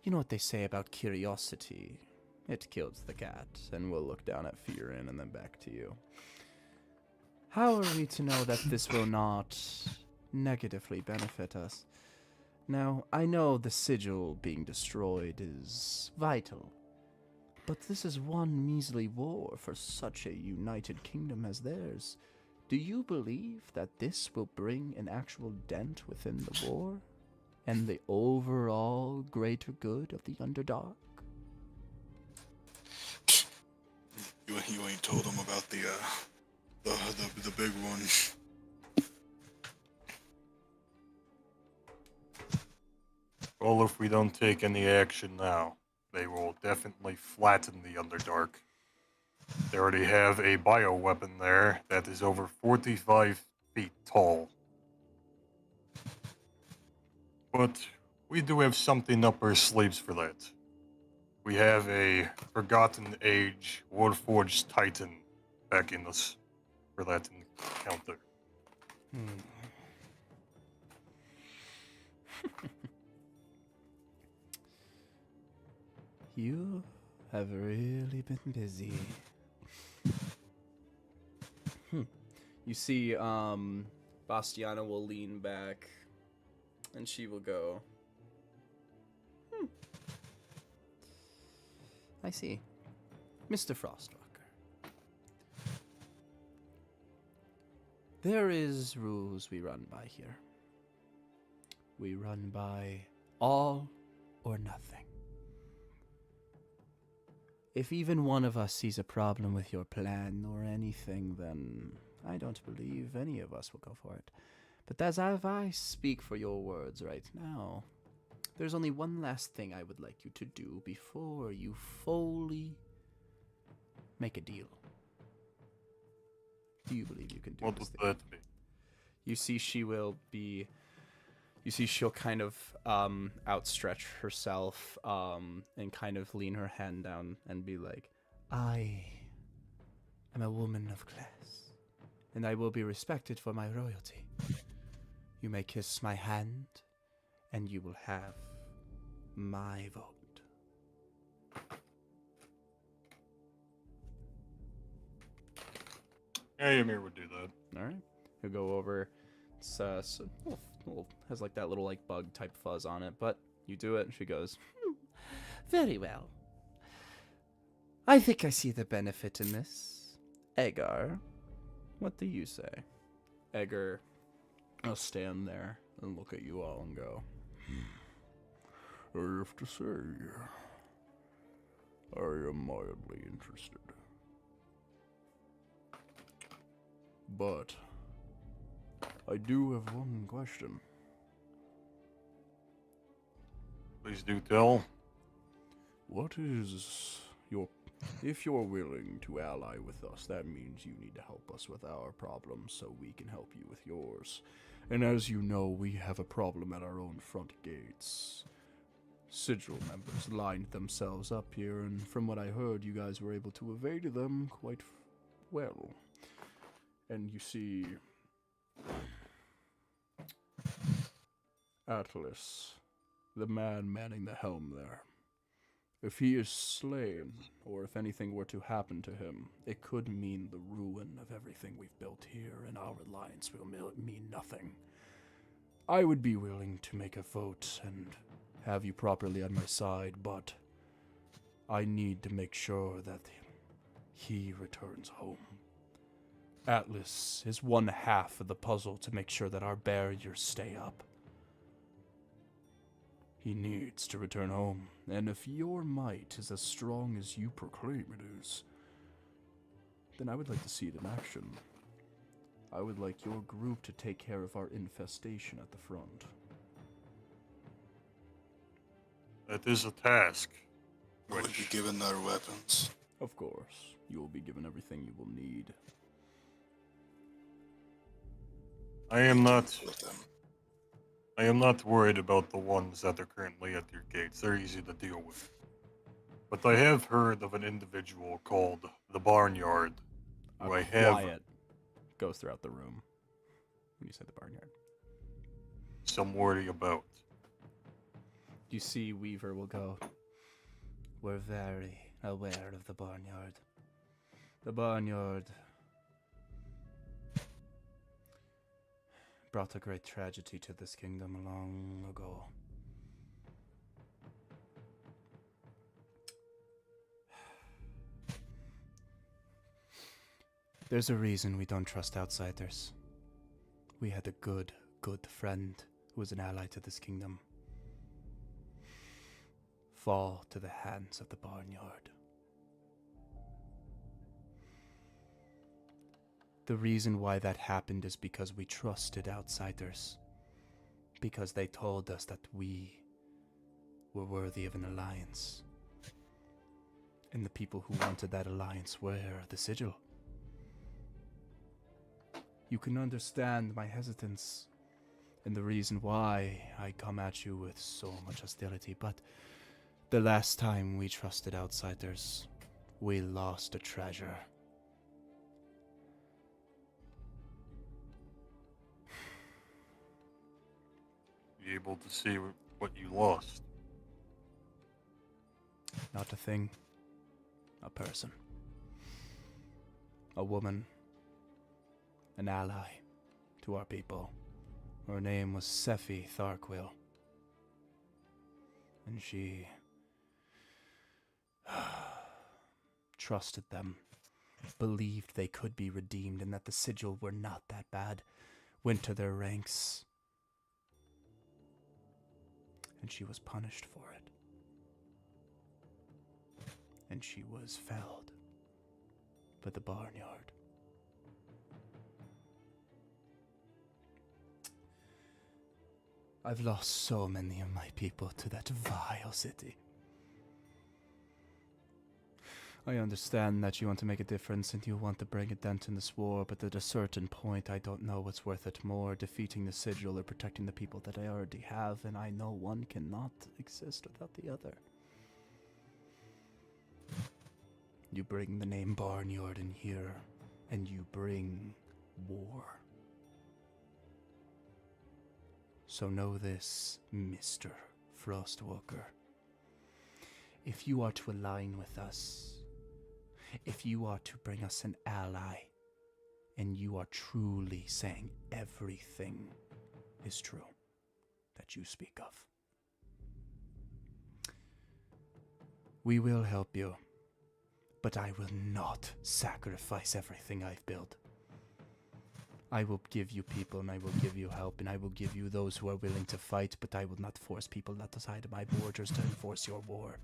you know what they say about curiosity It kills the cat, and we'll look down at Fearin and then back to you. How are we to know that this will not negatively benefit us? Now, I know the sigil being destroyed is vital, but this is one measly war for such a united kingdom as theirs. Do you believe that this will bring an actual dent within the war and the overall greater good of the Underdark? You ain't told them about the big one. Well, if we don't take any action now, they will definitely flatten the Underdark. They already have a bioweapon there that is over 45 feet tall. But we do have something up our sleeves for that. We have a Forgotten Age Warforged Titan backing us for that encounter. You have really been busy. You see, Bastiana will lean back, and she will go, I see. Mr. Frostwalker. There is rules we run by here. We run by all or nothing. If even one of us sees a problem with your plan or anything, then I don't believe any of us will go for it. But as I speak for your words right now, there's only one last thing I would like you to do before you fully make a deal. Do you believe you can do What this would thing? that be? You see she'll kind of outstretch herself and kind of lean her hand down and be like, I am a woman of class, and I will be respected for my royalty. You may kiss my hand, and you will have my vote. Yeah, Ymir would do that. All right. He'll go over. It's has like that little like bug type fuzz on it, but you do it, and she goes, very well. I think I see the benefit in this. Egar, what do you say? Egar will stand there and look at you all and go, I have to say, I am mildly interested. But I do have one question. Please do tell. What is your... If you're willing to ally with us, that means you need to help us with our problems so we can help you with yours. And as you know, we have a problem at our own front gates. Sigil members lined themselves up here, and from what I heard, you guys were able to evade them quite well. And you see... Atlas, the man manning the helm there. If he is slain, or if anything were to happen to him, it could mean the ruin of everything we've built here, and our alliance will mean nothing. I would be willing to make a vote and have you properly on my side, but I need to make sure that he returns home. Atlas is one half of the puzzle to make sure that our barriers stay up. He needs to return home, and if your might is as strong as you proclaim it is, then I would like to see it in action. I would like your group to take care of our infestation at the front. That is a task. Will we be given our weapons? Of course, you will be given everything you will need. I am not With them. worried about the ones that are currently at your gates. They're easy to deal with. But I have heard of an individual called the Barnyard, who I have quiet goes throughout the room when you say the barnyard. some worry about. You see Weaver will go, we're very aware of the barnyard. The barnyard brought a great tragedy to this kingdom long ago. There's a reason we don't trust outsiders. We had a good friend who was an ally to this kingdom fall to the hands of the barnyard. The reason why that happened is because we trusted outsiders. Because they told us that we were worthy of an alliance. And the people who wanted that alliance were the Sigil. You can understand my hesitance and the reason why I come at you with so much hostility, but the last time we trusted outsiders, we lost a treasure. You able to see what you lost? Not a thing. A person. A woman. An ally to our people. Her name was Sephi Tharquil. And she trusted them, believed they could be redeemed and that the Sigil were not that bad, went to their ranks, and she was punished for it. And she was felled by the barnyard. I've lost so many of my people to that vile city. I understand that you want to make a difference and you want to bring a dent in this war, but at a certain point I don't know what's worth it more, defeating the Sigil or protecting the people that I already have, and I know one cannot exist without the other. You bring the name Barnyard in here, and you bring war. So know this, Mr. Frostwalker. If you are to align with us, if you are to bring us an ally, and you are truly saying everything is true that you speak of, we will help you, but I will not sacrifice everything I've built. I will give you people, and I will give you help, and I will give you those who are willing to fight, but I will not force people outside of my borders to enforce your war.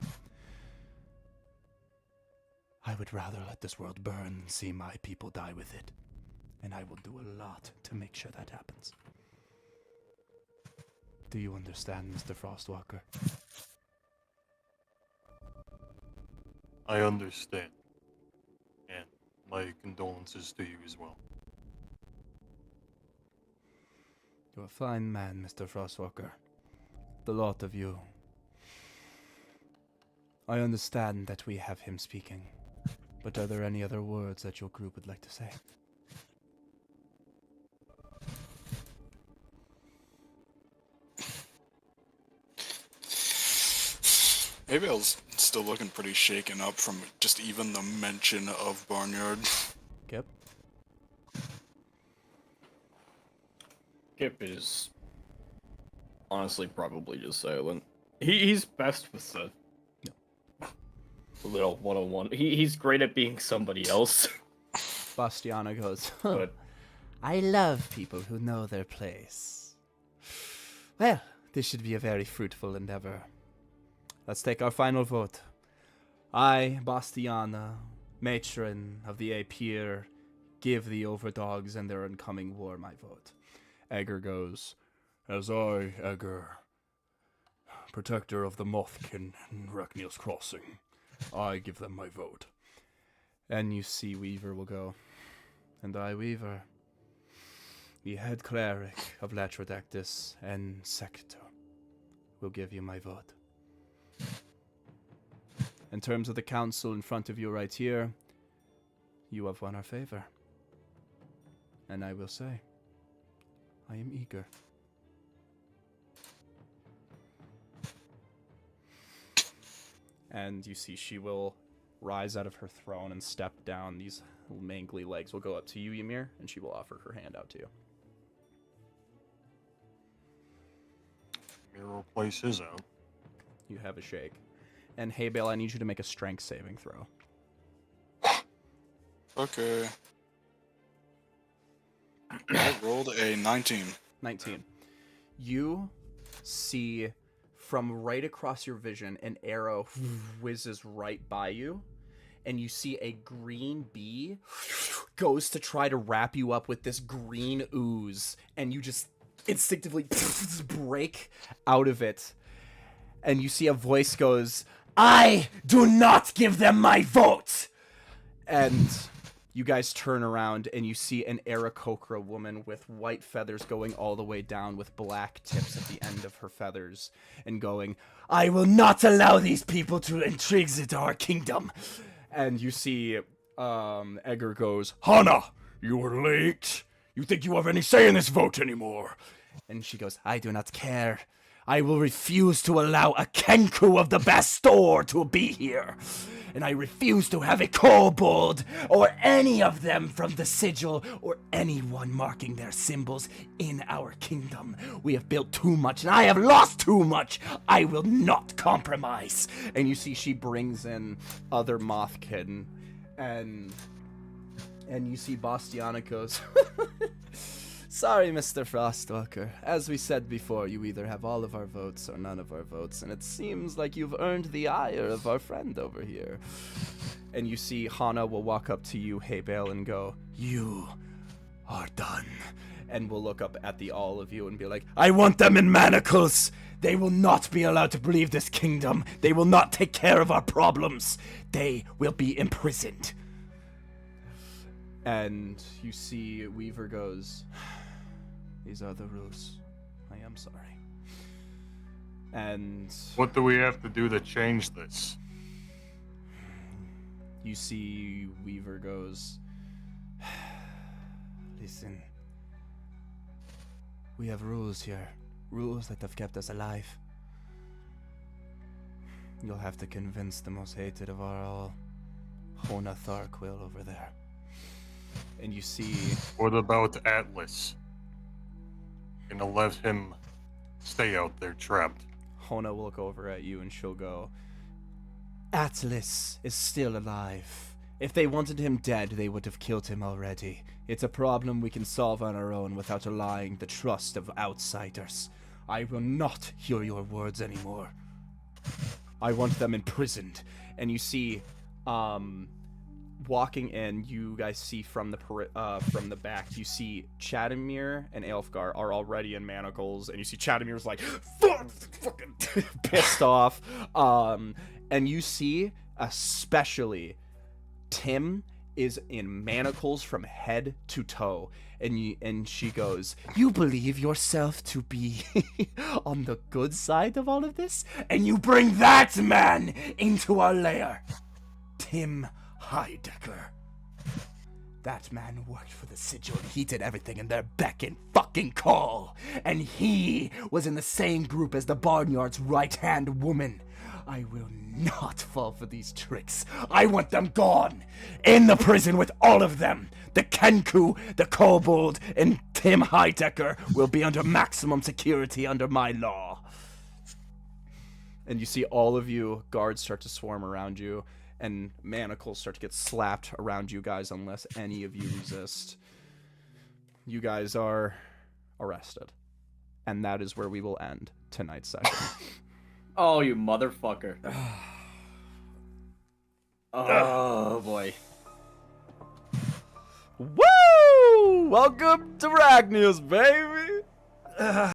I would rather let this world burn than see my people die with it, and I will do a lot to make sure that happens. Do you understand, Mr. Frostwalker? I understand. And my condolences to you as well. You're a fine man, Mr. Frostwalker. The lot of you. I understand that we have him speaking, but are there any other words that your group would like to say? Abel's still looking pretty shaken up from just even the mention of Barnyard. Kip? Kip is honestly probably just silent. He's best with the little one-on-one. He's great at being somebody else. Bastiana goes, But I love people who know their place. well, this should be a very fruitful endeavor. Let's take our final vote. I, Bastiana, matron of the Apier, give the Overdogs and their oncoming war my vote. Egger goes, as I, Egger, protector of the Mothkin and Reckniel's Crossing, I give them my vote. And you see Weaver will go, and I, Weaver, the head cleric of Latrodactus and Sector, will give you my vote. In terms of the council in front of you right here, you have won our favor. And I will say, I am eager. And you see she will rise out of her throne and step down. These mangly legs will go up to you, Ymir, and she will offer her hand out to you. Ymir will place his out. You have a shake. And hey, Bale, I need you to make a strength saving throw. Okay. I rolled a 19. 19. You see from right across your vision, an arrow whizzes right by you, and you see a green bee goes to try to wrap you up with this green ooze, and you just instinctively break out of it. And you see a voice goes, I do not give them my vote! and you guys turn around and you see an Aarakocra woman with white feathers going all the way down with black tips at the end of her feathers and going, I will not allow these people to intrigue into our kingdom. and you see Edgar goes, Hana, you were late. You think you have any say in this vote anymore? And she goes, I do not care. I will refuse to allow a Kenku of the Bastor to be here. And I refuse to have a kobold or any of them from the sigil or anyone marking their symbols in our kingdom. We have built too much and I have lost too much. I will not compromise. and you see she brings in other Mothkin, and you see Bastiana goes, sorry, Mr. Frostwalker. As we said before, you either have all of our votes or none of our votes, and it seems like you've earned the ire of our friend over here. And you see Hana will walk up to you, Haybale, and go, You are done. and will look up at the all of you and be like, I want them in manacles. They will not be allowed to leave this kingdom. They will not take care of our problems. They will be imprisoned. and you see Weaver goes, these are the rules. I am sorry. And What do we have to do to change this? you see Weaver goes, Listen. We have rules here. Rules that have kept us alive. You'll have to convince the most hated of our all, Hona Tharquil over there. and you see What about Atlas? Gonna let him stay out there trapped. Hona will look over at you and she'll go, Atlas is still alive. If they wanted him dead, they would have killed him already. It's a problem we can solve on our own without allying the trust of outsiders. I will not hear your words anymore. I want them imprisoned. And you see, walking in, you guys see from the back, you see Chadamir and Aelfgar are already in manacles, and you see Chadamir's like, fucking pissed off. And you see, especially, Tim is in manacles from head to toe, and she goes, You believe yourself to be on the good side of all of this? And you bring that man into our lair. Tim Heidecker. That man worked for the Sigil and he did everything in their beck and fucking call. And he was in the same group as the Barnyard's right-hand woman. I will not fall for these tricks. I want them gone. In the prison with all of them. The Kenku, the Kobold, and Tim Heidecker will be under maximum security under my law. And you see all of you guards start to swarm around you, and manacles start to get slapped around you guys unless any of you resist. You guys are arrested. And that is where we will end tonight's session. Oh, you motherfucker. Oh, boy. Woo! Welcome to Ragnius, baby!